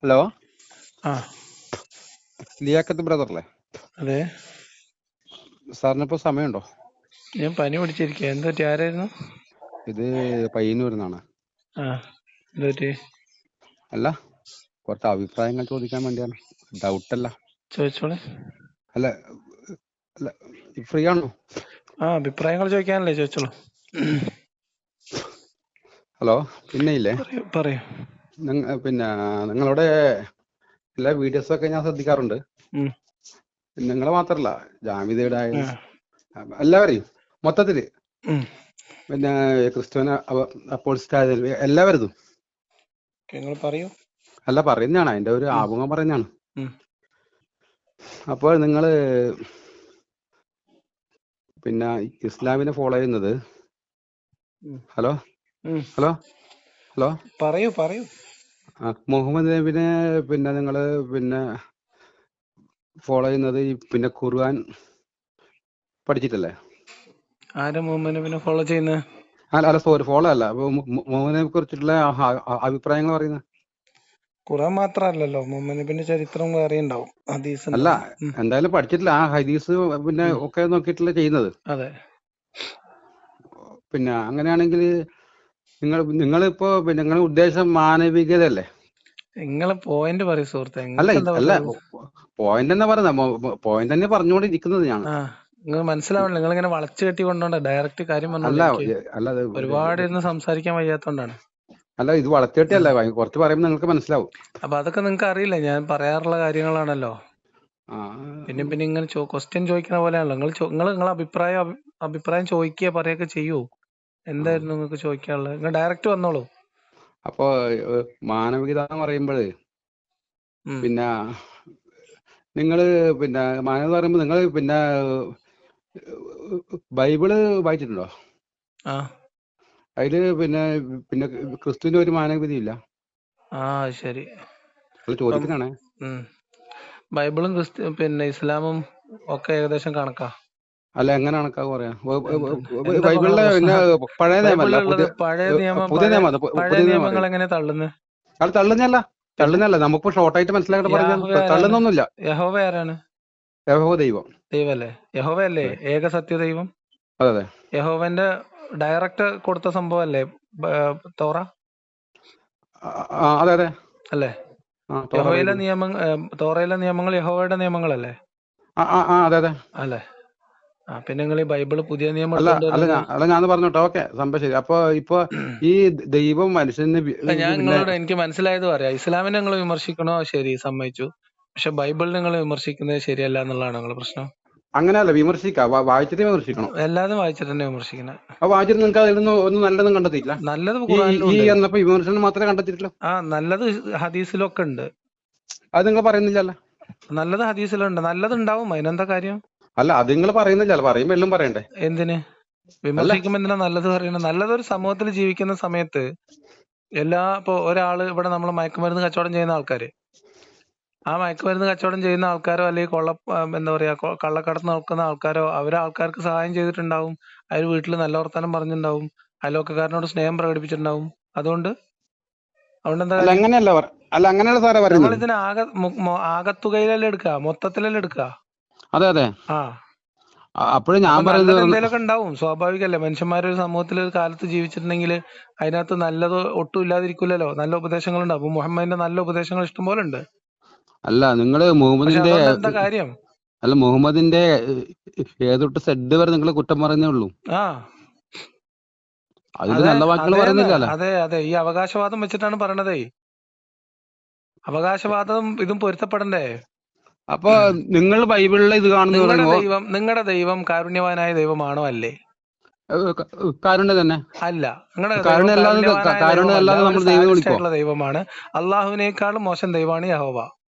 Hello, ആ ലിയാഖത്ത് ബ്രദറല്ലേ? അതെ. സാറിനിപ്പോ സമയമുണ്ടോ? ഞാൻ പനി പിടിച്ചിരിക്കുക. എന്ത് പറ്റി? ആരായിരുന്നു? ഇത് പയ്യന്നൂരിൽ നിന്നാണ്. ആ എന്ത് പറ്റി? അല്ല, കുറച്ച് അഭിപ്രായങ്ങൾ ചോദിക്കാൻ വേണ്ടിയാണ്. ഡൗട്ടല്ല. ചോദിച്ചോളെ. അല്ല, അല്ല, ഫ്രീ ആണോ? അഭിപ്രായങ്ങൾ ചോദിക്കാനല്ലേ? ചോദിച്ചോളൂ. ഹലോ, പിന്നെ ഇല്ലേ, പറയൂ പറയൂ. പിന്നെ നിങ്ങളുടെ എല്ലാ വീഡിയോസൊക്കെ ഞാൻ ശ്രദ്ധിക്കാറുണ്ട്. ഉം, നിങ്ങളെ മാത്രല്ല, ജാമിദയുടെ ആ, ആയാലും എല്ലാവരെയും മൊത്തത്തില്, ഉം. പിന്നെ ക്രിസ്തുവിനെ അപ്പോൾസ്റ്റായാലും എല്ലാവരും. നിങ്ങൾ പറയൂ. അല്ല, പറയുന്നതാണ്, അതിന്റെ ഒരു ഉം, ആമുഖം പറയുന്നതാണ്. ഉം. അപ്പോൾ നിങ്ങള് പിന്നെ ഇസ്ലാമിനെ ഫോളോ ചെയ്യുന്നത്, ഉം, ഹലോ ഉം. ഹലോ ഹലോ പറയൂ പറയൂ. മുഹമ്മദ് നബിനെ പിന്നെ നിങ്ങൾ പിന്നെ ഫോളോ ചെയ്യുന്നത് ഈ പിന്നെ ഖുർആൻ പഠിച്ചിട്ടല്ലേ? ആരാ മുഹമ്മദ് നബിനെ ഫോളോ ചെയ്യുന്നത്? അല്ല, സോറി, ഫോളോ അല്ല. അപ്പൊ മുഹമ്മദ് നബിയെ കുറിച്ചിട്ടുള്ള അഭിപ്രായങ്ങൾ പറയുന്നത്. ഖുറാൻ മാത്രല്ലല്ലോ, മുഹമ്മദ് നബിന്റെ ചരിത്രം വേറെ ഉണ്ടാവും, ഹദീസ് അല്ല, ഉണ്ടാവും. എന്തായാലും പഠിച്ചിട്ടില്ല. ആ ഹദീസ് പിന്നെ ഒക്കെ നോക്കിയിട്ടല്ലേ ചെയ്യുന്നത്. അതെ. പിന്നെ അങ്ങനെയാണെങ്കിൽ നിങ്ങളിപ്പോ പിന്നെ നിങ്ങളുടെ ഉദ്ദേശം മാനവികതയല്ലേ? നിങ്ങളെ പോയിന്റ് പറയൂ സുഹൃത്തെ. അല്ല നിങ്ങൾക്ക് എന്താ അല്ല, പറയുന്നത്? പോയിന്റ് തന്നെ പറയുന്നത്, പോയിന്റ് തന്നെ പറഞ്ഞുകൊണ്ടിരിക്കുന്നത് ഞാൻ. നിങ്ങൾ മനസ്സിലാവണില്ല. നിങ്ങൾ ഇങ്ങനെ വളച്ചു കെട്ടി കൊണ്ടോണ്ട, ഡയറക്റ്റ് കാര്യം പറഞ്ഞോളൂ. അല്ല എനിക്ക് അല്ല ഒരുപാട് ഇരുന്ന് സംസാരിക്കാൻ വയ്യാത്തോണ്ടാണ്. അല്ല, ഇത് വളർത്തിയല്ല, കുറച്ച് പറയുമ്പോൾ നിങ്ങൾക്ക് മനസ്സിലാവും. അപ്പൊ അതൊക്കെ നിങ്ങൾക്ക് അറിയില്ല. ഞാൻ പറയാറുള്ള കാര്യങ്ങളാണല്ലോ. ആ, പിന്നെ ഇങ്ങനെ ക്വസ്റ്റ്യൻ ചോദിക്കുന്ന പോലെയാണല്ലോ. നിങ്ങളെ അഭിപ്രായം ചോദിക്കുക പറയുകയൊക്കെ ചെയ്യൂ. എന്തായിരുന്നു നിങ്ങൾക്ക് ചോദിക്കാനുള്ളത്? നിങ്ങൾ ഡയറക്റ്റ് വന്നോളൂ. അപ്പൊ മാനവികത എന്ന് പറയുമ്പോഴേ ഉം. പിന്നെ നിങ്ങള് പിന്നെ മാനവികത പറയുമ്പോൾ നിങ്ങൾ പിന്നെ ബൈബിള് വായിച്ചിട്ടുണ്ടോ? ആ അതില് പിന്നെ പിന്നെ ക്രിസ്തുവിന്റെ ഒരു മാനവികതയില്ല. ശരി. അത് അപ്പം ചോദിക്കുന്നതാണേ. ബൈബിളും പിന്നെ ഇസ്ലാമും ഒക്കെ ഏകദേശം കണക്കാ. അല്ല, എങ്ങനെ കണക്കാ പറയാ? എന്താ ഇപ്പൊ നിങ്ങളെ ബൈബിളിലെ പിന്നെ പ്രശ്നം? പഴയ നിയമല്ല, ബൈബിളിലുള്ളത് പഴയ നിയമം, പുതിയ നിയമം, പഴയ പുതിയ നിയമം നിയമങ്ങൾ അറിയും. എങ്ങനെ തള്ളുന്നത്? അത് തള്ളുന്നല്ല, പിന്നെ നമുക്ക് ഷോർട്ടായിട്ട് മനസ്സിലാക്കിട്ട് പറഞ്ഞാൽ യാഹ്വേ ആരാണ്? തള്ളുന്നൊന്നുമില്ല. യഹോവ ആരാണ്? യഹോവ ദൈവം. ദൈവല്ലേ? യഹോവയല്ലേ അതെ ഏക സത്യ ദൈവം? അതെ അതെ. യഹോവന്റെ ഡയറക്റ്റ് കൊടുത്ത സംഭവം അല്ലേ തോറ? അതെ അതെ. അല്ലേ? തോറ യഹോവയിലെ ബൈബിൾ. തോറയിലെ നിയമങ്ങൾ യഹോവയുടെ നിയമങ്ങളല്ലേ? അതെ അതെ. അല്ലേ? പിന്നെ നിങ്ങൾ ഈ ബൈബിള് പുതിയ നിയമം അല്ല എടുത്തോണ്ട് അല്ല വന്നത്? ഞാൻ പറഞ്ഞോട്ടെ. ഓക്കെ, സംഭവം ശരി. അപ്പൊ ഇപ്പൊ ഈ ദൈവം മനുഷ്യന് ഞാൻ പിന്നെ നിങ്ങളോട് എനിക്ക് മനസ്സിലായത് പറയാം. ഇസ്ലാമിനെ നിങ്ങൾ വിമർശിക്കണോ? ശരി, സമ്മതിച്ചു. പക്ഷെ ബൈബിളിനെ നിങ്ങൾ വിമർശിക്കുന്നത് ശരിയല്ല എന്നുള്ളതാണ് നിങ്ങളുടെ പ്രശ്നം. അങ്ങനെയല്ല വിമർശിക്കാം, വായിച്ചിട്ട് വിമർശിക്കണം. എല്ലാതും വായിച്ചിട്ട് തന്നെ വിമർശിക്കുന്നത്. അപ്പൊ വായിച്ചിട്ട് നിങ്ങൾക്ക് അതിൽ നിന്ന് ഒന്നും നല്ലതും കണ്ടെത്തിയില്ല. നല്ലത് ഈ ഖുറാനിലും ഈ ഉണ്ട്. എന്നപ്പോ വിമർശനം മാത്രമേ കണ്ടെത്തിയിട്ടുള്ളൂ. നല്ലത് ഹദീസിലൊക്കെ ഉണ്ട്. അത് നിങ്ങൾ പറയുന്നില്ലല്ലോ. നല്ലത് ഹദീസിലുണ്ട്. നല്ലത് ഉണ്ടാവും, അതിനെന്താ കാര്യം? അല്ല, അത് നിങ്ങൾ പറയുന്നില്ലല്ലോ. പറയുമ്പോ എല്ലാം പറയണ്ടേ? എന്തിന് അല്ല, വിമർശിക്കുമ്പോ എന്തിനാ നല്ലത് പറയണത്? നല്ലതൊരു സമൂഹത്തിൽ ജീവിക്കുന്ന സമയത്ത് ഇപ്പൊ ഒരാള് ഇവിടെ നമ്മൾ മയക്കുമരുന്ന് കച്ചവടം ചെയ്യുന്ന ആൾക്കാര്, ആ മയക്കുമരുന്ന് കച്ചവടം ചെയ്യുന്ന ആൾക്കാരോ അല്ലെങ്കിൽ എന്താ പറയാ കള്ളക്കടത്ത് നോക്കുന്ന ആൾക്കാരോ ആൾക്കാർക്ക് സഹായം ചെയ്തിട്ടുണ്ടാവും. അവർ വീട്ടിൽ നല്ല വർത്താനം പറഞ്ഞിട്ടുണ്ടാവും. അയൽവക്കക്കാരനോട് സ്നേഹം പ്രകടിപ്പിച്ചിട്ടുണ്ടാവും. അതുകൊണ്ട് എന്താ അല്ല കാര്യം? അങ്ങനെയല്ല അല്ല, അങ്ങനെയല്ല സാറേ നമ്മൾ പറയുന്നത്. ഇതിന് ആകത്തുകയിലല്ലേ എടുക്കുക, മൊത്തത്തിലല്ലേ എടുക്കുക. അതെ അതെ. ആ അപ്പോഴും ഞാൻ അപ്പൊ നല്ലത് പറയുന്നത് എന്തേലൊക്കെ ഉണ്ടാവും, സ്വാഭാവികല്ലേ. മനുഷ്യന്മാരൊരു സമൂഹത്തിൽ ഒരു കാലത്ത് ജീവിച്ചിട്ടുണ്ടെങ്കിൽ അതിനകത്ത് നല്ലത് ഒട്ടും ഇല്ലാതിരിക്കില്ലല്ലോ. നല്ല ഉപദേശങ്ങളുണ്ട്. അപ്പൊ മുഹമ്മദിന്റെ നല്ല ഉപദേശങ്ങൾ ഇഷ്ടംപോലെ ഉണ്ട്. അല്ല, നിങ്ങള് പക്ഷെ മുഹമ്മദിന്റെ അതുകൊണ്ട് എന്താ കാര്യം? അല്ല, മുഹമ്മദിന്റെ ഏതൊട്ട് സെഡ് വരെ നിങ്ങൾ കുറ്റം പറയുന്നേ ഉള്ളൂ. ആ അതിൽ അതെ നല്ല വാക്കുകൾ പറയുന്നില്ലല്ലോ. അതെ ഈ അവകാശവാദം വെച്ചിട്ടാണ് പറയണതേ. അവകാശവാദം ഇതും പൊരുത്തപ്പെടണ്ടേ? അപ്പൊ നിങ്ങൾ ബൈബിളിലെ ഇത് കാണുന്നു പറയുമ്പോ നിങ്ങളുടെ ദൈവം കാരുണ്യവാനായ ദൈവമാണോ? അല്ലേ? കാരുണ്യ തന്നെ. അല്ല. നിങ്ങളുടെ ദൈവം കാരുണ്യ കാരുണ്യവാനായ കാരുണ്യം ദൈവമല്ല, അല്ലാതെ ഒരു നമ്മൾ ദൈവം സാഡിസ്റ്റ് വിളിക്കോ? ആയിട്ടുള്ള ദൈവമാണ്. അള്ളാഹുവിനേക്കാളും മോശം ദൈവമാണ് യഹോവ.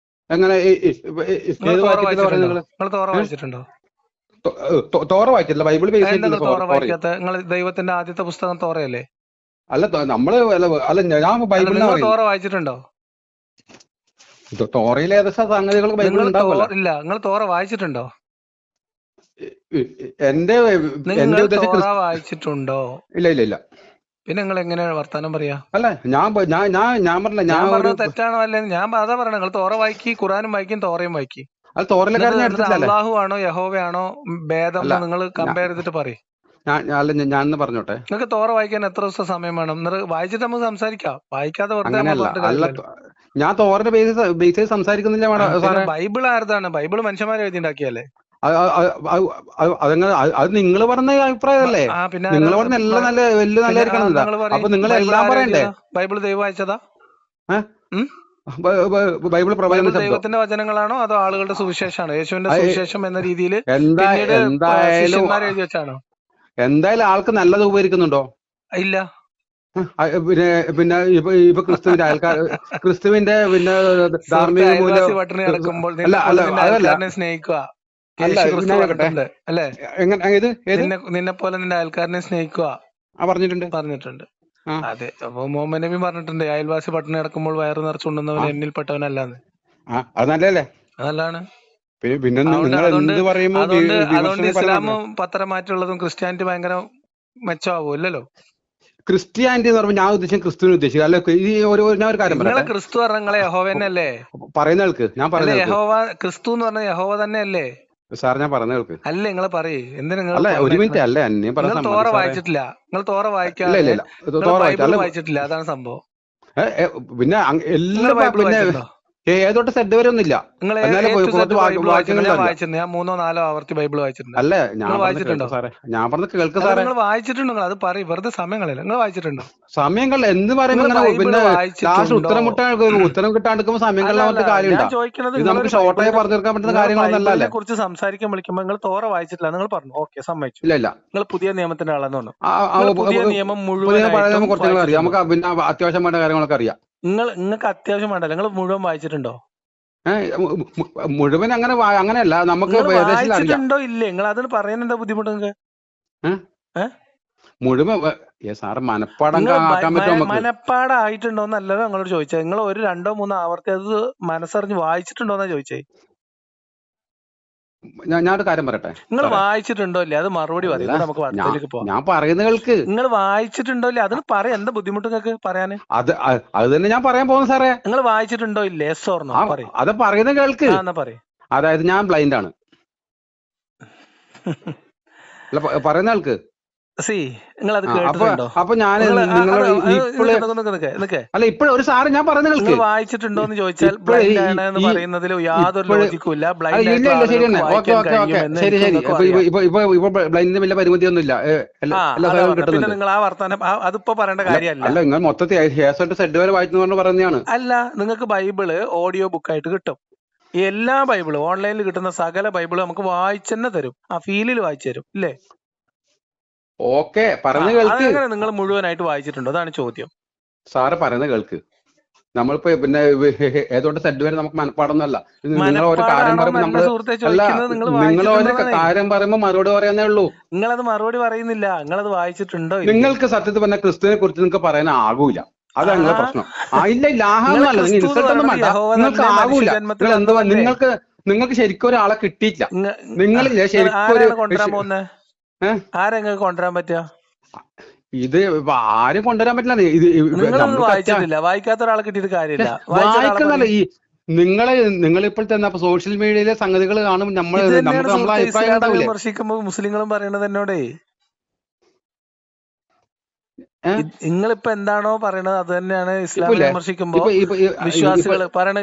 എങ്ങനെ നിങ്ങൾ ഏത് തോറ വാക്യത്തിലാ പറയുന്നത്? വായിച്ചിട്ടുണ്ടോ? തോറ വായിച്ചിട്ടുണ്ടോ? തോറ വായിച്ചിട്ടില്ല, ബൈബിൾ ബേസ് എന്താ ചെയ്തിട്ടുള്ള തോറ തോറയും. വായിക്കാത്ത? നിങ്ങൾ ദൈവത്തിന്റെ ആദ്യത്തെ പുസ്തകം തോറയല്ലേ? അല്ല, നമ്മള് അല്ല ഞാൻ ബൈബിളിനാ നിങ്ങൾ പറയുന്നത്. തോറ വായിച്ചിട്ടുണ്ടോ? തോറയിലെ ഏകദേശം സംഗതികൾ ബൈബിളിൽ ഉണ്ടാവുമല്ലോ. നിങ്ങൾ തോറ വായിച്ചിട്ടുണ്ടോ? എന്റെ നിങ്ങൾ ഉദ്ദേശം തോറ വായിച്ചിട്ടുണ്ടോ? ഇല്ല ഇല്ല ഇല്ല. പിന്നെ നിങ്ങൾ എങ്ങനെയാണ് വർത്താനം പറയാ? അല്ല ഞാൻ പറഞ്ഞില്ല, ഞാൻ ഞാൻ ഒരു പറഞ്ഞത് തെറ്റാണോ അല്ലേ? ഞാൻ അതാ പറയണ, നിങ്ങൾ തോറ വായിക്കി, ഖുറാനും വായിക്കും, തോറയും വായിക്കും. അത് തോറലക്കാരനെ എന്നിട്ട് എടുത്തിട്ടില്ലല്ലേ? അള്ളാഹു ആണോ യഹോവയാണോ ഭേദം അല്ല എന്ന് നിങ്ങൾ കമ്പയർ ചെയ്തിട്ട് പറയും. ഞാനൊന്ന് പറഞ്ഞോട്ടെ. നിങ്ങൾക്ക് തോറ വായിക്കാൻ എത്ര ദിവസം സമയം വേണം? എന്നിട്ട് വായിച്ചിട്ട് നമുക്ക് സംസാരിക്കാം. വായിക്കാതെ വെറുതെ നമ്മൾ അങ്ങനെയല്ല. പറഞ്ഞിട്ട് അല്ല, കാര്യമില്ലല്ലോ. ഞാൻ തോറിന്റെ ബേസ് ചെയ്ത് സംസാരിക്കുന്നില്ല പിന്നെ സാറേ. ബൈബിൾ ആരതാണ്? ബൈബിൾ മനുഷ്യന്മാരെ എഴുതി ഉണ്ടാക്കിയല്ലേ? അത് നിങ്ങൾ പറഞ്ഞ അഭിപ്രായമല്ലേ? പിന്നെ നിങ്ങൾ പറഞ്ഞ എല്ലാം വലിയ നല്ലതായിരിക്കണം. നിങ്ങൾ അപ്പൊ പറയും നിങ്ങൾ ബൈബിൾ എല്ലാം ആരാ പറയണ്ടേ? എഴുതിയതാ? ബൈബിൾ ദൈവം വായിച്ചതാ? ബൈബിൾ ബൈബിൾ പ്രവചന ശബ്ദം. ദൈവത്തിന്റെ വചനങ്ങളാണോ അതോ ആളുകളുടെ സുവിശേഷമാണോ? യേശുവിന്റെ സുവിശേഷം എന്ന രീതിയിൽ പിന്നീട് എന്തായാലും ശിഷ്യന്മാർ എഴുതി വെച്ചാണോ? എന്തായാലും ആൾക്ക് നല്ലത് ഉപകരിക്കുന്നുണ്ടോ? ഇല്ല. പിന്നെ പിന്നെ ഇപ്പൊ ക്രിസ്തുവിന്റെ പിന്നെ ധാർമ്മിക മൂല്യം. അയൽവാസി പട്ടിണി കിടക്കുമ്പോൾ അല്ല അല്ല നിന്റെ അതല്ല അയൽക്കാരനെ സ്നേഹിക്കുക. അല്ല യേശു ക്രിസ്തു ഞാൻ കേട്ടെ പറഞ്ഞിട്ടുണ്ട് അല്ലെ? ഏത് ഏത് നിന്നെ പോലെ നിന്റെ അയൽക്കാരനെ സ്നേഹിക്കുക പറഞ്ഞിട്ടുണ്ട്. അതെ. അപ്പൊ മുഹമ്മദ് നബി പറഞ്ഞിട്ടുണ്ട്, അയൽവാസി പട്ടിണി കിടക്കുമ്പോൾ വയറ് നിറച്ചുകൊണ്ടുവന്നവൻ എന്നിൽപ്പെട്ടവനല്ലാന്ന്. അത് നല്ലതല്ലേ? അതല്ലാണ്. പിന്നെ നിങ്ങൾ എന്ത് പറയുമ്പോ അതുകൊണ്ട് ഇസ്ലാമും പത്രമാറ്റുള്ളതും ക്രിസ്ത്യാനിറ്റി ഭയങ്കര മെച്ചമാവോ? ഇല്ലല്ലോ. ക്രിസ്ത്യാനിറ്റി എന്ന് പറയുമ്പോൾ ഞാൻ ഉദ്ദേശിക്കുന്നത് ക്രിസ്തുവിനെ ഉദ്ദേശിക്കുക. അല്ല, ഞാൻ ഒരു കാര്യം നിങ്ങളെ പറയട്ടെ. ക്രിസ്തു പറഞ്ഞ നിങ്ങളെ യഹോവ തന്നെ അല്ലേ? പറയുന്ന കേൾക്ക്, ഞാൻ പറയുന്ന കേൾക്ക്. യഹോവ ക്രിസ്തു എന്ന് പറഞ്ഞ യഹോവ തന്നെ അല്ലേ സാർ, ഞാൻ പറയുന്ന കേൾക്ക്. അല്ലേ? നിങ്ങൾ പറയേ എന്തിനാ? അല്ല, ഒരു മിനിറ്റ്. അല്ലേ, നിങ്ങൾ തോറ വായിച്ചിട്ടില്ല. നിങ്ങൾ തോറ വായിക്കാതെ ബൈബിൾ വായിച്ചിട്ടില്ല. അതാണ് സംഭവം. പിന്നെ എല്ലാം ബൈബിൾ വായിച്ചിട്ടുണ്ടോ? ഏതോട്ട് സെഡ് വരെ ഒന്നുമില്ല. നിങ്ങൾ വായിച്ചിട്ടുണ്ട്. ഞാൻ 3-4 ആവർത്തി ബൈബിൾ വായിച്ചിട്ടുണ്ട്. അല്ല, ഞാൻ വായിച്ചിട്ടുണ്ടോ? ഞാൻ പറഞ്ഞ കേൾക്ക് സാറേ. നിങ്ങൾ വായിച്ചിട്ടുണ്ടോ? അത് പറയും, വെറുതെ സമയങ്ങളില്ല. നിങ്ങൾ വായിച്ചിട്ടുണ്ടോ? സമയങ്ങൾ എന്ന് പറയുമ്പോൾ പിന്നെ ലാസ്റ്റ് ഉത്തരം കിട്ടാണ്ടിരിക്കുമ്പോ സമയങ്ങളിലെ കാര്യമുണ്ടോ? ഇത് നമുക്ക് ഷോർട്ടായി പറഞ്ഞു തീർക്കാൻ പറ്റുന്ന കാര്യങ്ങളൊന്നല്ലേ? കുറിച്ച് സംസാരിക്കാൻ വിളിക്കുമ്പോൾ നിങ്ങൾ തോറ വായിച്ചിട്ടില്ല നിങ്ങൾ പറഞ്ഞു. ഓക്കെ, സമ്മതിച്ചു. ഇല്ല. നിങ്ങൾ പുതിയ നിയമത്തിന്റെ ആളെന്ന് പറഞ്ഞു. പുതിയ നിയമം മുഴുവൻ കുറച്ചുകൾ അറിയാം. നമുക്ക് പിന്നെ അത്യാവശ്യം വേണ്ട കാര്യങ്ങളൊക്കെ അറിയാം. നിങ്ങൾക്ക് അത്യാവശ്യം വേണ്ടല്ലോ. നിങ്ങൾ മുഴുവൻ വായിച്ചിട്ടുണ്ടോ? മുഴുവൻ അങ്ങനെയല്ല. നമുക്ക് വായിച്ചിട്ടുണ്ടോ ഇല്ലേ? നിങ്ങൾ അതിന് പറയുന്നത് എന്താ ബുദ്ധിമുട്ട് നിങ്ങൾക്ക്? മുഴുവൻ സാറ് മനപ്പാടം മനപ്പാടായിട്ടുണ്ടോന്നല്ലോ നിങ്ങളോട് ചോദിച്ചത്. നിങ്ങൾ ഒരു 2-3 ആവർത്തി അത് മനസ്സറിഞ്ഞ് വായിച്ചിട്ടുണ്ടോന്നാ ചോദിച്ചേ. ഞാനൊരു കാര്യം പറയട്ടെ. നിങ്ങൾ വായിച്ചിട്ടുണ്ടോ ഇല്ലേ? അത് മറുപടി പറയും. നമുക്ക് വാർത്തയിലേക്ക് പോവാം. ഞാൻ പറയുന്ന കേൾക്ക്. നിങ്ങൾ വായിച്ചിട്ടുണ്ടോ ഇല്ലേ? അതിന് പറയാം. എന്താ ബുദ്ധിമുട്ട് നിങ്ങൾക്ക് പറയാന്? അത് തന്നെ ഞാൻ പറയാൻ പോകുന്നു സാറേ. നിങ്ങൾ വായിച്ചിട്ടുണ്ടോ ഇല്ലേ? അത് പറയുന്ന കേൾക്ക്. പറയും. അതായത് ഞാൻ ബ്ലൈൻഡ് ആണ്. പറയുന്ന ആൾക്ക് നിങ്ങൾ അത് കേട്ടിട്ടുണ്ടോ? അപ്പൊ ഞാൻ അല്ല, ഇപ്പോഴും ഒരു സാറ് ഞാൻ പറയുന്ന കേൾക്ക്. വായിച്ചിട്ടുണ്ടോ എന്ന് ചോദിച്ചാൽ പറയുന്നതിൽ യാതൊരു ലോജിക്കുമില്ല. ശരി. ഇപ്പൊ ബ്ലൈൻഡിന് വലിയ പരിമിതിയൊന്നുമില്ല. പിന്നെ നിങ്ങൾ ആ വർത്താനം അതിപ്പോ പറയേണ്ട കാര്യമല്ല. അല്ല, നിങ്ങൾ മൊത്തത്തിൽ സെഡ് വരെ വായിച്ചു പറയുന്നതാണ്. അല്ല, നിങ്ങൾക്ക് ബൈബിള് ഓഡിയോ ബുക്കായിട്ട് കിട്ടും. എല്ലാ ബൈബിളും ഓൺലൈനിൽ കിട്ടുന്ന സകല ബൈബിളും നമുക്ക് വായിച്ചെന്നെ തരും. ആ ഫീലിൽ വായിച്ചു തരും. ഇല്ലേ? ഓക്കെ, പറഞ്ഞു കേൾക്ക്. നിങ്ങൾ മുഴുവനായിട്ട് വായിച്ചിട്ടുണ്ടോ? അതാണ് ചോദ്യം. സാറ് പറയുന്നത് കേൾക്ക്. നമ്മളിപ്പോ പിന്നെ ഏതോട്ട് സെഡ് വരെ നമുക്ക് മനപ്പാടൊന്നുമല്ല. നിങ്ങൾ ഒരു കാര്യം പറയുമ്പോൾ നിങ്ങൾ ഒരു കാര്യം പറയുമ്പോൾ മറുപടി പറയാനേ ഉള്ളൂ. നിങ്ങളത് മറുപടി പറയുന്നില്ല. നിങ്ങളത് വായിച്ചിട്ടുണ്ടോ? നിങ്ങൾക്ക് സത്യത്തിൽ പറഞ്ഞ ക്രിസ്തുവിനെ കുറിച്ച് നിങ്ങൾക്ക് പറയാൻ ആകൂല. അതാണ് നിങ്ങളുടെ പ്രശ്നം. ഇല്ല, ആഹാന്നല്ല. റിസൾട്ടൊന്നും വേണ്ട. നിങ്ങൾക്ക് ആകൂല. നിങ്ങൾക്ക് ശരിക്കും ഒരാളെ കിട്ടിയില്ല. നിങ്ങൾ ശരിക്കും ആരെങ്കിലും കൊണ്ടുവരാൻ പറ്റുക? ഇത് ആരും കൊണ്ടുവരാൻ പറ്റില്ല. വായിച്ചിട്ടില്ല. വായിക്കാത്ത ഒരാളെ കിട്ടിയിട്ട് കാര്യമില്ല. വായിക്കുന്നല്ല. നിങ്ങളിപ്പോൾ തന്നെ സോഷ്യൽ മീഡിയയിലെ സംഗതികൾ കാണും. നമ്മളെ അഭിപ്രായം വിമർശിക്കുമ്പോ മുസ്ലിങ്ങളും പറയണത് എന്നോടേ, നിങ്ങളിപ്പോ എന്താണോ പറയണത് അത് തന്നെയാണ് ഇസ്ലാമിനെ വിമർശിക്കുമ്പോ വിശ്വാസികൾ പറയണ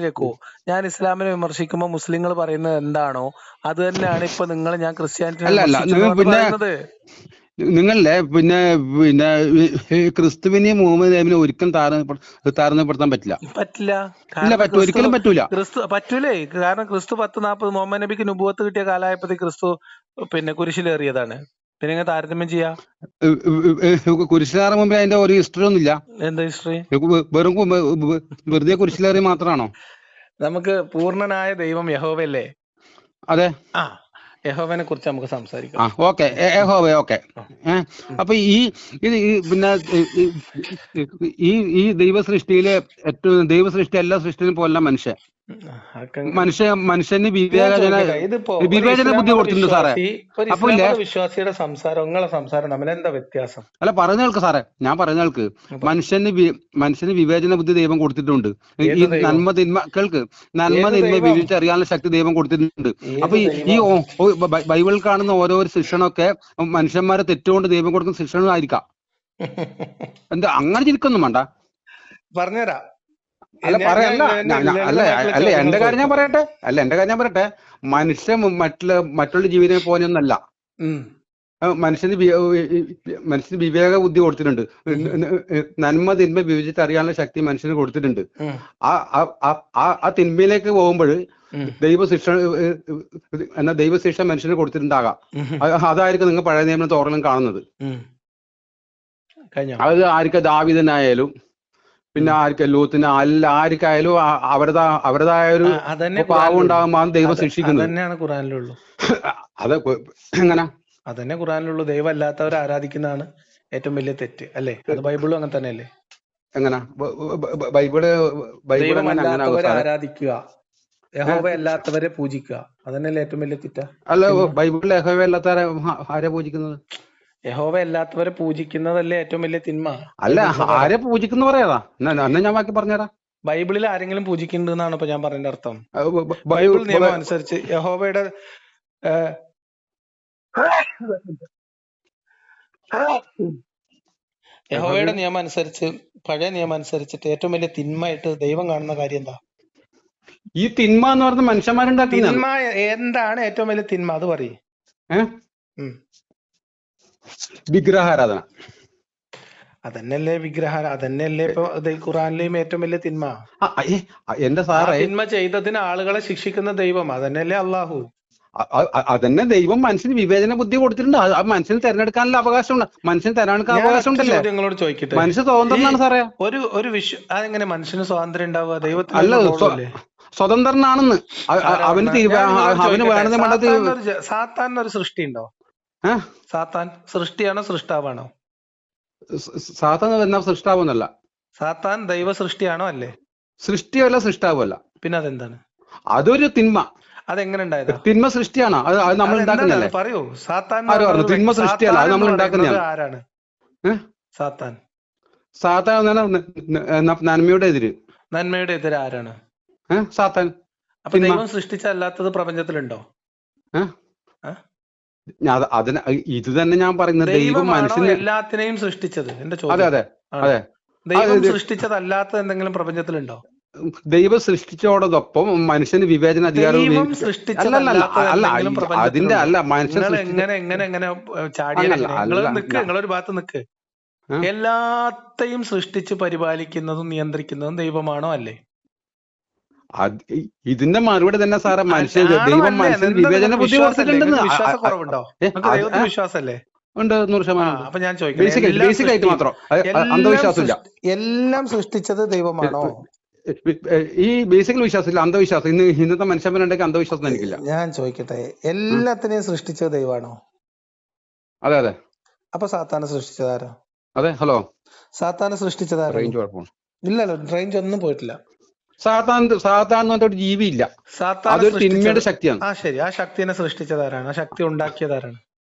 കേക്കൂ. ഞാൻ ഇസ്ലാമിനെ വിമർശിക്കുമ്പോ മുസ്ലിങ്ങൾ പറയുന്നത് എന്താണോ അത് തന്നെയാണ് ഇപ്പൊ ഞാൻ ക്രിസ്ത്യാനിറ്റി പറയുന്നത്. നിങ്ങളെ പിന്നെ ക്രിസ്തുവിനെയും മുഹമ്മദ് നബിനെ ഒരിക്കലും താരതമ്യപ്പെടുത്താൻ പറ്റില്ല. ഒരിക്കലും പറ്റൂല. പറ്റൂലേ? കാരണം ക്രിസ്തു 10-40 മുഹമ്മദ് നബിക്ക് നുബുവത്ത് കിട്ടിയ കാലമായപ്പോഴത്തേക്ക് ക്രിസ്തു പിന്നെ കുരിശിലേറിയതാണ്. പിന്നെ ഇങ്ങനെ താരതമ്യം ചെയ്യാ. കുരിശിലേറാൻ മുമ്പ് അതിന്റെ ഒരു ഹിസ്റ്ററി ഒന്നുമില്ല. എന്താ ഹിസ്റ്ററി? വെറുതെ കുരിശിലേറി മാത്രമാണോ? നമുക്ക് പൂർണ്ണനായ ദൈവം യഹോവയല്ലേ? അതെ. യഹോവനെ കുറിച്ച് നമുക്ക് സംസാരിക്കാം. ഓക്കെ. ഓക്കെ. അപ്പൊ പിന്നെ ഈ ദൈവ സൃഷ്ടിയിലെ ഏറ്റവും ദൈവ സൃഷ്ടി എല്ലാ സൃഷ്ടിയിലും പോലല്ല മനുഷ്യൻ. മനുഷ്യന് ഞാൻ ചോദിക്കട്ടെ, ഇതിപ്പോ ഒരു വിവേചന ബുദ്ധി ഇസ്ലാം മത കൊടുത്തിട്ടുണ്ട് സാറേ. വിശ്വാസി ഒരു അപ്പൊ ഇസ്ലാം ഇല്ലേ, മത വിശ്വാസിയുടെ സംസാരം നിങ്ങളെ സംസാരം തമ്മിൽ എന്താ വ്യത്യാസം? അല്ല പറഞ്ഞു കേൾക്ക് സാറേ, ഞാൻ പറഞ്ഞു കേൾക്ക്. അപ്പൊ മനുഷ്യന് വിവേചന ബുദ്ധി ദൈവം കൊടുത്തിട്ടുണ്ട്. ഈ ഏത് ദൈവം? നന്മ തിന്മ കേൾക്ക്, നന്മ ഏത് തിന്മ ദൈവം? വിവേചിച്ചറിയാനുള്ള ശക്തി ദൈവം കൊടുത്തിട്ടുണ്ട്. അപ്പൊ ഏത് ഈ ദൈവം? ബൈബിളിൽ കാണുന്ന ഓരോ ശിക്ഷണമൊക്കെ മനുഷ്യന്മാരെ തെറ്റുകൊണ്ട് ദൈവം കൊടുക്കുന്ന ശിക്ഷണമായിരിക്കാം. എന്താ അങ്ങനെ ചിരിക്കൊന്നും വേണ്ട. പറഞ്ഞുതരാം. അല്ല ഞാൻ പറയല്ല, ഞാൻ അല്ല ലളിതമായിട്ടുള്ള അല്ല ചോദ്യങ്ങൾ എന്റെ കാര്യം ഞാൻ ചോദിക്കാം. പറയട്ടെ. മനുഷ്യൻ മറ്റുള്ള ജീവിതം പോലെയൊന്നല്ല. ഉം. മനുഷ്യന് മനുഷ്യന് വിവേക ബുദ്ധി കൊടുത്തിട്ടുണ്ട്. നന്മ തിന്മ വിവേചിച്ച് അറിയാനുള്ള ശക്തി മനുഷ്യന് കൊടുത്തിട്ടുണ്ട്. ഉം. ആ തിന്മയിലേക്ക് പോകുമ്പോൾ ഉം. ദൈവശിക്ഷ മനുഷ്യന് കൊടുത്തിട്ടുണ്ടാകാം. ഉം. അതായിരിക്കും നിങ്ങൾ പഴയ നിയമം തോറലും കാണുന്നത്. ഉം. കഴിഞ്ഞോ? അത് ആർക്കും ദാവീദിനായാലും പിന്നെ ആർക്കും ലൂത്തിന് ആർക്കായാലും അവരുടേതായ ഒരു അതന്നെ പാവം ഉണ്ടാകുമ്പോൾ ദൈവം ശിക്ഷിക്കുന്നത്. അതന്നെയാണ് ഖുറാനിലുള്ളൂ. അത് എങ്ങനെ? അതന്നെ ഖുറാനിലുള്ളൂ. ദൈവം അല്ലാത്തവരെ ആരാധിക്കുന്നതാണ് ഏറ്റവും വലിയ തെറ്റ്, അല്ലേ? അത് ബൈബിളും അങ്ങനെ തന്നെയല്ലേ? എങ്ങനെ ബൈബിള് ദൈവം അങ്ങനെ അല്ലാത്തവരെ ആരാധിക്കുക, യഹോവ അല്ലാത്തവരെ പൂജിക്കുക, അതന്നെയല്ലേ ഏറ്റവും വലിയ തെറ്റ? അല്ല, ബൈബിളിൽ യഹോവ അല്ലാത്തവരെ ആരെ പൂജിക്കുന്നത്? യഹോവ അല്ലാത്തവരെ പൂജിക്കുന്നതല്ലേ ഏറ്റവും വലിയ തിന്മ? അല്ല, ആരെ പൂജിക്കുന്ന പറയാതാ അന്ന് ഞാൻ ബാക്കി പറഞ്ഞുതരാം. ബൈബിളിൽ ആരെങ്കിലും പൂജിക്കുന്നുണ്ടെന്നാണ് ഇപ്പൊ ഞാൻ പറയുന്ന അർത്ഥം. ബൈബിൾ നിയമം അനുസരിച്ച് യഹോവയുടെ നിയമം അനുസരിച്ച്, പഴയ നിയമം അനുസരിച്ചിട്ട് ഏറ്റവും വലിയ തിന്മയായിട്ട് ദൈവം കാണുന്ന കാര്യം എന്താ? ഈ തിന്മ എന്ന് പറഞ്ഞ മനുഷ്യന്മാരുണ്ടാക്കുന്ന തിന്മ. എന്താണ് ഏറ്റവും വലിയ തിന്മ? അത് പറയും. വിഗ്രഹാരാധന. അതന്നെയല്ലേ അതന്നെയല്ലേ ഇപ്പൊ ഖുറാനിലെയും ഏറ്റവും വലിയ തിന്മ. എന്റെ സാറേ, തിന്മ ചെയ്തതിന് ആളുകളെ ശിക്ഷിക്കുന്ന ദൈവം അതന്നെയല്ലേ അള്ളാഹു. അതന്നെ ദൈവം മനുഷ്യന് വിവേചന ബുദ്ധി കൊടുത്തിട്ടുണ്ട്. മനുഷ്യന് തെരഞ്ഞെടുക്കാനുള്ള അവകാശമുണ്ട്. മനുഷ്യന് തെരഞ്ഞെടുക്കാൻ അവകാശം ഉണ്ടല്ലേ? നിങ്ങളോട് ചോദിക്കട്ടെ, മനുഷ്യ സ്വതന്ത്രനാണ് സാറേ. ഒരു അതെങ്ങനെ മനുഷ്യന് സ്വാതന്ത്ര്യം ഉണ്ടാവുക? ദൈവത്തിന് അല്ല, സ്വതന്ത്രനാണെന്ന് അവന് വേണമെന്ന് വേണ്ടത്. സാത്താൻ ഒരു സൃഷ്ടി ഉണ്ടോ? സാത്താൻ സൃഷ്ടിയാണോ സൃഷ്ടാവാണോ? സാത്താൻ എന്നാ സൃഷ്ടാവെന്നല്ല. സാത്താൻ ദൈവ സൃഷ്ടിയാണോ? അല്ലേ? സൃഷ്ടിയല്ല, സൃഷ്ടാവല്ല. പിന്നെ അതെന്താണ്? അതൊരു തിന്മ. അതെങ്ങനെ ഉണ്ടായതാ? തിന്മ സൃഷ്ടിയാണോ? അത് നമ്മൾ ഉണ്ടാക്കുന്നല്ലേ? പറയൂ. സാത്താൻ തിന്മ സൃഷ്ടിയല്ല, അത് നമ്മൾ ഉണ്ടാക്കുന്നതാണ്. ആരാണ് സാത്താൻ? സാത്താൻ നന്മയുടെ എതിര്. നന്മയുടെ എതിര് ആരാണ്? സാത്താൻ. അപ്പൊ ദൈവം സൃഷ്ടിച്ചല്ലാത്തത് പ്രപഞ്ചത്തിലുണ്ടോ? ഇത് തന്നെ ഞാൻ പറയുന്നത്. ദൈവം മനുഷ്യനെ എല്ലാത്തിനെയും സൃഷ്ടിച്ചത്. എന്റെ ചോദ്യം. അതെ അതെ അതെ. ദൈവം സൃഷ്ടിച്ചതല്ലാത്ത എന്തെങ്കിലും പ്രപഞ്ചത്തിലുണ്ടോ? ദൈവം സൃഷ്ടിച്ചോടൊപ്പം മനുഷ്യന് വിവേചന അധികാരം. അതിന്റെ അല്ല, മനുഷ്യൻ നിങ്ങളൊരു ഭാഗത്ത് നിക്ക്. എല്ലാത്തെയും സൃഷ്ടിച്ച് പരിപാലിക്കുന്നതും നിയന്ത്രിക്കുന്നതും ദൈവമാണോ? അല്ലേ? ഇതിന്റെ മറുപടി തന്നെ സാറേ, ദൈവം മനുഷ്യന് വിവേചന ബുദ്ധി കൊടുത്തിട്ടുണ്ടെന്ന്. വിശ്വാസക്കുറവുണ്ടോ? ദൈവത്തിന് വിശ്വാസല്ലേ? ഉണ്ട്, 100%. അപ്പൊ ഞാൻ ചോദിക്കുന്നത്, ബേസിക് ആയിട്ട് മാത്രം അന്ധവിശ്വാസമില്ല. എല്ലാം സൃഷ്ടിച്ചത് ദൈവമാണോ? ഈ ബേസിക്കൽ വിശ്വാസമില്ല, അന്ധവിശ്വാസം. ഇന്നത്തെ മനുഷ്യന്മാരുണ്ടെങ്കിൽ അന്ധവിശ്വാസം എനിക്കില്ല. ഞാൻ ചോദിക്കട്ടെ, എല്ലാത്തിനെയും സൃഷ്ടിച്ചത് ദൈവമാണോ? അതെ അതെ. അപ്പൊ സാത്താനെ സൃഷ്ടിച്ചതാരോ? അതെ. ഹലോ, സാത്താനെ സൃഷ്ടിച്ചതാരോ? ഇല്ലല്ലോ, റേഞ്ച് ഒന്നും പോയിട്ടില്ല. സാത്താൻ ഒരു ജീവിയില്ല, അതൊരു തിന്മയുടെ ശക്തിയാണ്. ശരി. ആ ശക്തിനെ സൃഷ്ടിച്ചതാരാണ്? ആ ശക്തി ഉണ്ടാക്കിയതാരാണ്?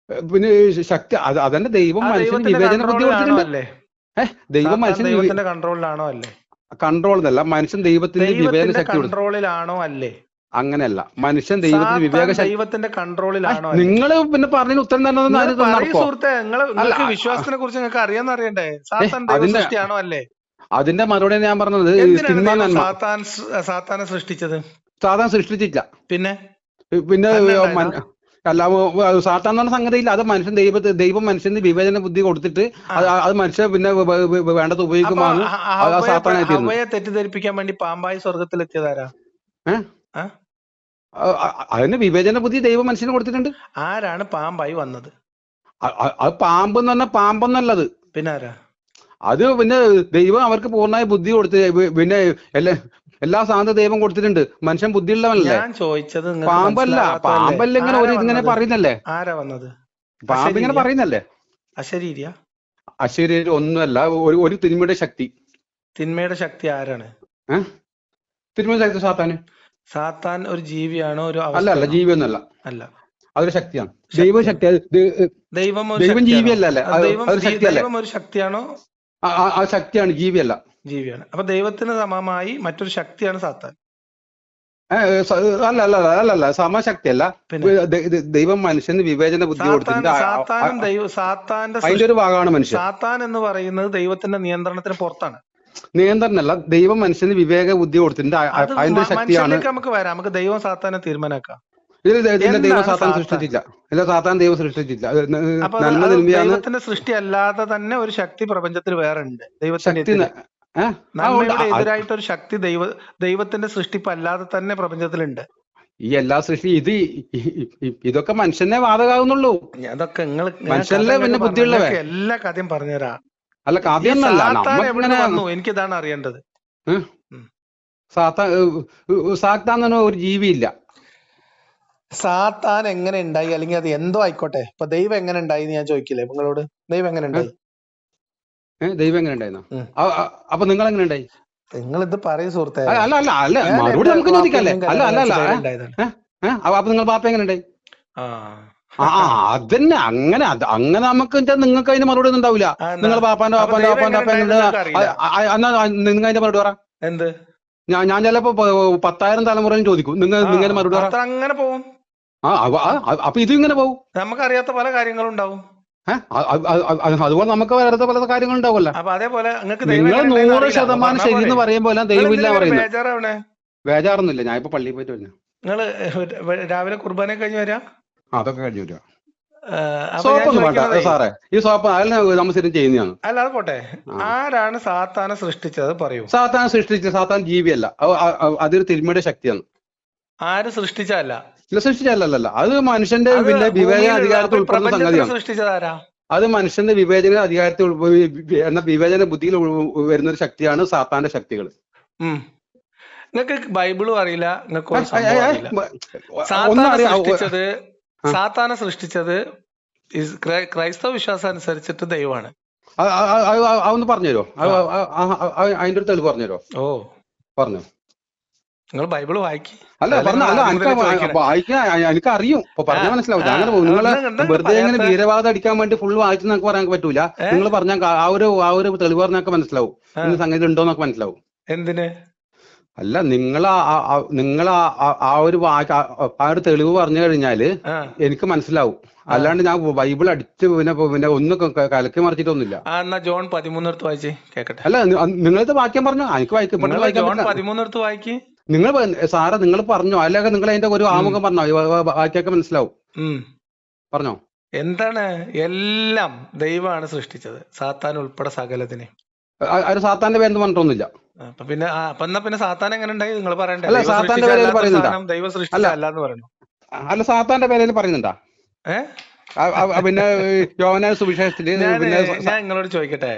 പിന്നെ ശക്തി അതന്നെ ദൈവം മനുഷ്യന് വിവേചന ബുദ്ധി കൊടുത്തിട്ടുണ്ട്. ദൈവം മനുഷ്യന്റെ കൺട്രോളിലാണോ? അല്ലേ? കൺട്രോൾ എന്നല്ല, മനുഷ്യൻ ദൈവത്തിന്റെ വിവേചന ശക്തി കൺട്രോളിലാണോ? അല്ലേ? അങ്ങനെയല്ല, മനുഷ്യൻ ദൈവത്തിന്റെ വിവേക ദൈവത്തിന്റെ കൺട്രോളിലാണോ? നിങ്ങൾ പിന്നെ പറഞ്ഞ ഉത്തരം തന്നെ വിശ്വാസത്തിനെ കുറിച്ച് നിങ്ങൾക്ക് അറിയാന്നറിയണ്ടേ? സാത്താൻ ദൈവസൃഷ്ടിയാണോ? അല്ലേ? അതിന്റെ മറുപടി ഞാൻ പറഞ്ഞത്. സാത്താനെ സൃഷ്ടിച്ചത്? സാത്താൻ സൃഷ്ടിച്ചില്ല. പിന്നെ അല്ല, സാത്താൻ എന്ന് പറഞ്ഞ സംഗതിയില്ല. അത് ദൈവം മനുഷ്യന് വിവേചന ബുദ്ധി കൊടുത്തിട്ട് അത് മനുഷ്യൻ പിന്നെ വേണ്ടത് ഉപയോഗിക്കുമ്പോൾ ഹവ്വയെ തെറ്റിദ്ധരിപ്പിക്കാൻ വേണ്ടി പാമ്പായി സ്വർഗത്തിലെത്തിയതാരാ? അതിന് വിവേചന ബുദ്ധി ദൈവം മനുഷ്യന് കൊടുത്തിട്ടുണ്ട്. ആരാണ് പാമ്പായി വന്നത്? അത് പാമ്പ് എന്ന് പറഞ്ഞാൽ പാമ്പെന്നല്ലത്. പിന്നെ ആരാ? അത് പിന്നെ ദൈവം അവർക്ക് പൂർണ്ണമായ ബുദ്ധി കൊടുത്ത് പിന്നെ എല്ലാ സാധനവും ദൈവം കൊടുത്തിട്ടുണ്ട്. മനുഷ്യൻ ബുദ്ധിയുള്ളവനല്ലേ? ഞാൻ ചോദിച്ചത് പാമ്പല്ല ഇങ്ങനെ പറയുന്നല്ലേ? ആരാ വന്നത്? പാമ്പ് ഇങ്ങനെ പറയുന്നല്ലേ? അശരീരിയ? അശരീരി ഒന്നുമല്ല, ഒരു തിന്മയുടെ ശക്തി. തിന്മയുടെ ശക്തി ആരാണ്? തിന്മയുടെ ശക്തി സാത്താന്. സാത്താൻ ഒരു ജീവിയാണോ, ഒരു അല്ല അല്ല, അവസ്ഥയാണോ? ജീവിയൊന്നുമല്ല, അല്ല, അതൊരു ശക്തിയാണ്. ദൈവം ശക്തിയാണ്. ശക്തി, ദൈവം ഒരു ദൈവം ശക്തിയാണോ? ജീവിയല്ല അല്ലേ, അതൊരു ശക്തിയല്ലേ? ദൈവം ഒരു ശക്തിയാണോ, ആ ശക്തിയാണ്, ജീവിയല്ല. ജീവിയാണ്. അപ്പൊ ദൈവത്തിന് സമമായി മറ്റൊരു ശക്തിയാണ് സാത്താൻ. അല്ല അല്ല അല്ല അല്ല, സമശക്തിയല്ല. പിന്നെ ദൈവം മനുഷ്യന് വിവേചന ബുദ്ധി കൊടുത്തിട്ടുണ്ട്. അതിന്റെ ഒരു ഭാഗമാണ് മനുഷ്യൻ. സാത്താൻ എന്ന് പറയുന്നത് ദൈവത്തിന്റെ നിയന്ത്രണത്തിന് പുറത്താണ്. നിയന്ത്രണമല്ല, ദൈവം മനുഷ്യന് വിവേക ബുദ്ധി കൊടുത്തിട്ടുണ്ട്. അതിന്റെ ശക്തിയാണ്. നമുക്ക് വരാം, നമുക്ക് ദൈവം സാത്താനെ തീരുമാനാക്കാം. ദൈവം സാത്താൻ സൃഷ്ടിച്ചില്ല. ഇല്ല, സാത്താൻ ദൈവം സൃഷ്ടിച്ചില്ല. ദൈവത്തിന്റെ സൃഷ്ടി അല്ലാതെ തന്നെ ഒരു ശക്തി പ്രപഞ്ചത്തിൽ വേറെ ഉണ്ട്. ദൈവത്തിന്റെ നന്മയുടെ എതിരായിട്ടൊരു ശക്തി ദൈവത്തിന്റെ സൃഷ്ടിപ്പല്ലാതെ തന്നെ പ്രപഞ്ചത്തിലുണ്ട്. ഈ എല്ലാ സൃഷ്ടി ഇതൊക്കെ മനുഷ്യനെ ബാധകമാകുന്നുള്ളൂ. അതൊക്കെ മനുഷ്യല്ലേ പിന്നെ ബുദ്ധിയുള്ളവേ. എല്ലാ കഥയും പറഞ്ഞുതരാം. അല്ല, കഥയൊന്നല്ല, എനിക്കിതാണ് അറിയേണ്ടത്. സാത്താൻ ഒരു ജീവിയില്ല. സാത്താൻ എങ്ങനെ ഉണ്ടായി, അല്ലെങ്കിൽ അത് എന്തോ ആയിക്കോട്ടെ. ഇപ്പൊ ദൈവം എങ്ങനെ ഉണ്ടായി ഞാൻ ചോദിക്കില്ലേ നിങ്ങളോട്? ദൈവം എങ്ങനെ ഉണ്ടായി? ദൈവം എങ്ങനെ ഉണ്ടായിരുന്നു? അപ്പൊ നിങ്ങൾ എങ്ങനെ ഉണ്ടായി? നിങ്ങൾ ഇത് പറയും സുഹൃത്തെ. അല്ല അല്ല അല്ല, മറുപടി നമുക്ക് ചോദിക്കല്ലേ. അല്ല അല്ല അല്ല, അപ്പൊ നിങ്ങൾ പാപ്പ എങ്ങനെ ഉണ്ടായി? അതന്നെ, അങ്ങനെ അങ്ങനെ നമുക്ക് നിങ്ങൾക്ക് അതിന് മറുപടി ഒന്നും ഉണ്ടാവില്ല. നിങ്ങൾ പാപ്പാന്റെ പാപ്പാന്റെ പാപ്പാന്റെ പാപ്പ എന്നാ നിങ്ങൾ അതിന്റെ മറുപടി പറ. എന്ത്? ഞാൻ ചിലപ്പോ 10,000 തലമുറയും ചോദിക്കും, നിങ്ങൾ മറുപടി പറ. അങ്ങനെ പോവും. അപ്പൊ ഇതും ഇങ്ങനെ പോകും. നമുക്കറിയാത്ത പല കാര്യങ്ങളും ഉണ്ടാവും. അതുപോലെ നമുക്ക് വേറെ പല കാര്യങ്ങളും ഉണ്ടാവുമല്ലോ. അപ്പൊ അതേപോലെ നിങ്ങൾ 100% ശരി എന്ന് പറയുമ്പോൾ ദൈവമില്ല പറയുന്നത്. ബേജാറൊന്നുമില്ല, ഞാൻ ഇപ്പൊ പള്ളിയിൽ പോയിട്ട് വന്നു. നിങ്ങള് രാവിലെ കുർബാന കഴിഞ്ഞ് വരാ? അതൊക്കെ കഴിഞ്ഞു വരിക. സോപ്പൊന്നും വേണ്ട സാറേ, ഈ സോപ്പ് നമ്മൾ സ്ഥിരം ചെയ്യുന്നതാണ്. അല്ല, അത് പോട്ടെ. ആരാണ് സാത്താനെ സൃഷ്ടിച്ചത് പറയൂ. സാത്താനെ സൃഷ്ടിച്ച സാത്താൻ ജീവിയല്ല, അതൊരു തിന്മയുടെ ശക്തിയാണ്. ആര് സൃഷ്ടിച്ചല്ല? സൃഷ്ടിച്ചല്ല, അത് മനുഷ്യന്റെ പിന്നെ വിവേചന അധികാരത്തിൽ ഉൾപ്പെടുന്ന സംഗതിയാണ്. സൃഷ്ടിച്ചതാരാ? അത് മനുഷ്യന്റെ വിവേചന അധികാരത്തിൽ എന്ന വിവേചന ബുദ്ധിയിൽ വരുന്ന ഒരു ശക്തിയാണ് സാത്താന്റെ ശക്തികൾ. നിങ്ങൾക്ക് ബൈബിളും അറിയില്ല, സാത്താനെ സൃഷ്ടിച്ചത് ക്രൈസ്തവ വിശ്വാസം അനുസരിച്ചിട്ട് ദൈവമാണ്. അതൊന്ന് പറഞ്ഞുതരോ? അതിന്റെ ഒരു തെളിവ് പറഞ്ഞുതരോ? ഓ, പറഞ്ഞു. നിങ്ങൾ ബൈബിൾ വായിക്കി. അല്ല പറഞ്ഞ, അല്ല എനിക്ക് അറിയും, ഇപ്പൊ പറഞ്ഞാൽ മനസ്സിലാവും. അങ്ങനെ നിങ്ങള് വെറുതെ ഇങ്ങനെ വീരവാദം അടിക്കാൻ വേണ്ടി ഫുള്ള് വായിച്ചു നമുക്ക് പറയാൻ പറ്റൂല. നിങ്ങൾ പറഞ്ഞാൽ ആ ഒരു തെളിവ് പറഞ്ഞൊക്കെ മനസ്സിലാവും, ഇന്ന് സംഗതി ഉണ്ടോന്നൊക്കെ മനസ്സിലാവും. എന്തിന്? അല്ല, നിങ്ങൾ ആ ഒരു തെളിവ് പറഞ്ഞു കഴിഞ്ഞാല് എനിക്ക് മനസ്സിലാവും. അല്ലാണ്ട് ഞാൻ ബൈബിൾ അടിച്ച് പിന്നെ ഒന്നും കലക്കി മറിച്ചിട്ടൊന്നുമില്ല. ജോൺ 13 എടുത്ത് വായിച്ചേ കേക്കട്ടെ. അല്ല, നിങ്ങളിത് വാക്യം പറഞ്ഞു, എനിക്ക് വായിക്കാൻ 13 എടുത്ത് വായിക്ക്. നിങ്ങൾ സാറേ നിങ്ങൾ പറഞ്ഞോ, അല്ലെങ്കിൽ നിങ്ങൾ അതിന്റെ ഒരു ആമുഖം പറഞ്ഞോ, വാക്യൊക്കെ മനസ്സിലാവും. പറഞ്ഞോ. എന്താണ്? എല്ലാം ദൈവമാണ് സൃഷ്ടിച്ചത്, സാത്താൻ ഉൾപ്പെടെ സകലത്തിനെ. സാത്താന്റെ പേര് പറഞ്ഞിട്ടൊന്നുമില്ല. പിന്നെ സാത്താൻ എങ്ങനെ ഉണ്ടായി നിങ്ങൾ പറയണ്ടേ? അല്ല, സാത്താന്റെ പേര് പറയുന്നുണ്ടാ? ദൈവം സൃഷ്ടിച്ചല്ലാന്ന് പറയുന്നു. അല്ല, സാത്താന്റെ പേര് പറയുന്നുണ്ടാ? പിന്നെ യോഹന്നാൻ സുവിശേഷത്തില് ഞാൻ നിങ്ങളോട് ചോദിക്കട്ടെ,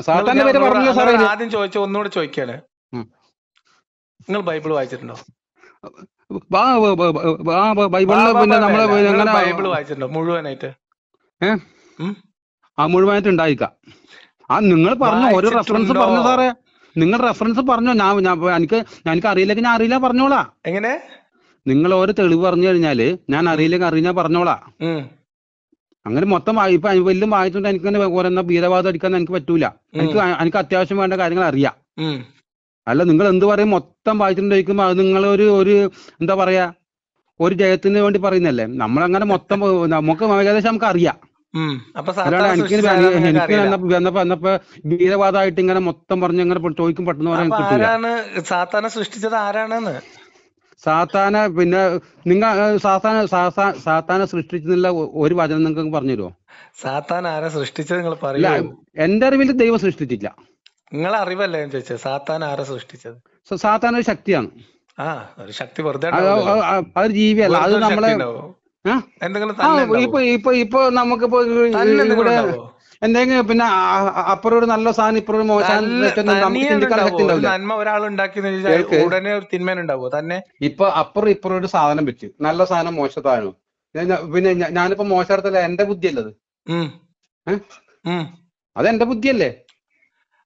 സാത്താന്റെ പേര് പറഞ്ഞല്ലോ സാറേ. ആദ്യം ചോദിച്ച ഒന്നുകൂടെ ചോദിക്കാണ്, നിങ്ങൾ ബൈബിൾ വായിച്ചിട്ടുണ്ടോ? ബൈബിളില് പിന്നെ നമ്മള് ബൈബിൾ വായിച്ചിട്ടുണ്ടോ മുഴുവനായിട്ട്? മുഴുവനായിട്ട് ഉണ്ടായിക്കാം. നിങ്ങൾ പറഞ്ഞോ, ഒരു റെഫറൻസ് പറഞ്ഞു സാറേ. നിങ്ങൾ റെഫറൻസ് പറഞ്ഞോ. എനിക്ക് അറിയില്ലെങ്കിൽ ഞാൻ അറിയില്ല പറഞ്ഞോളാ. എങ്ങനെ? നിങ്ങൾ ഓരോ തെളിവ് പറഞ്ഞു കഴിഞ്ഞാല് ഞാൻ അറിയില്ലെങ്കിൽ അറിഞ്ഞാ പറഞ്ഞോളാ. അങ്ങനെ മൊത്തം ഇപ്പൊ വലിയ വായിച്ചിട്ട് എനിക്ക് ഓരോ ഭീരവാദം അടിക്കാൻ എനിക്ക് പറ്റൂല. എനിക്ക് അത്യാവശ്യം വേണ്ട കാര്യങ്ങൾ അറിയാം. അല്ല, നിങ്ങൾ എന്ത് പറയും മൊത്തം വായിച്ചിട്ടുണ്ടായിരിക്കുമ്പോ അത് നിങ്ങൾ ഒരു എന്താ പറയാ, ഒരു ജയത്തിന് വേണ്ടി പറയുന്നല്ലേ. നമ്മളങ്ങനെ മൊത്തം നമുക്ക് ഏകദേശം നമുക്ക് അറിയാം. വന്നപ്പോ ഭീരവാദമായിട്ട് ഇങ്ങനെ മൊത്തം പറഞ്ഞ് ഇങ്ങനെ ചോദിക്കും പെട്ടെന്ന് പറയാൻ കിട്ടില്ല. സാത്താനെ സൃഷ്ടിച്ചത് ആരാണെന്ന്? സാത്താനെ പിന്നെ സാത്താനെ സൃഷ്ടിച്ചെന്നുള്ള ഒരു വചനം നിങ്ങൾക്ക് പറഞ്ഞു തരുമോ? സാത്താൻ ആരാ സൃഷ്ടിച്ചത് നിങ്ങൾ പറയില്ല. എന്റെ അറിവിൽ ദൈവം സൃഷ്ടിച്ചില്ല. നിങ്ങളെ അറിവല്ലേ ഞാൻ ചോദിച്ചത്? സാത്താൻ ആരാ സൃഷ്ടിച്ചത്? സാത്താൻ ഒരു ശക്തിയാണ്. ഒരു ശക്തി വെറുതെ അതൊരു ജീവിയല്ല. അത് നമ്മളെ ഇപ്പൊ നമുക്കിപ്പോ ഇവിടെ എന്തെങ്കിലും പിന്നെ അപ്പുറം ഒരു നല്ല സാധനം ഇപ്പുറം മോശം നന്മ ഒരാൾ ഉണ്ടാക്കി ഉടനെ ഒരു തിന്മേനുണ്ടാവോ തന്നെ? ഇപ്പൊ അപ്പുറം ഇപ്പുറം ഒരു സാധനം വെച്ച്, നല്ല സാധനം മോശ സാധനം. പിന്നെ ഞാനിപ്പോ മോശത്തല്ല, എന്റെ ബുദ്ധിയല്ലത്. അതെന്റെ ബുദ്ധിയല്ലേ?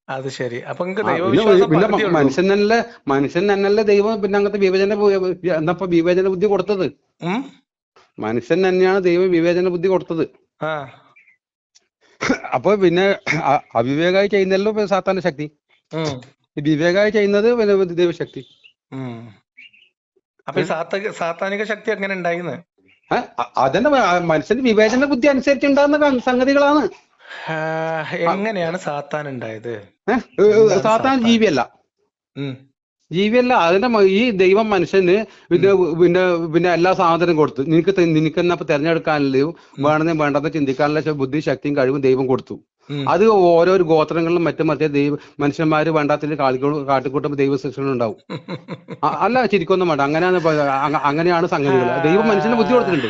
അത് ശരി. അപ്പൊ നിങ്ങൾക്ക് പിന്നെ ദൈവവിശ്വാസം പിന്നെ പകുതിയേ ഉള്ളൂ. മനുഷ്യൻ തന്നെയല്ലേ ദൈവം പിന്നെ അങ്ങനത്തെ എന്നപ്പോ വിവേചന ബുദ്ധി കൊടുത്തത്. ഉം? മനുഷ്യൻ തന്നെയാണ് ദൈവം വിവേചന ബുദ്ധി കൊടുത്തത്. ആ അപ്പൊ പിന്നെ അവിവേകമായി ചെയ്യുന്നല്ലോ സാത്താന്റെ ശക്തി, ഉം വിവേകമായി ചെയ്യുന്നത് പിന്നെ ദൈവശക്തി. ഉം. അപ്പൊ ഈ സാത്താനിക ശക്തി എങ്ങനെ ഉണ്ടായിന്ന്? അതന്നെ മനുഷ്യന്റെ വിവേചന ബുദ്ധി അനുസരിച്ചുണ്ടാകുന്ന സംഗതികളാണ്. എങ്ങനെയാണ് സാത്താൻ ഉണ്ടായത്? സാത്താൻ ജീവിയല്ല, ജീവിയല്ല. അതിന്റെ ഈ ദൈവം മനുഷ്യന് പിന്നെ പിന്നെ പിന്നെ എല്ലാ സാധനവും കൊടുത്തു. നിനക്ക് എന്നാ തെരഞ്ഞെടുക്കാനുള്ള വേണമെന്ന് വേണ്ടെന്ന് ചിന്തിക്കാനുള്ള ബുദ്ധി ശക്തിയും കഴിവും ദൈവം കൊടുത്തു. അത് ഓരോ ഗോത്രങ്ങളിലും മറ്റും മറ്റേ മനുഷ്യന്മാര് വേണ്ടാത്തിന്റെ കാട്ടിക്കൂട്ടുമ്പോൾ ദൈവ ശിക്ഷണം ഉണ്ടാവും. അല്ല ശരിക്കൊന്നും വേണ്ട, അങ്ങനെയാണ് സംഗതികൾ. ദൈവം മനുഷ്യന് ബുദ്ധി കൊടുത്തിട്ടുണ്ട്.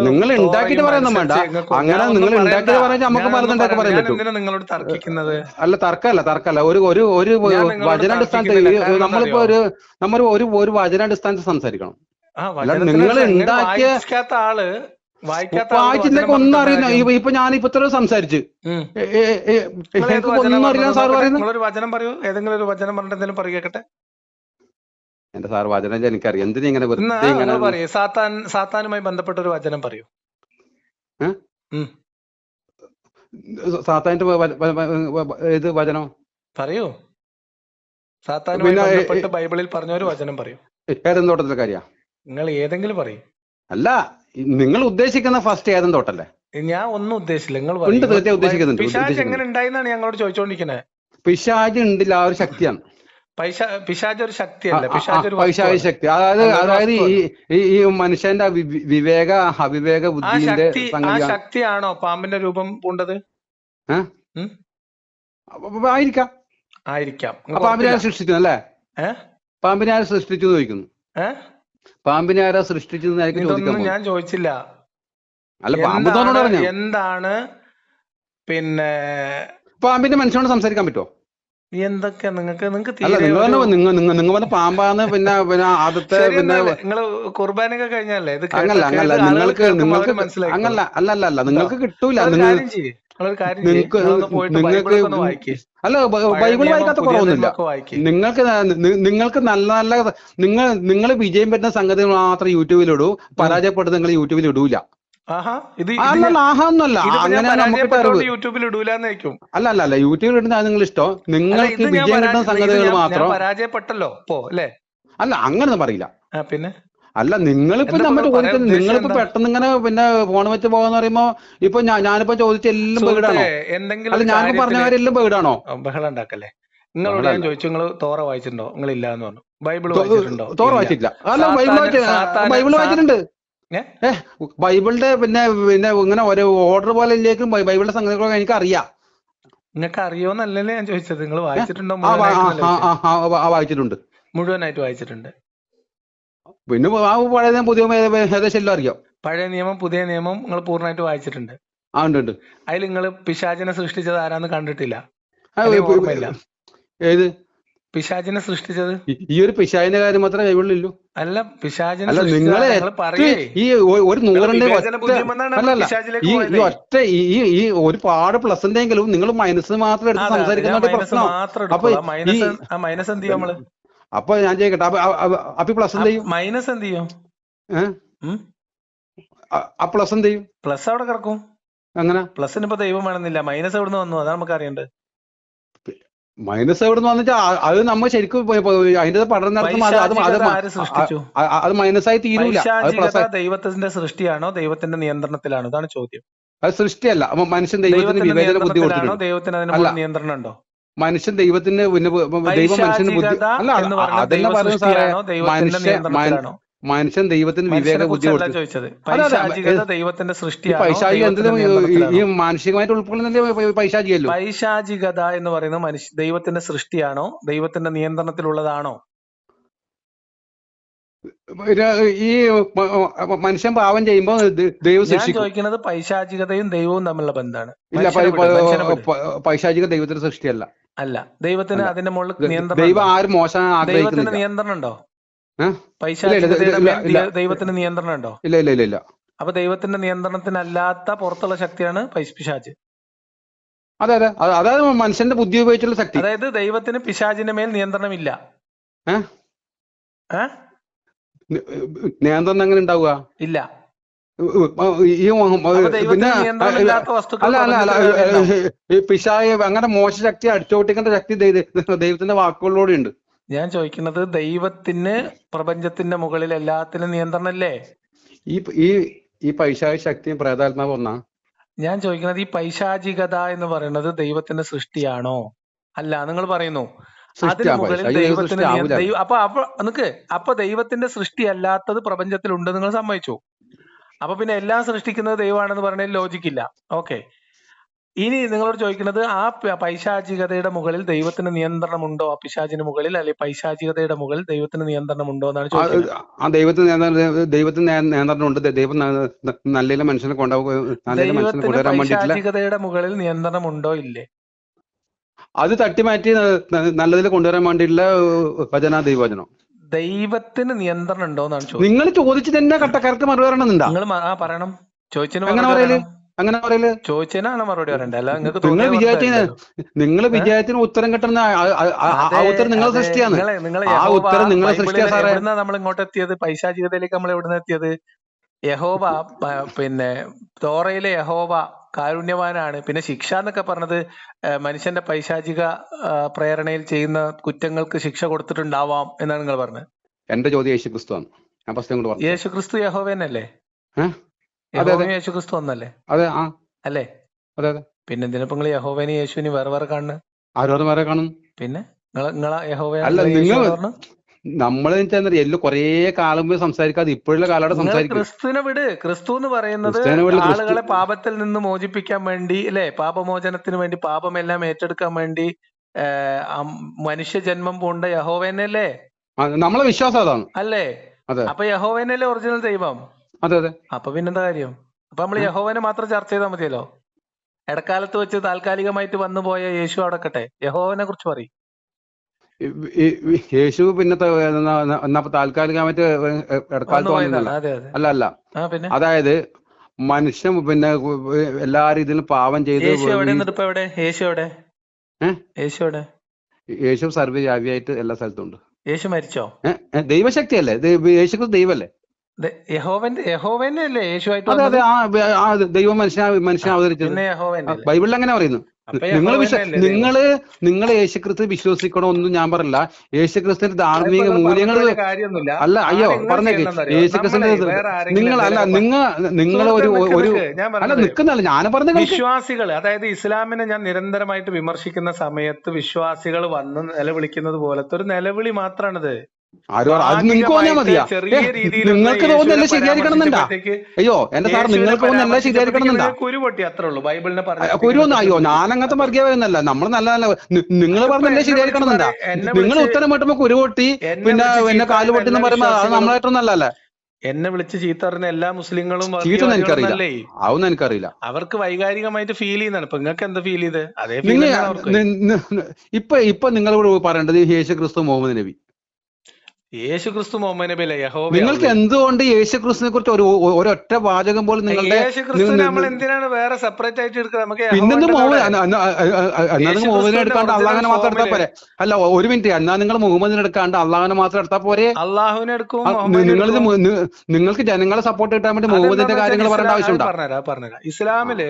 നിങ്ങൾ ഉണ്ടാക്കിയിട്ട് പറയാനൊന്നും വേണ്ട. അങ്ങനെ നിങ്ങൾ ഉണ്ടാക്കിയത് പറയാൻ നമുക്ക് പറഞ്ഞുണ്ടാക്കി പറയാൻ പറ്റും. നിങ്ങളോട് തർക്കിക്കുന്നത് അല്ല, തർക്കല്ല. ഒരു വചനാടിസ്ഥാനത്തിൽ നമ്മൾ ഒരു വചനാടിസ്ഥാനത്തിൽ സംസാരിക്കണം. നിങ്ങൾ ഉണ്ടാക്കിയ ആള് വായിച്ചിട്ടൊക്കെ ഒന്നും അറിയുന്ന ഇപ്പൊ ഞാനിപ്പോ ഇത്ര സംസാരിച്ച് ഒന്നും അറിയാൻ സാർ പറയുന്നത്. വചനം പറയൂ, ഏതെങ്കിലും ഒരു വചനം പറഞ്ഞിട്ട് എന്തെങ്കിലും പറയട്ടെ. എന്റെ സാർ വചനം എനിക്കറിയാം. എന്തിനാ ഇങ്ങനെ പറയൂ, സാത്താനുമായി ബന്ധപ്പെട്ട ഒരു വചനം പറയൂ. സാത്താന്റെ ഏത് വചനം പറയൂ? സാത്താനുമായി ബന്ധപ്പെട്ട് ബൈബിളിൽ പറഞ്ഞ ഒരു വചനം പറയൂ. ഏതെങ്കിലും തോട്ടത്തിലെ കാര്യ നിങ്ങൾ ഏതെങ്കിലും പറയും. അല്ല, നിങ്ങൾ ഉദ്ദേശിക്കുന്ന ഫസ്റ്റ് ഏതെങ്കിലും തോട്ടല്ലേ? ഞാൻ ഒന്നും ഉദ്ദേശിച്ചില്ല. നിങ്ങൾ ഉദ്ദേശിക്കുന്നുണ്ട്. പിശാച് എങ്ങനെ ഉണ്ടായിന്നാണ് ഞങ്ങളോട് ചോദിച്ചോണ്ടിരിക്കുന്നത്. പിശാച് ഉണ്ടില്ല, ആ ഒരു ശക്തിയാണ്. പിശാച് ഒരു ശക്തിയല്ല, പൈശാചി ശക്തി. അതായത് ഈ മനുഷ്യന്റെ വിവേക അവിവേക ബുദ്ധിന്റെ ശക്തിയാണോ പാമ്പിന്റെ രൂപം പൂണ്ടത്? ആയിരിക്കാം. പാമ്പിനെ ആരാ സൃഷ്ടിച്ചു അല്ലേ? പാമ്പിനെ ആരാ സൃഷ്ടിച്ചു ചോദിക്കുന്നു. പാമ്പിനെ ആരാ സൃഷ്ടിച്ചു ചോദിക്കുന്നു. ഞാൻ ചോദിച്ചില്ല. അല്ല, പാമ്പ് പറഞ്ഞു എന്താണ്. പിന്നെ പാമ്പിന്റെ മനുഷ്യനോട് സംസാരിക്കാൻ പറ്റുമോ? എന്തൊക്കെ നിങ്ങൾക്ക് നിങ്ങൾ പാമ്പാന്ന് പിന്നെ ആദ്യത്തെ പിന്നെ നിങ്ങള് കുർബാനൊക്കെ കഴിഞ്ഞല്ലേ? അങ്ങല്ല നിങ്ങൾക്ക് അല്ലല്ല നിങ്ങൾക്ക് കിട്ടൂല. അല്ല, ബൈബിൾ വായിക്കാത്ത കുറവൊന്നുമില്ല. നിങ്ങൾക്ക് നല്ല നിങ്ങൾ വിജയം പറ്റുന്ന സംഗതികൾ മാത്രം യൂട്യൂബിലിടൂ, പരാജയപ്പെടുന്ന നിങ്ങൾ യൂട്യൂബിൽ ഇടൂല. യൂട്യൂബിൽ ഇടൂലെന്നായിരിക്കും. അല്ല, യൂട്യൂബിൽ ഇടുന്ന നിങ്ങൾ ഇഷ്ടം. നിങ്ങൾക്ക് വിജയം കിട്ടുന്ന സംഗതികൾ മാത്രം. പരാജയപ്പെട്ടല്ലോ അല്ലേ? അല്ല, അങ്ങനൊന്നും പറയില്ല. പിന്നെ അല്ല, നിങ്ങളിപ്പോ നിങ്ങളിപ്പോ പെട്ടെന്ന് ഇങ്ങനെ പിന്നെ ഫോൺ വെച്ച് പോകാന്ന് പറയുമ്പോ ഇപ്പൊ ഞാനിപ്പോ ചോദിച്ച എല്ലാം ബേഡാണോ? അല്ല, ഞാനിപ്പോ പറഞ്ഞ കാര്യം എല്ലാം ബേഡാണോ? ബഹളം ഉണ്ടാക്കല്ലേ. നിങ്ങളോട് ഞാൻ ചോദിച്ചു, നിങ്ങൾ തോറ വായിച്ചിട്ടുണ്ടോ? നിങ്ങൾ ഇല്ല എന്ന് പറഞ്ഞു. ബൈബിൾ വായിച്ചിട്ടുണ്ടോ? തോറ വായിച്ചിട്ടില്ല. അല്ല, ബൈബിൾ വായിച്ചിട്ടുണ്ട്. ബൈബിളിന്റെ പിന്നെ ഇങ്ങനെ ഒരു ഓർഡർ പോലെ ഇല്ലേക്കും ബൈബിളിന്റെ സംഗതികളൊക്കെ എനിക്ക് അറിയാം. നിങ്ങൾക്ക് അറിയോന്നല്ലല്ലേ ഞാൻ ചോദിച്ചത്. നിങ്ങൾ വായിച്ചിട്ടുണ്ടോ? വായിച്ചിട്ടുണ്ട്, മുഴുവനായിട്ട് വായിച്ചിട്ടുണ്ട്. പിന്നെ പഴയ നിയമം പുതിയ ഏകദേശം എല്ലാം അറിയാം. പഴയ നിയമം പുതിയ നിയമം നിങ്ങൾ പൂർണ്ണമായിട്ട് വായിച്ചിട്ടുണ്ട്. ഉണ്ട്. അതിൽ നിങ്ങൾ പിശാചിനെ സൃഷ്ടിച്ചത് ആരാന്ന് കണ്ടിട്ടില്ല? ഏത് പിശാചിനെ സൃഷ്ടിച്ചത്? ഈ ഒരു പിശാചിന്റെ കാര്യം മാത്രമേ ബൈബിളിലുള്ളൂ. അല്ല, പിശാചിനെ നിങ്ങളെ ഈ ഒരു 100ന്റെ ഒറ്റ ഈ ഒരുപാട് പ്ലസിന്റെങ്കിലും നിങ്ങൾ മൈനസ് മാത്രം എടുത്ത് സംസാരിക്കുന്ന പ്രശ്നം. മൈനസ് എന്ത് ചെയ്യും നമ്മള്? അപ്പൊ ഞാൻ ചോദിക്കട്ടെ, അപ്പൊ പ്ലസ് എന്ത് ചെയ്യും? മൈനസ് എന്ത് ചെയ്യും? പ്ലസ് എന്ത് ചെയ്യും? പ്ലസ് അവിടെ കിടക്കും. അങ്ങനെ പ്ലസിന് ഇപ്പൊ ദൈവം വേണമെന്നില്ല. മൈനസ് എവിടുന്ന് വന്നു അതാണ് നമുക്ക് അറിയേണ്ടത്. മൈനസ് എവിടുന്ന് വന്നിട്ട് അത് നമ്മൾ ശരിക്കും അതിന്റെ പഠനം നടത്തും. അത് മൈനസായി തീരൂല. ദൈവത്തിന്റെ സൃഷ്ടിയാണോ ദൈവത്തിന്റെ നിയന്ത്രണത്തിലാണോ? ഇതാണ് ചോദ്യം. അത് സൃഷ്ടിയല്ല. മനുഷ്യൻ ദൈവത്തിന് വിവേചന ബുദ്ധി കൊടുത്തിട്ടുണ്ട്. ദൈവത്തിന് അതിന് നിയന്ത്രണം ഉണ്ടോ? മനുഷ്യൻ ദൈവത്തിന് ദൈവം മനുഷ്യന് ബുദ്ധി അല്ല, അതെല്ലാം പറയുന്നത് സാറേ. മനുഷ്യൻ ദൈവത്തിന് വിവേക ബുദ്ധി കൊടുത്തു. പൈശാചിക എന്തിനും ഈ മാനസികമായിട്ട് ഉൾക്കൊള്ളുന്ന പൈശാചികല്ലോ. പൈശാചികത എന്ന് പറയുന്നത് ദൈവത്തിന്റെ സൃഷ്ടിയാണോ ദൈവത്തിന്റെ നിയന്ത്രണത്തിലുള്ളതാണോ? ഈ മനുഷ്യൻ പാവം ചെയ്യുമ്പോ ദൈവം സൃഷ്ടിക്കും. ചോദിക്കുന്നത് പൈശാചികതയും ദൈവവും തമ്മിലുള്ള ബന്ധമാണ്. ഇല്ല, പൈശാചിക ദൈവത്തിന്റെ സൃഷ്ടിയല്ല. അല്ല, ദൈവത്തിന് അതിന്റെ മുകളിൽ നിയന്ത്രണം. ദൈവം ആരും മോശം ആഗ്രഹിക്കുന്നില്ല. നിയന്ത്രണം ഉണ്ടോ? പൈശാചികതയുടെ ദൈവത്തിന് നിയന്ത്രണം ഉണ്ടോ? ഇല്ല. അപ്പൊ ദൈവത്തിന്റെ നിയന്ത്രണത്തിനല്ലാത്ത പുറത്തുള്ള ശക്തിയാണ് പിശാച്. അതെ അതെ അതായത് മനുഷ്യന്റെ ബുദ്ധി ഉപയോഗിച്ചുള്ള ശക്തി. അതായത് ദൈവത്തിന് പിശാചിന്റെ മേൽ നിയന്ത്രണമില്ല. നിയന്ത്രണം എങ്ങനെ ഉണ്ടാവുക? ഇല്ല. പിശാച് അങ്ങനെ മോശ ശക്തി അടിച്ചോട്ടിക്കേണ്ട ശക്തി ദൈവത്തിന്റെ വാക്കുകളിലൂടെ ഉണ്ട്. ഞാൻ ചോദിക്കുന്നത്, ദൈവത്തിന് പ്രപഞ്ചത്തിന്റെ മുകളിൽ എല്ലാത്തിനും നിയന്ത്രണമല്ലേ? ഈ പൈശാചിക ശക്തിയും പ്രേതാത്മാവ് ഒന്നാ? ഞാൻ ചോദിക്കുന്നത്, ഈ പൈശാചികത എന്ന് പറയുന്നത് ദൈവത്തിന്റെ സൃഷ്ടിയാണോ? അല്ല, നിങ്ങൾ പറയുന്നു അതിന് മുകളിൽ ദൈവത്തിന് അപ്പൊ ദൈവത്തിന്റെ സൃഷ്ടി അല്ലാത്തത് പ്രപഞ്ചത്തിലുണ്ട് നിങ്ങൾ സമ്മതിച്ചു. അപ്പൊ പിന്നെ എല്ലാം സൃഷ്ടിക്കുന്നത് ദൈവമാണെന്ന് പറഞ്ഞാൽ ലോജിക്കില്ല. ഓക്കെ, ഇനി നിങ്ങളോട് ചോദിക്കുന്നത്, ആ പൈശാചികതയുടെ മുകളിൽ ദൈവത്തിന് നിയന്ത്രണമുണ്ടോ? ആ പിശാചിന് മുകളിൽ അല്ലെങ്കിൽ പൈശാചികതയുടെ മുകളിൽ ദൈവത്തിന് നിയന്ത്രണമുണ്ടോ എന്നാണ് ചോദിക്കുന്നത്. ദൈവത്തിന് നിയന്ത്രണമുണ്ട്. ദൈവം നല്ല മനുഷ്യനെ പൈശാചികതയുടെ മുകളിൽ നിയന്ത്രണമുണ്ടോ ഇല്ലേ? അത് തട്ടിമാറ്റി നല്ലതിൽ കൊണ്ടുവരാൻ വേണ്ടിയുള്ള വചന ദൈവവചനം. ദൈവത്തിന് നിയന്ത്രണം ഉണ്ടോ എന്നാണ് ചോദിച്ചത്. നിങ്ങൾ ചോദിച്ചു തന്നെ കറക്റ്റ് മറുപടി പറയണമെന്നുണ്ടോ? നിങ്ങൾ പറയണം. അങ്ങനെ പറയല് ചോദിച്ചതിനാണ് മറുപടി പറയണ്ടേ? അല്ല നിങ്ങൾ വിജയത്തിന് ഉത്തരം കിട്ടുന്ന ഉത്തരം നിങ്ങളെ സൃഷ്ടിയാണ്. ആ ഉത്തരം നിങ്ങളെ സൃഷ്ടിയാണ് സാറേ. നമ്മൾ ഇങ്ങോട്ട് എത്തിയത് പൈശാചികതയിലേക്ക് നമ്മൾ എവിടുന്ന് എത്തിയത്? യഹോവ, പിന്നെ തോറയിലെ യഹോവ കാരുണ്യവാനാണ്. പിന്നെ ശിക്ഷ എന്നൊക്കെ പറഞ്ഞത് മനുഷ്യന്റെ പൈശാചിക പ്രേരണയിൽ ചെയ്യുന്ന കുറ്റങ്ങൾക്ക് ശിക്ഷ കൊടുത്തിട്ടുണ്ടാവാം എന്നാണ് നിങ്ങൾ പറഞ്ഞത്. എന്റെ ചോദ്യം യേശുക്രിസ്തുവാണ്. യേശുക്രിസ്തു യഹോവനല്ലേ? യേശുക്രിസ്തു ഒന്നല്ലേ? അല്ലേ? പിന്നെ എന്തിനാ നിങ്ങൾ യഹോവനെ യേശുവിന് വേറെ വേറെ കാണുന്നത്? ആരോട് വേറെ കാണും? പിന്നെ നിങ്ങളെ യഹോവ നമ്മൾ കൊറേ കാലം സംസാരിക്കാതെ ഇപ്പോഴുള്ള കാലം സംസാരിക്കും. ക്രിസ്തുവിനെ വിട്. ക്രിസ്തു എന്ന് പറയുന്നത് ആളുകളെ പാപത്തിൽ നിന്ന് മോചിപ്പിക്കാൻ വേണ്ടി, അല്ലെ, പാപമോചനത്തിന് വേണ്ടി, പാപമെല്ലാം ഏറ്റെടുക്കാൻ വേണ്ടി മനുഷ്യജന്മം പൂണ്ട യഹോവനല്ലേ? നമ്മളെ വിശ്വാസം അതാണ്, അല്ലേ? അപ്പൊ യഹോവനല്ലേ ഒറിജിനൽ ദൈവം? അതെ അതെ. അപ്പൊ പിന്നെന്താ കാര്യം? അപ്പൊ നമ്മൾ യഹോവനെ മാത്രം ചർച്ച ചെയ്താൽ മതിയല്ലോ. ഇടക്കാലത്ത് വെച്ച് താൽക്കാലികമായിട്ട് വന്നു പോയ യേശു അടക്കട്ടെ, യഹോവനെ കുറിച്ച് പറയും. യേശു പിന്നെ താൽക്കാലികമായിട്ട് അല്ല. അതായത് മനുഷ്യൻ പിന്നെ എല്ലാ രീതിയിലും പാവം ചെയ്ത് യേശു സർവ്വവ്യാപിയായിട്ട് എല്ലാ സ്ഥലത്തും ഉണ്ട്. യേശു മരിച്ചോ? ദൈവശക്തിയല്ലേ? യേശു ദൈവല്ലേ? യഹോവനല്ലേ യേശുവായിട്ട്? അതെ അതെ. ദൈവം മനുഷ്യനെ അവതരിച്ചത് ബൈബിളിൽ അങ്ങനെ പറയുന്നു. നിങ്ങള് യേശുക്രിസ്തു വിശ്വസിക്കണമെന്നും ഞാൻ പറഞ്ഞില്ല. യേശുക്രിസ്തുവിന്റെ ധാർമ്മിക മൂല്യങ്ങൾ അല്ല. അയ്യോ പറഞ്ഞേക്ക്, യേശുക്രിസ്തുവിന്റെ നിങ്ങൾ ഒരു അല്ല നിൽക്കുന്നല്ല ഞാൻ പറഞ്ഞ വിശ്വാസികൾ, അതായത് ഇസ്ലാമിനെ ഞാൻ നിരന്തരമായിട്ട് വിമർശിക്കുന്ന സമയത്ത് വിശ്വാസികൾ വന്ന് നിലവിളിക്കുന്നത് പോലത്തെ ഒരു നിലവിളി മാത്രമാണിത്. നിങ്ങൾക്ക് തോന്നിയാ മതിയാ? നിങ്ങൾക്ക് തോന്നുന്നല്ല ശരിയായിരിക്കണമെന്നുണ്ടാ? അയ്യോ എന്റെ സാർ, നിങ്ങൾക്ക് തോന്നുന്നല്ല ശരിയായിരിക്കണമെന്നുണ്ടാ? കുരുപൊട്ടി അത്രേ ഉള്ളൂ. ബൈബിളിനെ കുരുവൊന്നും അയ്യോ ഞാനങ്ങനത്തെ വർഗീയതല്ല. നമ്മൾ നല്ല നിങ്ങൾ പറഞ്ഞല്ലേ ശരിയായിരിക്കണമെന്നുണ്ടാ? നിങ്ങൾ ഉത്തരം കിട്ടുമ്പോ കുരുപൊട്ടി പിന്നെ എന്നെ കാലുപൊട്ടി എന്ന് പറയുമ്പോ അത് നമ്മളായിട്ടൊന്നും നല്ലല്ലേ? എന്നെ വിളിച്ച് ചീത്ത പറഞ്ഞ എല്ലാ മുസ്ലിങ്ങളും അതൊന്നും എനിക്കറിയില്ല. അവർക്ക് വൈകാരികമായിട്ട് ഫീൽ ചെയ്യുന്നതാണ്. ഇപ്പൊ നിങ്ങൾക്ക് എന്താ ഫീൽ ചെയ്ത്? അതേ ഇപ്പൊ നിങ്ങളോട് പറയേണ്ടത് യേശുക്രിസ്തു മുഹമ്മദ് നബി. യേശുക്രിസ്തു മുഹമ്മദ് നബി അല്ലേ യഹോവ? നിങ്ങൾക്ക് എന്തുകൊണ്ട് യേശുക്രിസ്തുവിനെ കുറിച്ച് ഒരൊറ്റ വാചകം പോലും നിങ്ങളുടെ നമ്മൾ എന്തിനാണ് വേറെ സെപ്പറേറ്റ് ആയിട്ട് എടുക്കുന്നത്? നമുക്ക് മുഹമ്മദിനെ എടുക്കാണ്ട് അള്ളാഹിനെ മാത്രം എടുത്താൽ പോരെ? അല്ല ഒരു മിനിറ്റ്, എന്നാ നിങ്ങൾ മുഹമ്മദിനെ എടുക്കാണ്ട് അള്ളാഹിനെ മാത്രം എടുത്താൽ പോരെ? അള്ളാഹുവിനെ എടുക്കും. നിങ്ങൾക്ക് ജനങ്ങളെ സപ്പോർട്ട് കിട്ടാൻ വേണ്ടി മുഹമ്മദിന്റെ കാര്യങ്ങൾ പറയേണ്ട ആവശ്യമുണ്ടോ? പറഞ്ഞുതരാം. ഇസ്ലാമില്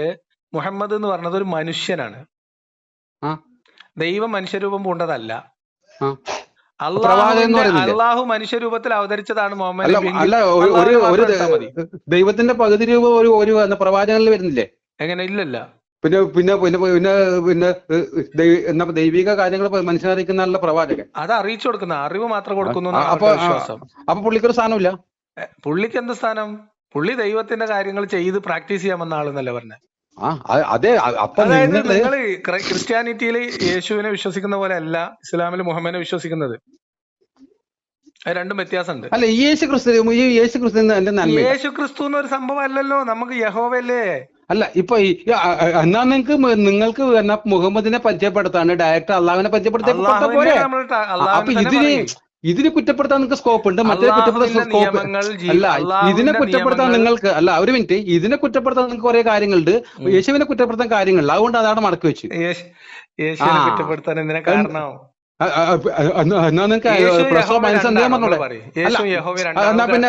മുഹമ്മദ് എന്ന് പറഞ്ഞത് ഒരു മനുഷ്യനാണ്. ദൈവം മനുഷ്യരൂപം പൂണ്ടതല്ല. അള്ളാഹു മനുഷ്യരൂപത്തിൽ അവതരിച്ചതാണ് മുഹമ്മദ്. ദൈവത്തിന്റെ പകുതി രൂപം ഒരു പ്രവാചകനിൽ വരുന്നില്ലേ? എങ്ങനെ? ഇല്ലല്ല. പിന്നെ പിന്നെ പിന്നെ പിന്നെ പിന്നെ ദൈവിക കാര്യങ്ങൾ മനസ്സിലാക്കുന്ന പ്രവാചകൻ അത് അറിയിച്ചു കൊടുക്കുന്ന അറിവ് മാത്രം കൊടുക്കുന്നു. അപ്പൊ പുള്ളിക്കൊരു സ്ഥാനമില്ല. പുള്ളിക്ക് എന്ത് സ്ഥാനം? പുള്ളി ദൈവത്തിന്റെ കാര്യങ്ങൾ ചെയ്ത് പ്രാക്ടീസ് ചെയ്യാമെന്ന ആളെന്നല്ലേ പറഞ്ഞത്? അതെ. അതായത് നിങ്ങൾ ക്രിസ്ത്യാനിറ്റിയിൽ യേശുവിനെ വിശ്വസിക്കുന്ന പോലെ അല്ല ഇസ്ലാമിൽ മുഹമ്മദിനെ വിശ്വസിക്കുന്നത്. അത് രണ്ടും വ്യത്യാസമുണ്ട്. അല്ല യേശുക്രിസ്തു എന്നൊരു സംഭവം അല്ലല്ലോ. നമുക്ക് യഹോവല്ലേ? അല്ല ഇപ്പൊ എന്നാ നിങ്ങൾക്ക് മുഹമ്മദിനെ പരിചയപ്പെടുത്താണ് ഡയറക്റ്റ് അള്ളാഹുവിനെ പരിചയപ്പെടുത്തിയ പോരെ? അപ്പൊ ഇതിന് ഇതിനെ കുറ്റപ്പെടുത്താൻ നിങ്ങൾക്ക് സ്കോപ്പ് ഉണ്ട്, മറ്റേ കുറ്റപ്പെടുത്താൻ സ്കോപ്പ് അല്ല. ഇതിനെ കുറ്റപ്പെടുത്താൻ നിങ്ങൾക്ക് അല്ല, ഒരു മിനിറ്റ്, ഇതിനെ കുറ്റപ്പെടുത്താൻ നിങ്ങൾക്ക് കുറെ കാര്യങ്ങളുണ്ട്, യേശുവിനെ കുറ്റപ്പെടുത്താൻ കാര്യങ്ങളില്ല. അതുകൊണ്ട് അതാണ് മടക്കി വെച്ച്. യേശുവിനെ കുറ്റപ്പെടുത്താൻ എന്തിനാ കാരണം? എന്നാ നിങ്ങൾക്ക് പ്ലസ് മൈനസ് എന്താ പറഞ്ഞോളെ. എന്നാ പിന്നെ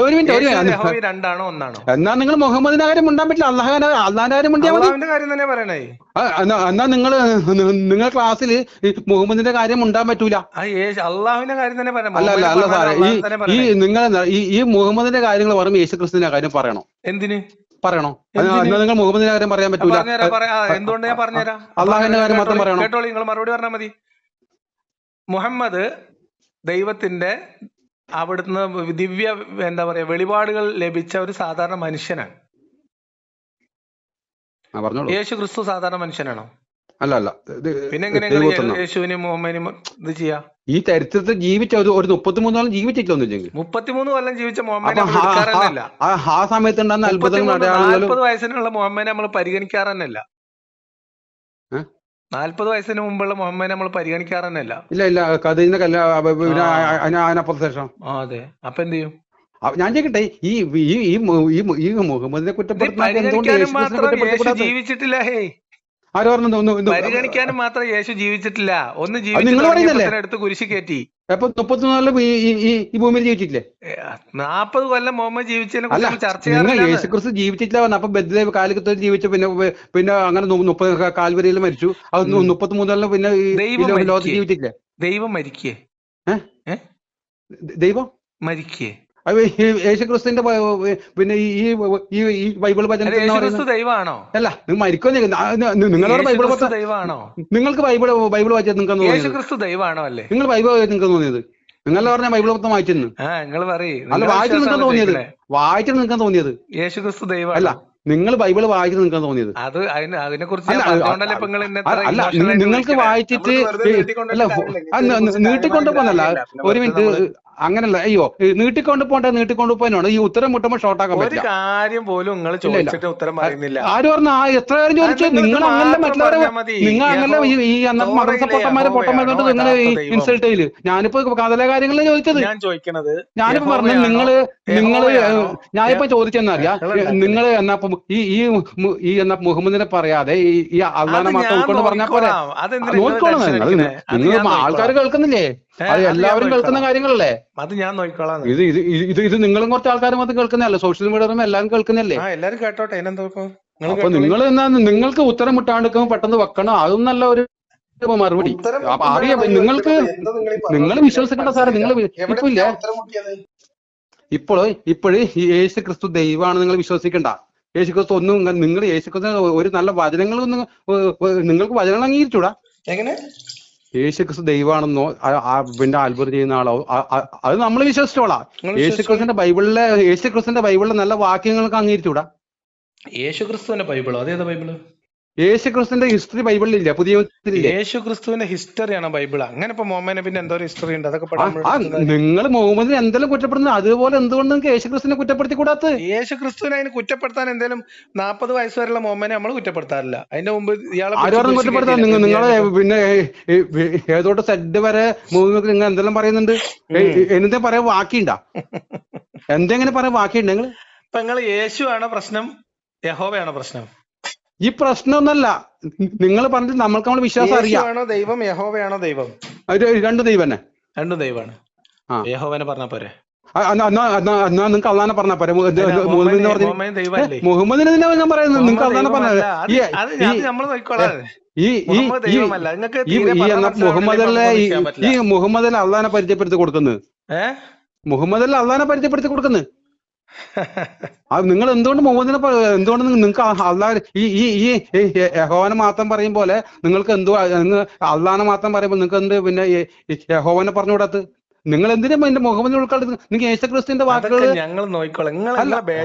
ഒരു മിനിറ്റ്, എന്നാ നിങ്ങൾ മുഹമ്മദിന്റെ കാര്യം മുണ്ടാൻ പറ്റില്ല, അള്ളാന്റെ കാര്യം മുണ്ടിയാൽ മതി. എന്നാ നിങ്ങൾ ക്ലാസ്സിൽ മുഹമ്മദിന്റെ കാര്യം മുണ്ടാൻ പറ്റൂല. അള്ളാഹുവിന്റെ കാര്യം തന്നെ പറയാം. അല്ല അല്ല അല്ല സാറേ, ഈ നിങ്ങൾ ഈ മുഹമ്മദിന്റെ കാര്യങ്ങൾ പറയുമ്പോൾ യേശു ക്രിസ്തുവിന്റെ കാര്യം പറയണോ? എന്തിന് പറയണോ? എന്നാ നിങ്ങൾ മുഹമ്മദിന്റെ കാര്യം പറയാൻ പറ്റൂല, എന്തുകൊണ്ട് ഞാൻ പറഞ്ഞുതരാം. അള്ളാഹുവിന്റെ കാര്യം മാത്രം പറയണോ? കേട്ടോളൂ, നിങ്ങൾ മറുപടി പറഞ്ഞാൽ മതി. മുഹമ്മദ് ദൈവത്തിന്റെ അവിടുന്ന് ദിവ്യ എന്താ പറയാ വെളിപാടുകൾ ലഭിച്ച ഒരു സാധാരണ മനുഷ്യനാണ്. യേശു ക്രിസ്തു സാധാരണ മനുഷ്യനാണോ? അല്ല അല്ല. പിന്നെ എങ്ങനെയാണ് യേശുവിനും മുഹമ്മദിനും ഇത് ചെയ്യാ? ഈ ചരിത്രത്തിൽ ജീവിച്ച ഒരു 33 കൊല്ലം ജീവിച്ചിട്ടൊന്നുമില്ലെങ്കിൽ 33 കൊല്ലം ജീവിച്ച മുഹമ്മദിനെ ആ സമയത്ത് ഉണ്ടാകുന്ന അത്ഭുതങ്ങൾ 40 വയസ്സിനുള്ള മുഹമ്മദിനെ നമ്മൾ പരിഗണിക്കാറന്നല്ല. 40 വയസ്സിന് മുമ്പുള്ള മുഹമ്മദിനെ നമ്മൾ പരിഗണിക്കാറന്നല്ല. ഇല്ല ഇല്ല, കഥീന്റെ അതിനപ്പുറത്തെ ശേഷം. അതെ, അപ്പൊ എന്ത് ചെയ്യും? ഞാൻ ചോദിക്കട്ടെ, ഈ മുഹമ്മദിനെ കുറ്റപ്പെടുത്താൻ ജീവിച്ചിട്ടില്ല. ആര് പറഞ്ഞു? പരിഗണിക്കാനും മാത്രം യേശു ജീവിച്ചിട്ടില്ല. ഒന്ന് ജീവിച്ചു കുരിശി കയറ്റി. അപ്പൊ 34 ഈ ഭൂമിയിൽ ജീവിച്ചിട്ടില്ലേ? 40 കൊല്ലം മുഹമ്മദ് ജീവിച്ചതിനെ കുറിച്ച് ചർച്ച യേശു ക്രിസ്തു ജീവിച്ചിട്ടില്ല പറഞ്ഞു. അപ്പൊ ബദ്ലേവ് കാലിക്കത്തിൽ ജീവിച്ചു, പിന്നെ അങ്ങനെ 30 കാൽവരിയിൽ മരിച്ചു. അത് 33 കൊല്ലം പിന്നെ ലോകത്ത് ജീവിച്ചിട്ടില്ലേ? ദൈവം മരിക്കേ? ദൈവം മരിക്കേ? യേശു ക്രിസ്തുവിന്റെ പിന്നെ ഈ ബൈബിൾ ദൈവമാണോ? അല്ല, നിങ്ങൾ മരിക്കോ? നിങ്ങളോട് ബൈബിൾ ദൈവമാണോ? നിങ്ങൾക്ക് ബൈബിൾ വായിച്ചാൽ നിങ്ങൾക്ക് യേശു ക്രിസ്തു ദൈവമാണോ? അല്ലേ, നിങ്ങൾ ബൈബിൾ വായിച്ചാൽ നിങ്ങൾക്ക് തോന്നിയത്? നിങ്ങളെ പറഞ്ഞ ബൈബിൾ മൊത്തം വായിച്ചിരുന്നു. നിങ്ങൾ പറയും. അല്ല, വായിച്ചു നിൽക്കാൻ തോന്നിയത്, വായിച്ചിട്ട് നിൽക്കാൻ തോന്നിയത് യേശു ക്രിസ്തു ദൈവം അല്ല. നിങ്ങൾ ബൈബിൾ വായിച്ചു നിൽക്കാൻ തോന്നിയത് അത് അതിനെ കുറിച്ച് അല്ല. നിങ്ങൾക്ക് വായിച്ചിട്ട് നീട്ടിക്കൊണ്ട് പോകുന്നല്ല. ഒരു മിനിറ്റ്, അങ്ങനല്ല. അയ്യോ, നീട്ടിക്കൊണ്ട് പോകാനാണ് ഈ ഉത്തരം മുട്ടുമ്പോൾ ഷോർട്ടാക്കാൻ പറ്റില്ല. ഒരു കാര്യം പോലും നിങ്ങൾ ചോദിച്ചിട്ട് ഉത്തരം പറയുന്നില്ല. ആര് പറഞ്ഞ എത്ര കാര്യം ചോദിച്ചു? നിങ്ങൾ അങ്ങനല്ല മറ്റുള്ളവരെ, നിങ്ങൾ അങ്ങനല്ല ഈ മദ്രസ പൊട്ടന്മാരോട്ട് നിങ്ങൾ ഇൻസൾട്ട് ചെയ്യില്ല. ഞാനിപ്പോ കഥയിലെ കാര്യങ്ങളെ ചോദിച്ചത്. ഞാനിപ്പോ പറഞ്ഞു ഞാനിപ്പോ ചോദിച്ചെന്നറിയാം. നിങ്ങൾ എന്നപ്പോ ഈ എന്നാ മുഹമ്മദിനെ പറയാതെ ഈ അള്ളാനെ മാത്രം ഉൾക്കൊണ്ട് പറഞ്ഞാൽ പോലെ നോക്കിക്കോളാം. നിങ്ങൾ ആൾക്കാർ കേൾക്കുന്നില്ലേ? അത് എല്ലാവരും കേൾക്കുന്ന കാര്യങ്ങളല്ലേ? അത് ഞാൻ നോക്കിക്കോളാം. ഇത് നിങ്ങളും കുറച്ച് ആൾക്കാർ മാത്രം കേൾക്കുന്നതല്ലേ? സോഷ്യൽ മീഡിയ എല്ലാവരും കേൾക്കുന്നല്ലേ? എല്ലാരും കേട്ടോട്ടെ. അപ്പൊ നിങ്ങൾ എന്നാ നിങ്ങൾക്ക് ഉത്തരം മുട്ടാണ്ടിരിക്കുമ്പോൾ പെട്ടെന്ന് വെക്കണം. അതും നല്ല ഒരു മറുപടി. അപ്പൊ അറിയാം, നിങ്ങൾ വിശ്വസിക്കേണ്ട സാറേ. നിങ്ങൾ ഇപ്പൊ ഇല്ല, ഇപ്പോഴ് യേശു ക്രിസ്തു ദൈവമാണ് നിങ്ങൾ വിശ്വസിക്കണ്ട. യേശു ക്രിസ്തു ഒന്നും, നിങ്ങൾ യേശു ക്രിസ്തു ഒരു നല്ല വചനങ്ങളൊന്നും നിങ്ങൾക്ക് വചനങ്ങൾ അംഗീകരിച്ചൂടാ? എങ്ങനെ യേശു ക്രിസ്തു ദൈവമാണെന്നോ പിന്നെ അത്ഭുതം ചെയ്യുന്ന ആളോ അത് നമ്മൾ വിശ്വസിച്ചോളാം. യേശു ക്രിസ്തുവിന്റെ ബൈബിളിലെ നല്ല വാക്യങ്ങൾക്ക് അംഗീകരിച്ചൂടാ? യേശു ക്രിസ്തുവിന്റെ ബൈബിളോ? അതേതാ ബൈബിള്? യേശു ക്രിസ്തുവിന്റെ ഹിസ്റ്ററി ബൈബിളിലില്ല, പുതിയ യേശു ക്രിസ്തുവിന്റെ ഹിസ്റ്ററിയാണ് ബൈബിൾ. അങ്ങനെ ഇപ്പൊ മുഹമ്മദിനെ പിന്നെ എന്തോ ഹിസ്റ്ററി ഉണ്ട്, അതൊക്കെ നിങ്ങൾ മുഹമ്മദിനെ എന്തെങ്കിലും കുറ്റപ്പെടുന്നത് അതുപോലെ എന്തുകൊണ്ട് നിങ്ങൾക്ക് യേശു ക്രിസ്തുവിനെ കുറ്റപ്പെടുത്തി കൂടാത്ത? യേശു ക്രിസ്തുവിനെ അതിന് കുറ്റപ്പെടുത്താൻ എന്തെങ്കിലും 40 വയസ്സ് വരെയുള്ള മുഹമ്മദിനെ നമ്മൾ കുറ്റപ്പെടുത്താറില്ല. അതിന്റെ മുമ്പ് ആരും കുറ്റപ്പെടുത്താൻ നിങ്ങളെ പിന്നെ ഏതോട്ട് സെഡ് വരെ നിങ്ങൾ എന്തെല്ലാം പറയുന്നുണ്ട്? എന്തെങ്കിലും പറയാൻ ബാക്കിയുണ്ടാ? എന്തെങ്കിലും പറയാൻ ബാക്കിയുണ്ട്? നിങ്ങൾ യേശു ആണോ പ്രശ്നം, യഹോവയാണോ പ്രശ്നം? ഈ പ്രശ്നമൊന്നല്ല. നിങ്ങൾ പറഞ്ഞിട്ട് നമ്മൾ വിശ്വാസം അറിയാം. ദൈവം യഹോവയാണോ ദൈവം? രണ്ടു ദൈവം തന്നെ, രണ്ടു ദൈവമാണ്. യഹോവനെ പറഞ്ഞ പോരെ? നിങ്ങൾക്ക് അള്ളാനെ പറഞ്ഞ പോരെ? മുഹമ്മദിനെ ഞാൻ പറയുന്നത് നിങ്ങൾക്ക് അള്ളാനെ പറഞ്ഞത്. ഈ മുഹമ്മദിനെ അള്ളാനെ പരിചയപ്പെടുത്തി കൊടുക്കുന്നത്, മുഹമ്മദിനെ അള്ളാനെ പരിചയപ്പെടുത്തി കൊടുക്കുന്നത് അത് നിങ്ങൾ എന്തുകൊണ്ട് മുഹമ്മദിനെ എന്തുകൊണ്ട് നിങ്ങൾക്ക് അള്ളാഹ് ഈ യഹോവനെ മാത്രം പറയും പോലെ നിങ്ങൾക്ക് അള്ളാഹനെ മാത്രം പറയുമ്പോൾ നിങ്ങൾക്ക് എന്ത് പിന്നെ യഹോവനെ പറഞ്ഞുകൂടാത്ത? നിങ്ങൾ എന്തിനാ എന്റെ മുഹമ്മദിനെ ഉൾക്കൊള്ളുന്നത്? നിങ്ങൾക്ക് യേശുക്രിസ്തുവിന്റെ വാക്കുകൾ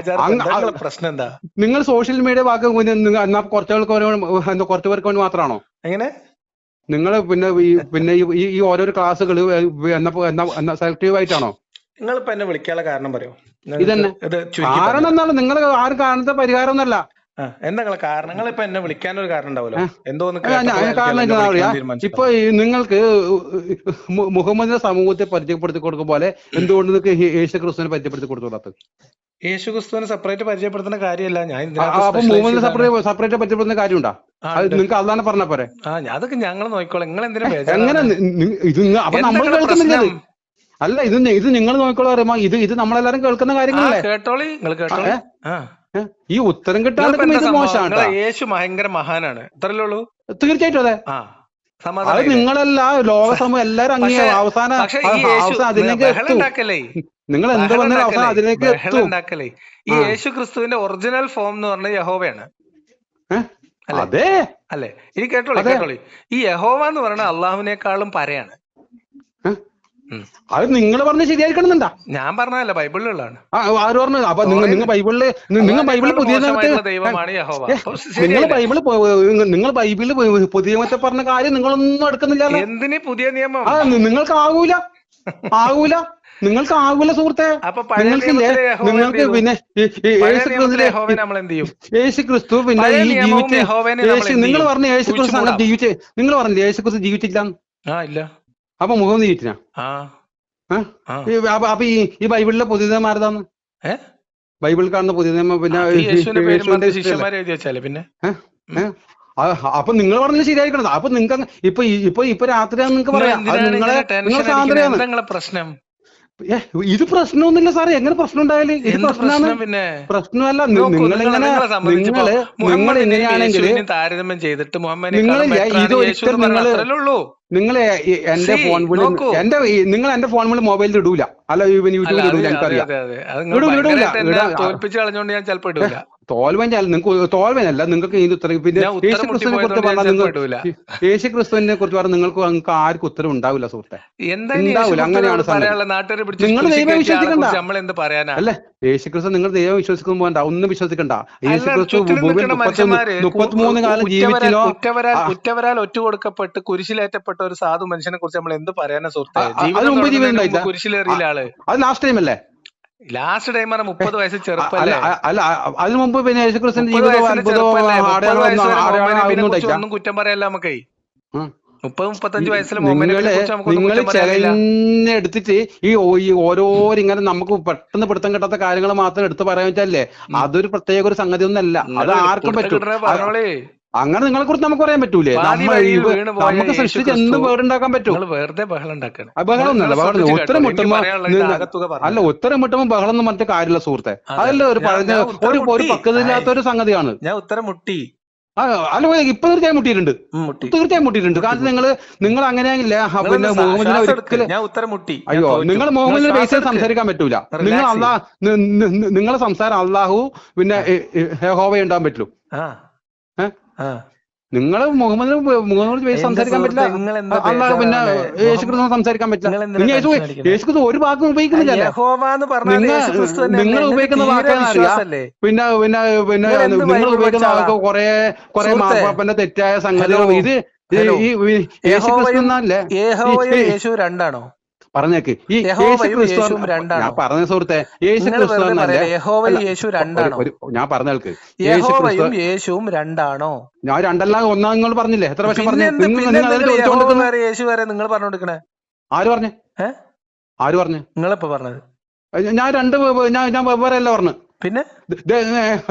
നിങ്ങൾ സോഷ്യൽ മീഡിയ വാക്ക് കുറച്ചു പേർക്ക് വേണ്ടി മാത്രമാണോ? എങ്ങനെ നിങ്ങൾ പിന്നെ ഈ ഓരോരോ ക്ലാസ്സുകൾ സെലക്റ്റീവ് ആയിട്ടാണോ? നിങ്ങളിപ്പോ എന്നെ വിളിക്കാനുള്ള കാരണം പറയോ? ഇതന്നെ കാരണം എന്താണ്? നിങ്ങൾ ആരും കാണുന്ന പരിഹാരം ഒന്നല്ല. എന്താ കാരണം? നിങ്ങൾ ഇപ്പൊ എന്നെ വിളിക്കാനൊരു കാരണം ഉണ്ടാവല്ലോ, എന്തോന്ന് കാരണം എന്താ പറയാ, ഇപ്പൊ നിങ്ങൾക്ക് മുഹമ്മദിന്റെ സമൂഹത്തെ പരിചയപ്പെടുത്തി കൊടുക്കും പോലെ എന്തുകൊണ്ട് നിങ്ങൾക്ക് യേശു ക്രിസ്തുവിനെ പരിചയപ്പെടുത്തി കൊടുത്തു? യേശു ക്രിസ്തുവിനെ സെപ്പറേറ്റ് പരിചയപ്പെടുത്തുന്ന കാര്യമല്ല ഞാൻ. അപ്പൊ മുഹമ്മദിനെ സെപ്പറേറ്റ് പരിചയപ്പെടുന്ന കാര്യമുണ്ടോ? നിങ്ങൾക്ക് അതാണ് പറഞ്ഞ പോരെ. അതൊക്കെ ഞങ്ങൾ നോക്കിക്കോളാം, നിങ്ങൾ എന്തിനാ എങ്ങനെ ഇത് അപ്പൊ നമ്മൾ കേൾക്കുന്നില്ല? അല്ല, ഇത് നിങ്ങൾ നോക്കിക്കോളാം പറയുമ്പോ ഇത് നമ്മളെല്ലാരും കേൾക്കുന്ന കാര്യങ്ങളല്ലേ? കേട്ടോളി, നിങ്ങൾ കേട്ടോളി. ഈ ഉത്തരം കിട്ടാതെ ഇത് മോശമാണ്. യേശു ഭയങ്കര മഹാനാണ്, ഇത്രയല്ലേ ഉള്ളൂ. തീർച്ചയായിട്ടും അതെ. അത് നിങ്ങളല്ല, ലോക സമൂഹം എല്ലാരും അങ്ങനെ അവസാനം അതിലേക്ക് എത്തും. നിങ്ങൾ എന്ത് പറഞ്ഞാലും അവസാനം അതിലേക്ക് എത്തും. ഈ യേശു ക്രിസ്തുവിന്റെ ഒറിജിനൽ ഫോം എന്ന് പറഞ്ഞ യഹോവയാണ്. അതെ അല്ലെ? ഇനി കേട്ടോളി, ഈ യഹോവ എന്ന് പറയുന്നത് അള്ളാഹുവിനേക്കാളും പരയാണ്. അത് നിങ്ങൾ പറഞ്ഞ് ശരിയായിരിക്കണമെന്നുണ്ടാ? ഞാൻ പറഞ്ഞതല്ല, ബൈബിളിലുള്ളതാണ്. ആര് പറഞ്ഞു? അപ്പൊ നിങ്ങൾ ബൈബിളില് പുതിയ ദൈവമാണ് യഹോവ. നിങ്ങൾ ബൈബിളില് പുതിയ നിയമത്തെ പറഞ്ഞ കാര്യം നിങ്ങളൊന്നും എടുക്കുന്നില്ല. എന്തിന് പുതിയ നിയമം? നിങ്ങൾക്ക് ആകൂല നിങ്ങൾക്ക് ആകൂല സുഹൃത്തെ. നിങ്ങൾക്ക് പിന്നെ യേശു ക്രിസ്തു പിന്നെ നിങ്ങൾ പറഞ്ഞ യേശു ക്രിസ്തു നിങ്ങൾ പറഞ്ഞില്ലേ യേശു ക്രിസ്തു ജീവിച്ചില്ല? ഇല്ല. അപ്പൊ മുഹമ്മദ് ജീവിച്ചില്ല? അപ്പൊ ഈ ബൈബിളിലെ പുതിയ നിയമം ആരതാന്ന്? ബൈബിൾ കാണുന്ന പുതിയ നിയമം പിന്നെ അപ്പൊ നിങ്ങൾ പറഞ്ഞത് ശരിയായിരിക്കണം. അപ്പൊ നിങ്ങൾക്ക് ഇപ്പൊ രാത്രിയാണ് നിങ്ങൾക്ക് പറയാം നിങ്ങളെ സ്വാതന്ത്ര്യമാണ്. പ്രശ്നം ഇത് പ്രശ്നമൊന്നുമില്ല സാറേ. എങ്ങനെ പ്രശ്നം ഉണ്ടായാലും ഇത് പ്രശ്നമാണ്. പ്രശ്നമല്ല. നിങ്ങൾ എങ്ങനെയാണെങ്കിൽ നിങ്ങൾ എന്റെ ഫോൺ വിളി നിങ്ങൾ എന്റെ ഫോൺ വിളി മൊബൈലിൽ ഇടൂല. അല്ല യൂട്യൂബിൽ ഇടൂല. എനിക്കറിയാം. തോൽവനല്ല നിങ്ങൾക്ക് ഇതിന്റെ ഉത്തരം. പിന്നെ യേശു ക്രിസ്തുവിനെ കുറിച്ച് പറഞ്ഞാൽ യേശു ക്രിസ്തുവിനെ കുറിച്ച് പറഞ്ഞാൽ നിങ്ങൾക്ക് ആർക്കും ഉത്തരം ഉണ്ടാവില്ല സുഹൃത്തെ. ഉണ്ടാവില്ല. അങ്ങനെയാണ് നിങ്ങൾ ദൈവം വിശ്വസിക്കണ്ട. അല്ലെ യേശു ക്രിസ്തു നിങ്ങൾ ദൈവം വിശ്വസിക്കുമ്പോ ഒന്നും വിശ്വസിക്കണ്ട. യേശു ക്രിസ്തു 33 കാലം ജീവിച്ചോ. കുറ്റവരാൽ ഒറ്റുകൊടുക്കപ്പെട്ട് കുരിശിലേറ്റപ്പെട്ട ഒരു സാധു മനുഷ്യനെ കുറിച്ച് നമ്മൾ എന്ത് പറയാനാ സുഹൃത്തെ? അത് മുമ്പ് ജീവിതം കുരിശിലേറിയ ആള് അത് ലാസ്റ്റ് ടൈം അല്ലേ? ലാസ്റ്റ് ടൈം 30 വയസ്സ് ചെറുപ്പല്ലേ? അല്ല അതിനു മുമ്പ് പിന്നെ യേശുക്രിസ്തുവിന്റെ ഒന്നും കുറ്റം പറയാല്ല നമുക്കേ. 30-35 വയസ്സിൽ നിങ്ങൾ ചെലഞ്ഞെടുത്തിട്ട് ഈ ഓരോരിങ്ങനെ നമുക്ക് പെട്ടെന്ന് പിടുത്തം കിട്ടാത്ത കാര്യങ്ങൾ മാത്രം എടുത്ത് പറയാൻ വെച്ചാലേ അതൊരു പ്രത്യേക ഒരു സംഗതി ഒന്നല്ല. അത് ആർക്കും പറ്റും. അങ്ങനെ നിങ്ങളെ കുറിച്ച് നമുക്ക് പറയാൻ പറ്റൂലേ? നമുക്ക് സൃഷ്ടിച്ച് എന്ത് വേർഡുണ്ടാക്കാൻ പറ്റും? ബഹളം ഉത്തരം മുട്ടുമ്പോ ഉത്തരം മുട്ടുമ്പോ ബഹളം ഒന്നും മറ്റേ കാര്യമില്ല സുഹൃത്തെ. അതല്ല ഒരു പറഞ്ഞ ഒരു പക്വതയില്ലാത്ത ഒരു സംഗതിയാണ്. ഞാൻ ഉത്തരം മുട്ടി. അല്ല ഇപ്പൊ തീർച്ചയായും മുട്ടിയിട്ടുണ്ട്. കാരണം നിങ്ങൾ അങ്ങനെയാകില്ല. പിന്നെ മുഹമ്മദിനെ ഒരിക്കലും അയ്യോ നിങ്ങൾ മുഹമ്മദിന്റെ ബേസിൽ സംസാരിക്കാൻ പറ്റൂല. നിങ്ങളെ സംസാരം അള്ളാഹു പിന്നെ യഹോവ ഉണ്ടാകാൻ പറ്റുള്ളൂ. നിങ്ങൾ മുഹമ്മദ് ബേസ് സംസാരിക്കാൻ പറ്റില്ല. അള്ളാഹു പിന്നെ യേശുക്രിസ്തു സംസാരിക്കാൻ പറ്റില്ല. യേശുക്രിസ്തു ഒരു വാക്കും ഉപയോഗിക്കുന്നില്ല. നിങ്ങൾ ഉപയോഗിക്കുന്ന വാക്കാണ് അറിയാം. പിന്നെ പിന്നെ പിന്നെ നിങ്ങൾ ഉപയോഗിക്കുന്ന വാക്ക് കുറെ മാർപ്പാപ്പന്റെ തെറ്റായ സംഗതികൾ. ഇത് യേശുക്രിസ്തു എന്നല്ലേ? യേശു രണ്ടാണോ? പറഞ്ഞേക്ക്. ഈ യേശുക്രിസ്തു ഞാൻ പറഞ്ഞ സുഹൃത്തെ യേശുക്രിസ്തു ഞാൻ പറഞ്ഞേൾക്ക് യേശുവും രണ്ടാണോ? ഞാൻ രണ്ടല്ല ഒന്നാ നിങ്ങൾ പറഞ്ഞില്ലേ? എത്ര വർഷം പറഞ്ഞു? നിങ്ങൾ പറഞ്ഞോണ്ടിരിക്കണേ ആര് പറഞ്ഞു? നിങ്ങളിപ്പോ പറഞ്ഞത് ഞാൻ ഞാൻ വെവ്വേറെ അല്ല പറഞ്ഞു. പിന്നെ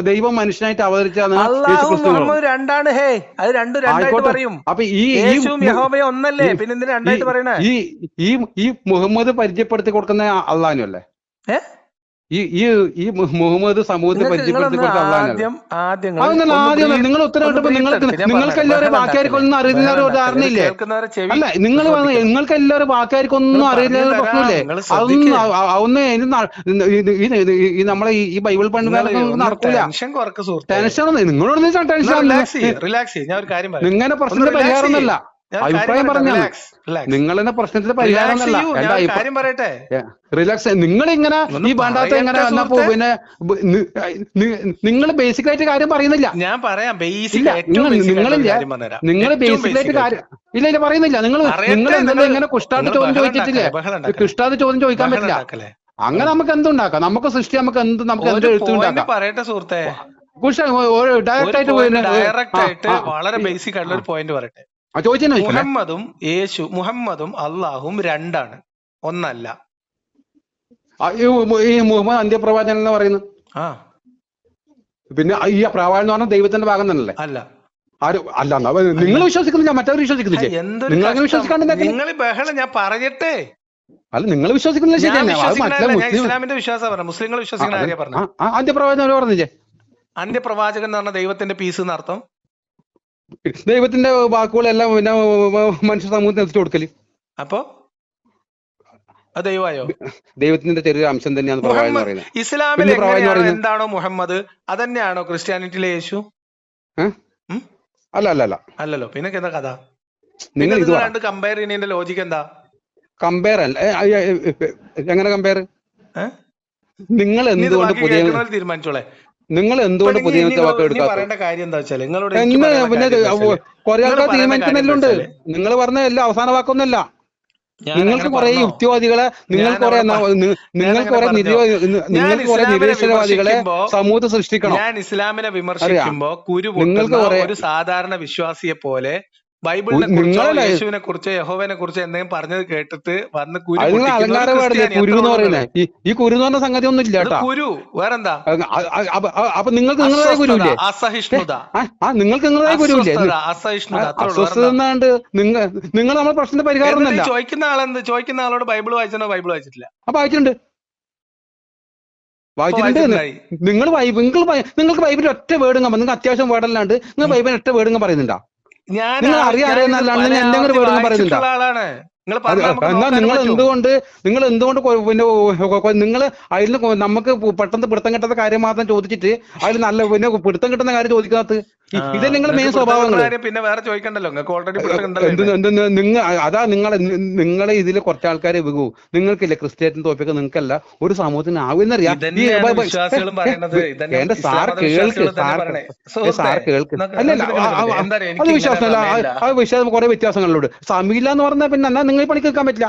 ദൈവം മനുഷ്യനായിട്ട് അവതരിച്ചാണ് രണ്ടാണ്. ഹേ അത് രണ്ടായിട്ട് പറയും. അപ്പൊ ഒന്നല്ലേ? പിന്നെ എന്തിനാ രണ്ടായിട്ട് പറയണേ? ഈ മുഹമ്മദ് പരിചയപ്പെടുത്തി കൊടുക്കുന്ന അള്ളാഹു അല്ലേ? ഈ മുഹമ്മദ് സമൂഹത്തിൽ പരിചയപ്പെടുത്തി കൊടുത്ത ആദ്യം നിങ്ങൾ ഉത്തരവിട്ടപ്പോ നിങ്ങൾക്ക് എല്ലാവരും ബാക്കിയാർക്കൊന്നും അറിയില്ല ഒരു ധാരണയില്ലേ? അല്ല നിങ്ങൾക്ക് എല്ലാവരും ബാക്കിയാർക്കൊന്നും അറിയില്ല പ്രശ്നമില്ലേ? അതൊന്നും ഈ നമ്മളെ ഈ ബൈബിൾ പണ്ഡിതർക്ക് നടക്കൂല. ടെൻഷൻ നിങ്ങളോട് നിങ്ങളുടെ പ്രശ്നത്തിന്റെ പരിഹാരമൊന്നുമല്ല. അഭിപ്രായം പറഞ്ഞാൽ നിങ്ങളെന്നെ പ്രശ്നത്തിന്റെ പരിഹാരം റിലാക്സ്. നിങ്ങളിങ്ങനെ ഈ വേണ്ടാത്ത എങ്ങനെ വന്നപ്പോ പിന്നെ നിങ്ങൾ ബേസിക് ആയിട്ട് കാര്യം പറയുന്നില്ല. ഞാൻ പറയാം നിങ്ങൾ ബേസിക് ആയിട്ട് കാര്യം ഇല്ല പറയുന്നില്ല. നിങ്ങൾ എന്തെങ്കിലും ഇങ്ങനെ കുഷ്ടാത്ത ചോദ്യം ചോദിച്ചിട്ടില്ലേ? കുഷ്ടാത്ത ചോദ്യം ചോദിക്കാൻ പറ്റില്ല. അങ്ങനെ നമുക്ക് എന്തുണ്ടാക്കാം? നമുക്ക് സൃഷ്ടി നമുക്ക് എന്ത് എടുത്തുണ്ടാക്കാം. പറയട്ടെ സുഹൃത്തെ, ഡയറക്റ്റ് ആയിട്ട് വളരെ ബേസിക് ആയിട്ടുള്ള ഒരു പോയിന്റ് പറയട്ടെ. മുഹമ്മദും അള്ളാഹും രണ്ടാണ്, ഒന്നല്ല. ഈ മുഹമ്മദ് അന്ത്യപ്രവാചകൻ എന്ന് പറയുന്നത് പിന്നെ ഈ പ്രവാചകൻ എന്ന് പറഞ്ഞാൽ ദൈവത്തിന്റെ ഭാഗം തന്നെയല്ലേ? അല്ല, ആരും അല്ല. നിങ്ങൾ വിശ്വസിക്കുന്നില്ല, മറ്റവർ വിശ്വസിക്കുന്നില്ലേ? നിങ്ങൾ വിശ്വസിക്കാണ്ട് നിങ്ങൾ ബഹളം ഞാൻ പറയട്ടെ. അല്ല, നിങ്ങൾ വിശ്വസിക്കുന്നില്ല, ശരിയാണ്. ഇസ്ലാമിന്റെ വിശ്വാസം പറഞ്ഞ മുസ്ലിങ്ങൾ വിശ്വസിക്കുന്ന കാര്യം പറഞ്ഞു. അന്ത്യപ്രവാചകൻ പറഞ്ഞില്ലേ? അന്ത്യപ്രവാചകൻ എന്ന് പറഞ്ഞ ദൈവത്തിന്റെ പീസ് എന്നർത്ഥം. ദൈവത്തിന്റെ വാക്കുകളെല്ലാം പിന്നെ മനുഷ്യ സമൂഹത്തിന് എത്തിച്ചു കൊടുക്കല്. അപ്പൊ അത് ദൈവമായോ? ദൈവത്തിന്റെ ചെറിയ അംശം തന്നെയാണ് പ്രവാചകൻ എന്ന് പറയുന്നത്. ഇസ്ലാമിൽ എന്താണോ മുഹമ്മദ് അതന്നെയാണോ ക്രിസ്ത്യാനിറ്റിയിലെ യേശു? അല്ല അല്ല അല്ല അല്ലല്ലോ. പിന്നെ എന്താ കഥ? നിങ്ങൾ ഇത് കമ്പയർ ചെയ്യുന്നതിന്റെ ലോജിക്ക് എന്താ? കമ്പയർ അല്ല, എങ്ങനെ കമ്പയർ? നിങ്ങൾ എന്തുകൊണ്ട് പുതിയ തീരുമാനിച്ചോളെ. നിങ്ങൾ എന്തുകൊണ്ട് പുതിയ വാക്ക് എടുക്കാത്ത? പറയേണ്ട കാര്യം എന്താ വെച്ചാൽ നിങ്ങളോട് പിന്നെ കുറെ ആൾക്കാർ തീരുമാനിക്കുന്നുണ്ട്. നിങ്ങൾ പറഞ്ഞ എല്ലാ അവസാന വാക്കൊന്നുമല്ല. നിങ്ങൾക്ക് കുറെ യുക്തിവാദികളെ, നിങ്ങൾ കുറെ നിരീശ്വരവാദികളെ സമൂഹത്തിൽ സൃഷ്ടിക്കണം. ഞാൻ ഇസ്ലാമിനെ വിമർശിക്കുമ്പോ കുരു ഒരു സാധാരണ വിശ്വാസിയെ പോലെ ബൈബിളിനെ കുറിച്ചോ യേശുവിനെ കുറിച്ചോ യഹോവനെ കുറിച്ചോ എന്തെങ്കിലും പറഞ്ഞത് കേട്ടിട്ട് വന്ന് അലങ്കാര പാടില്ലേ കുരു എന്ന് പറയുന്നത്? ഈ കുരു എന്ന് പറഞ്ഞ സംഗതി ഒന്നും ഇല്ല കേട്ടോ. കുരു വേറെന്താ? അപ്പൊ നിങ്ങൾക്ക് നിങ്ങളെ ഗുരുവില്ലേ? അസഹിഷ്ണുത. നിങ്ങൾക്ക് നിങ്ങളെ ഗുരുവില്ലേ? അസ്വസ്ഥത. നിങ്ങൾ നമ്മുടെ പ്രശ്നത്തിന്റെ പരിഹാരം ഒന്നല്ല. ചോദിക്കുന്ന ആളോട് ബൈബിൾ വായിച്ചോ? ബൈബിൾ വായിച്ചിട്ടില്ല. അപ്പൊ വായിച്ചിട്ടുണ്ട്. നിങ്ങൾക്ക് ബൈബിളിൽ ഒറ്റ വേർഡ് നിങ്ങൾക്ക് അത്യാവശ്യം വേർഡല്ലാണ്ട് നിങ്ങൾ ബൈബിളിൽ ഒറ്റ വേർഡ് പറയുന്നുണ്ടാ? നിങ്ങൾ അറിയാറിയെന്നല്ലാണ്ട് എന്തെങ്കിലും വേർഡ് പറയുന്നുണ്ടോ? എന്നാ നിങ്ങൾ എന്തുകൊണ്ട് പിന്നെ നിങ്ങൾ അതിൽ നമുക്ക് പെട്ടെന്ന് പിടുത്തം കിട്ടുന്ന കാര്യം മാത്രം ചോദിച്ചിട്ട് അതിൽ നല്ല പിന്നെ പിടുത്തം കിട്ടുന്ന കാര്യം ചോദിക്കാത്ത ഇതേ നിങ്ങളുടെ മെയിൻ സ്വഭാവങ്ങൾ. പിന്നെ വേറെ ചോദിക്കണ്ടല്ലോ, നിങ്ങൾ അതാ നിങ്ങളെ ഇതിൽ കുറച്ച് ആൾക്കാരെ വികൂ. നിങ്ങൾക്കില്ല ക്രിസ്ത്യാനിറ്റി തോപ്പിക്കാൻ നിങ്ങൾക്കല്ല ഒരു സമൂഹത്തിന് ആവുന്നറിയാം. എന്റെ സാർ കേൾക്ക്, സാർ കേൾക്ക്. അല്ലല്ല, അത് വിശ്വാസമല്ല, അത് വിശ്വാസം കുറെ വ്യത്യാസങ്ങളിലുണ്ട്. സമീല എന്ന് പറഞ്ഞാൽ പിന്നെ എന്നാ നിങ്ങൾ പണിക്ക് നിൽക്കാൻ പറ്റില്ല.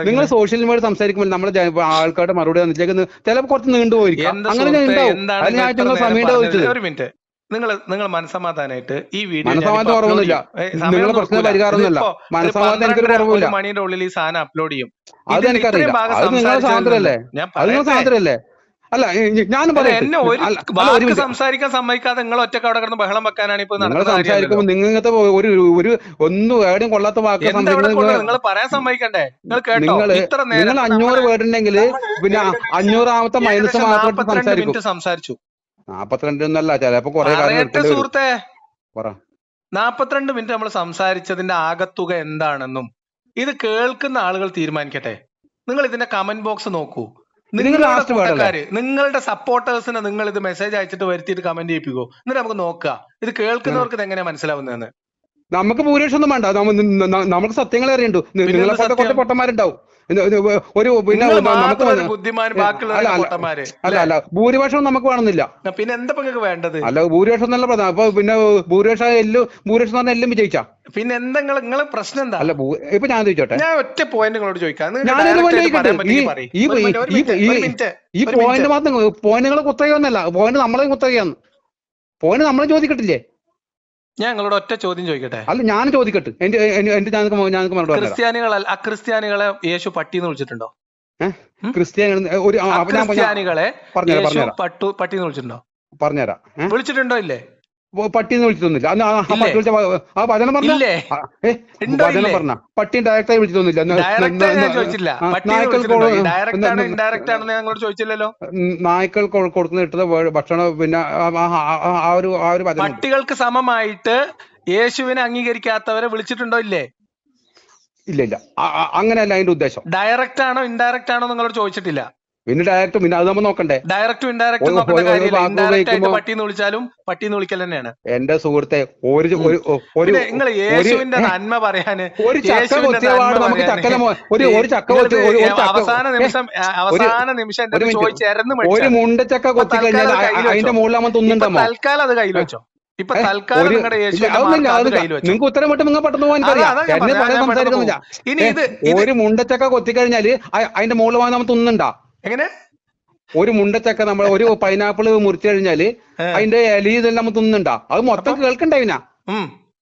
നിങ്ങൾ സോഷ്യൽ മീഡിയ സംസാരിക്കുമ്പോൾ നമ്മളെ ആൾക്കാരുടെ മറുപടി വന്നിട്ടേക്ക് ചിലപ്പോൾ കുറച്ച് നീണ്ടുപോയിരിക്കും. അങ്ങനെ ഒരു മിനിറ്റ്, നിങ്ങൾ മനസ്സമാധാനായിട്ട് ഈ വീഡിയോ മനസ്സമാധാനം കുറവൊന്നുമില്ല. നിങ്ങളുടെ പ്രശ്ന പരിഹാരമൊന്നുമില്ല. മനസ്സമാധാനം എനിക്കൊരു കുറവില്ല. മണിയുടെ ഉള്ളിൽ ഈ സാധനം അപ്ലോഡ് ചെയ്യും. അത് എനിക്കറിയില്ല. അത് നിങ്ങളുടെ സ്വാതന്ത്ര്യമല്ലേ? അത് നിങ്ങളുടെ സ്വാതന്ത്ര്യമല്ലേ? അല്ല, ഞാനും പറയാം. സംസാരിക്കാൻ സമ്മതിക്കാതെ നിങ്ങൾ ഒറ്റ അവിടെ കിടന്ന് ബഹളം വെക്കാനാണ് ഇപ്പൊ സംസാരിക്കുമ്പോൾ നിങ്ങൾക്കത്തെ ഒരു ഒന്നും ഏടും കൊള്ളാത്ത വാക്ക് നിങ്ങൾ പറയാൻ സമ്മതിക്കണ്ടേ? നിങ്ങൾ 500 വേർഡ് ഉണ്ടെങ്കിൽ പിന്നെ 500ാമത്തെ മൈനസ് മാത്രം സംസാരിച്ചു. 42 ഒന്നല്ല, ചിലപ്പോ കുറെ സുഹൃത്തെ 42 മിനിറ്റ് നമ്മൾ സംസാരിച്ചതിന്റെ ആകത്തുക എന്താണെന്നും ഇത് കേൾക്കുന്ന ആളുകൾ തീരുമാനിക്കട്ടെ. നിങ്ങൾ ഇതിന്റെ കമന്റ് ബോക്സ് നോക്കൂ. നിങ്ങളുടെ സപ്പോർട്ടേഴ്സിനെ നിങ്ങൾ ഇത് മെസ്സേജ് അയച്ചിട്ട് വരുത്തിയിട്ട് കമന്റ് ചെയ്യിപ്പിക്കോ. എന്നിട്ട് നമുക്ക് നോക്കുക ഇത് കേൾക്കുന്നവർക്ക് ഇത് എങ്ങനെയാ മനസ്സിലാവുന്നതെന്ന്. നമുക്ക് ഭൂരിപക്ഷം ഒന്നും വേണ്ട, നമുക്ക് സത്യങ്ങൾ അറിയണ്ടു. നിങ്ങളെ കുറച്ച് പൊട്ടന്മാരുണ്ടാവും. ഒരു പിന്നെ അല്ല ഭൂരിപക്ഷം നമുക്ക് വേണമെന്നില്ല. പിന്നെ എന്താ വേണ്ടത്? അല്ല ഭൂരിപക്ഷം നല്ല പ്രധാനം. അപ്പൊ പിന്നെ ഭൂരിപക്ഷം പറഞ്ഞാൽ എല്ലാം വിജയിച്ചാ പിന്നെ എന്താ നിങ്ങളെ പ്രശ്നം എന്താ? അല്ല ഇപ്പൊ ഞാൻ ചോദിച്ചോട്ടെ, ഞാൻ ഒറ്റ പോയിന്റ് നിങ്ങളോട് ചോദിക്കാം. ഈ പോയിന്റ് മാത്രം പോയിന്റുകളെ കുത്തകയൊന്നല്ല, പോയിന്റ് നമ്മളെ കുത്തകയാണ്. പോയിന്റ് നമ്മളെ ചോദിക്കട്ടില്ലേ? ഞാൻ നിങ്ങളോട് ഒറ്റ ചോദ്യം ചോദിക്കട്ടെ? അല്ല ഞാൻ ചോദിക്കട്ടെ. ക്രിസ്ത്യാനികളെ യേശു പട്ടിന്ന് വിളിച്ചിട്ടുണ്ടോ? ക്രിസ്ത്യാനികളെ പട്ടിന്ന് വിളിച്ചിട്ടുണ്ടോ? പറഞ്ഞുതരാം. വിളിച്ചിട്ടുണ്ടോ? ഇല്ലേ? പട്ടിന്ന് വിളിച്ചിട്ടൊന്നുമില്ല. ആ വചനം പറഞ്ഞ പട്ടി ഡയറക്റ്റായി വിളിച്ചിട്ടൊന്നുമില്ല. നായ്ക്കൾ കൊടുക്കുന്ന ഇട്ടത് ഭക്ഷണം പിന്നെ ആ ഒരു പട്ടികൾക്ക് സമമായിട്ട് യേശുവിനെ അംഗീകരിക്കാത്തവരെ വിളിച്ചിട്ടുണ്ടോ? ഇല്ലേ? ഇല്ല, അങ്ങനെയല്ല അതിന്റെ ഉദ്ദേശം. ഡയറക്റ്റ് ആണോ ഇൻഡയറക്റ്റ് ആണോ നിങ്ങളോട് ചോദിച്ചിട്ടില്ല. പിന്നെ ഡയറക്റ്റും പിന്നെ അത് നമ്മൾ നോക്കണ്ടേ? ഡയറക്റ്റും ഇൻഡയറക്റ്റും പട്ടിന്ന് വിളിച്ചാലും പട്ടിന്ന് വിളിക്കൽ തന്നെയാണ്. എന്റെ സുഹൃത്തെ, നിങ്ങൾ യേശുവിന്റെ നന്മ പറയാന് അവസാന നിമിഷം ഒരു മുണ്ടച്ചക്ക കൊത്തി കഴിഞ്ഞാൽ അതിന്റെ മുകളിൽ നമ്മൾ തിന്നുണ്ടാമോ? തൽക്കാലം അത് കയ്യിൽ വെച്ചോ. ഇപ്പൊ തൽക്കാലം നിങ്ങളുടെ നിങ്ങൾക്ക് ഉത്തരം വിട്ട് നിങ്ങൾ പെട്ടെന്ന് പോകാൻ എന്നെ പറയാൻ സംസാരിക്കുന്നില്ല. ഇനി ഇത് ഒരു മുണ്ടച്ചക്ക കൊത്തിക്കഴിഞ്ഞാല് അതിന്റെ മുകളിൽ വാങ്ങാൻ നമ്മൾ തിന്നുണ്ടാ? എങ്ങനെ? ഒരു മുണ്ടച്ചക്ക നമ്മൾ ഒരു പൈനാപ്പിൾ മുറിച്ചു കഴിഞ്ഞാല് അതിന്റെ ഇല ഇതെല്ലാം നമ്മൾ തിന്നുണ്ടാ? അത് മൊത്തം കേൾക്കണ്ടായിനാ.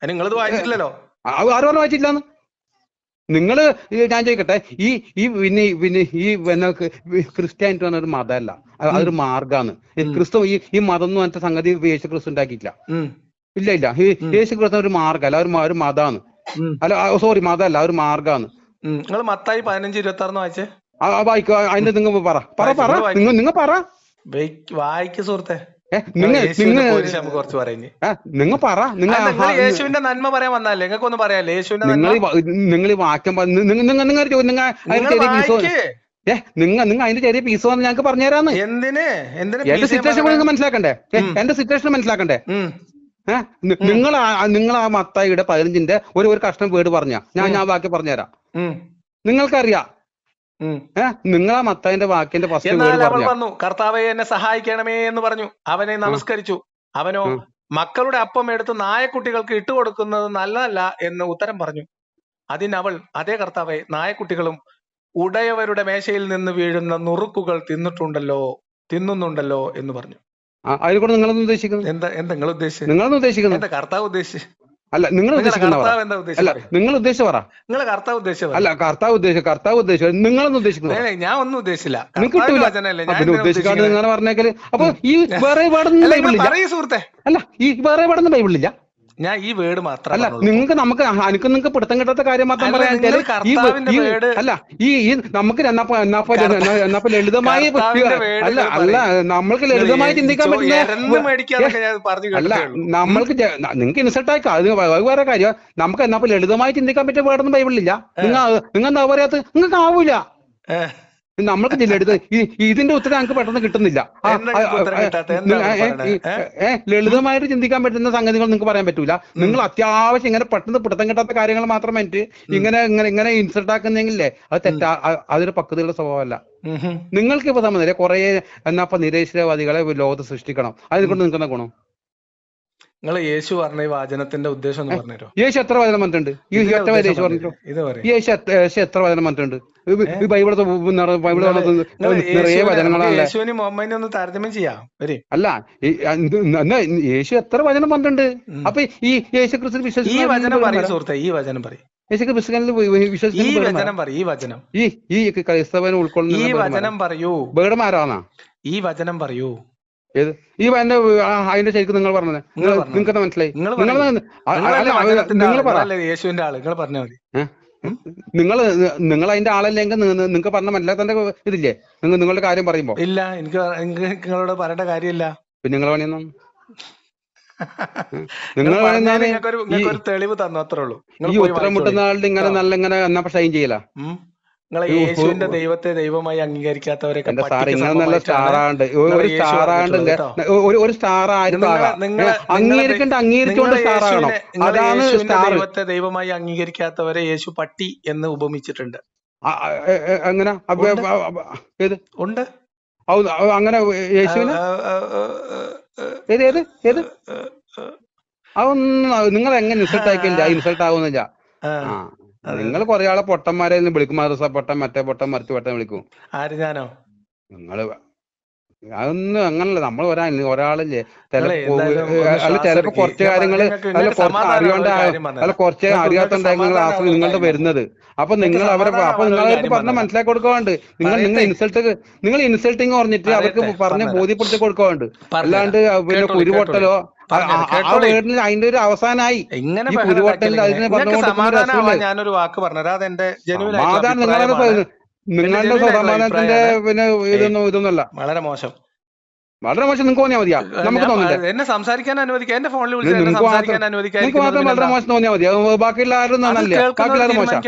നിങ്ങളിത് വായിച്ചിട്ടില്ലല്ലോ. അത് ആരും പറഞ്ഞു വായിച്ചില്ലാന്ന്. നിങ്ങള് ഞാൻ ചോദിക്കട്ടെ, ഈ ഈ പിന്നെ പിന്നെ ഈ പിന്നെ ക്രിസ്ത്യാനിറ്റി പറഞ്ഞ ഒരു മതമല്ല, അതൊരു മാർഗാണ്. ക്രിസ്തു ഈ മതം എന്ന് പറഞ്ഞ സംഗതി യേശു ക്രിസ്തു ഉണ്ടാക്കിയിട്ടില്ല. ഇല്ല ഇല്ല, യേശു ക്രിസ്തു ഒരു മാർഗമല്ല, ഒരു മതമാണ്. അല്ല സോറി, മതമല്ല, ഒരു മാർഗാണ്. നിങ്ങൾ മത്തായി 15:26 വായിച്ചേ. വായിക്കോ, അതിന്റെ നിങ്ങൾ പറ നിങ്ങൾ പറ, വായിക്ക് സുഹൃത്തെ. നിങ്ങൾ പറ. യേശുവിന്റെ നന്മ പറയാൻ വന്നാലേ നിങ്ങൾക്കൊന്നും പറയാല്ലേ? യേശുവിന്റെ നിങ്ങൾ ഈ വാക്യം നിങ്ങൾ അതിന്റെ ചെറിയ പീസ് വന്ന് ഞങ്ങൾക്ക് പറഞ്ഞുതരാന്ന്. എന്റെ സിറ്റുവേഷൻ നിങ്ങൾ മനസ്സിലാക്കണ്ടേ? എന്റെ സിറ്റുവേഷൻ മനസ്സിലാക്കണ്ടേ? നിങ്ങൾ ആ മത്തായിയുടെ 15-ന്റെ ഒരു കഷ്ണം വേർഡ് പറഞ്ഞ ഞാൻ ബാക്കി പറഞ്ഞുതരാം. നിങ്ങൾക്കറിയാം. നിങ്ങൾ ആ മത്തായിന്റെ വാക്കിന്റെ ഫസ്റ്റ് വേർഡ് പറഞ്ഞു, കർത്താവേ എന്നെ സഹായിക്കണമേ എന്ന് പറഞ്ഞു. അവനെ നമസ്കരിച്ചു. അവനോ മക്കളുടെ അപ്പം എടുത്ത് നായക്കുട്ടികൾക്ക് ഇട്ടുകൊടുക്കുന്നത് നല്ലതല്ല എന്ന് ഉത്തരം പറഞ്ഞു. അതിനവൾ, അതേ കർത്താവേ, നായക്കുട്ടികളും ഉടയവരുടെ മേശയിൽ നിന്ന് വീഴുന്ന നുറുക്കുകൾ തിന്നുന്നുണ്ടല്ലോ എന്ന് പറഞ്ഞു. അതിൽ കൂടെ നിങ്ങളൊന്നും ഉദ്ദേശിക്കുന്നത് എന്താ നിങ്ങൾ ഉദ്ദേശിച്ചത്? നിങ്ങളൊന്നും ഉദ്ദേശിക്കുന്നത് എന്താ കർത്താവ് ഉദ്ദേശിച്ചത്? അല്ല നിങ്ങൾ ഉദ്ദേശിക്കുന്ന നിങ്ങൾ ഉദ്ദേശിച്ച പറ. നിങ്ങൾ കർത്താവ് ഉദ്ദേശിച്ച അല്ല കർത്താവ് ഉദ്ദേശിച്ചു നിങ്ങളൊന്നും ഉദ്ദേശിക്കുന്നത്. ഞാൻ ഒന്നും ഉദ്ദേശിച്ചില്ല. ഉദ്ദേശിക്കാതെ നിങ്ങൾ പറഞ്ഞേക്കല്. അപ്പൊ ഈ വേറെ പാടൊന്നും ബൈബിളില്ല സുഹൃത്തെ. അല്ല ഈ വേറെ പാടൊന്നും ബൈബിളില്ല. ഞാൻ ഈ വേർഡ് മാത്രം അല്ല നിങ്ങൾക്ക് പിടുത്തം കിട്ടാത്ത കാര്യം മാത്രം പറയാൻ അല്ല ഈ നമുക്ക് ലളിതമായി അല്ല നമ്മൾക്ക് ലളിതമായി ചിന്തിക്കാൻ പറ്റുന്ന അല്ല നമ്മൾക്ക് നിങ്ങൾക്ക് ഇൻസൾട്ട് ആയിക്കാം, അത് വേറെ കാര്യം. നമുക്ക് എന്നാ ലളിതമായി ചിന്തിക്കാൻ പറ്റിയ വേർഡൊന്നും ബൈബിളില്ല. നിങ്ങൾ എന്താ പറയാത്ത? നിങ്ങൾക്ക് ആവൂല. നമ്മൾക്ക് ജില്ലെടുത്ത് ഇതിന്റെ ഉത്തരം ഞങ്ങൾക്ക് പെട്ടെന്ന് കിട്ടുന്നില്ല. ലളിതമായിട്ട് ചിന്തിക്കാൻ പറ്റുന്ന സംഗതികൾ നിങ്ങൾക്ക് പറയാൻ പറ്റൂല. നിങ്ങൾ അത്യാവശ്യം ഇങ്ങനെ പെട്ടെന്ന് പിടുത്തം കിട്ടാത്ത കാര്യങ്ങൾ മാത്രം ഇങ്ങനെ ഇൻസൾട്ട് ആക്കുന്നെങ്കിലേ അത് തെറ്റാ, അതൊരു പക്വതയുള്ള സ്വഭാവമല്ല. നിങ്ങൾക്ക് ഇപ്പൊ സംബന്ധിച്ച കുറെ നിരീശ്വരവാദികളെ ലോകത്ത് സൃഷ്ടിക്കണം. അതിനെക്കൊണ്ട് നിങ്ങൾക്ക് എന്താ ഗുണം? നിങ്ങൾ യേശു പറഞ്ഞ ഈ വാചനത്തിന്റെ ഉദ്ദേശം ഒന്ന് പറഞ്ഞോ. യേശു എത്ര വചനം പറഞ്ഞിട്ടുണ്ട്? ഈ ഒറ്റ യേശു പറഞ്ഞിട്ടോ? യേശു എത്ര വചനം പറഞ്ഞിട്ടുണ്ട്? നിറയെ വചനങ്ങളാണ്. അല്ല യേശു എത്ര വചനം പറഞ്ഞിട്ടുണ്ട്? അപ്പൊ ഈ യേശു ക്രിസ്തു വിശ്വസിക്കുന്ന ഈ ക്രൈസ്തവനെ ഉൾക്കൊള്ളുന്ന ബേഡമാരാണാ ഈ വചനം പറയൂ. ഏത് ഈ അതിന്റെ ശരിക്കും നിങ്ങൾ പറഞ്ഞത് നിങ്ങൾക്ക് മനസ്സിലായി? നിങ്ങൾ പറ. യേശുവിന്റെ ആള് നിങ്ങൾ പറഞ്ഞാൽ മതി. നിങ്ങൾ അതിന്റെ ആളല്ലെങ്കിൽ നിങ്ങൾക്ക് പറഞ്ഞ മനസ്സിലാത്തന്റെ ഇതില്ലേ നിങ്ങളുടെ കാര്യം പറയുമ്പോ? ഇല്ല, എനിക്ക് നിങ്ങളോട് പറയേണ്ട കാര്യമില്ല. പിന്നെ നിങ്ങൾ പണിയൊന്നും തെളിവ് തന്നു, അത്രേ ഉള്ളൂ. ഈ ഉത്തരം മുട്ടുന്ന ആളുടെ ഇങ്ങനെ നല്ല ഇങ്ങനെ എന്നാ ഷൈൻ ചെയ്യല. നിങ്ങളെ യേശുവിന്റെ ദൈവത്തെ ദൈവമായി അംഗീകരിക്കാത്തവരെ ദൈവത്തെ ദൈവമായി അംഗീകരിക്കാത്തവരെ യേശു പട്ടി എന്ന് ഉപമിച്ചിട്ടുണ്ട്. അങ്ങനെ ഉണ്ട് അങ്ങനെ യേശുവിന് അതൊന്നും നിങ്ങൾ എങ്ങനെ ഇൻസൾട്ട് ആക്കില്ല, ഇൻസൾട്ട് ആവുന്നില്ല. നിങ്ങൾ കുറെ ആളെ പൊട്ടന്മാരെ വിളിക്കും, പൊട്ടൻ മറ്റേ പൊട്ടൻ മറിച്ച് പൊട്ടൻ വിളിക്കും. ആര്? ഞാനോ? നിങ്ങള് അതൊന്നും അങ്ങനല്ല. നമ്മൾ ഒരാളല്ലേ ചിലപ്പോ കുറച്ച് കാര്യങ്ങള് കുറച്ച് അറിയാത്തുണ്ടായി നിങ്ങളുടെ വരുന്നത്. അപ്പൊ നിങ്ങൾ അവർക്ക് പറഞ്ഞ മനസ്സിലാക്കി കൊടുക്കാറുണ്ട്. നിങ്ങൾ ഇൻസൾട്ടിങ് പറഞ്ഞിട്ട് അവർക്ക് പറഞ്ഞ് ബോധ്യപ്പെടുത്തി കൊടുക്കാറുണ്ട്. അല്ലാണ്ട് പിന്നെ കുരുപൊട്ടലോ ആ വീടിന് അതിന്റെ ഒരു അവസാനായി ഈ കുരുപൊട്ടലിൽ അതിനെ ഞാനൊരു വാക്ക് പറഞ്ഞത് അതെന്റെ നിങ്ങളുടെ സമാധാനത്തിന്റെ പിന്നെ ഇതൊന്നുമല്ല. വളരെ മോശം, വളരെ മോശം. നിങ്ങൾക്ക് തോന്നിയാൽ മതിയാ? നമുക്ക് തോന്നില്ല. എന്നെ സംസാരിക്കാൻ അനുവദിക്കാം, എന്റെ ഫോണിൽ നിങ്ങൾക്ക് മാത്രം വളരെ മോശം തോന്നിയാൽ മതി. ബാക്കിയുള്ള ആരും നന്നല്ലേ? ബാക്കിയുള്ള മോശം.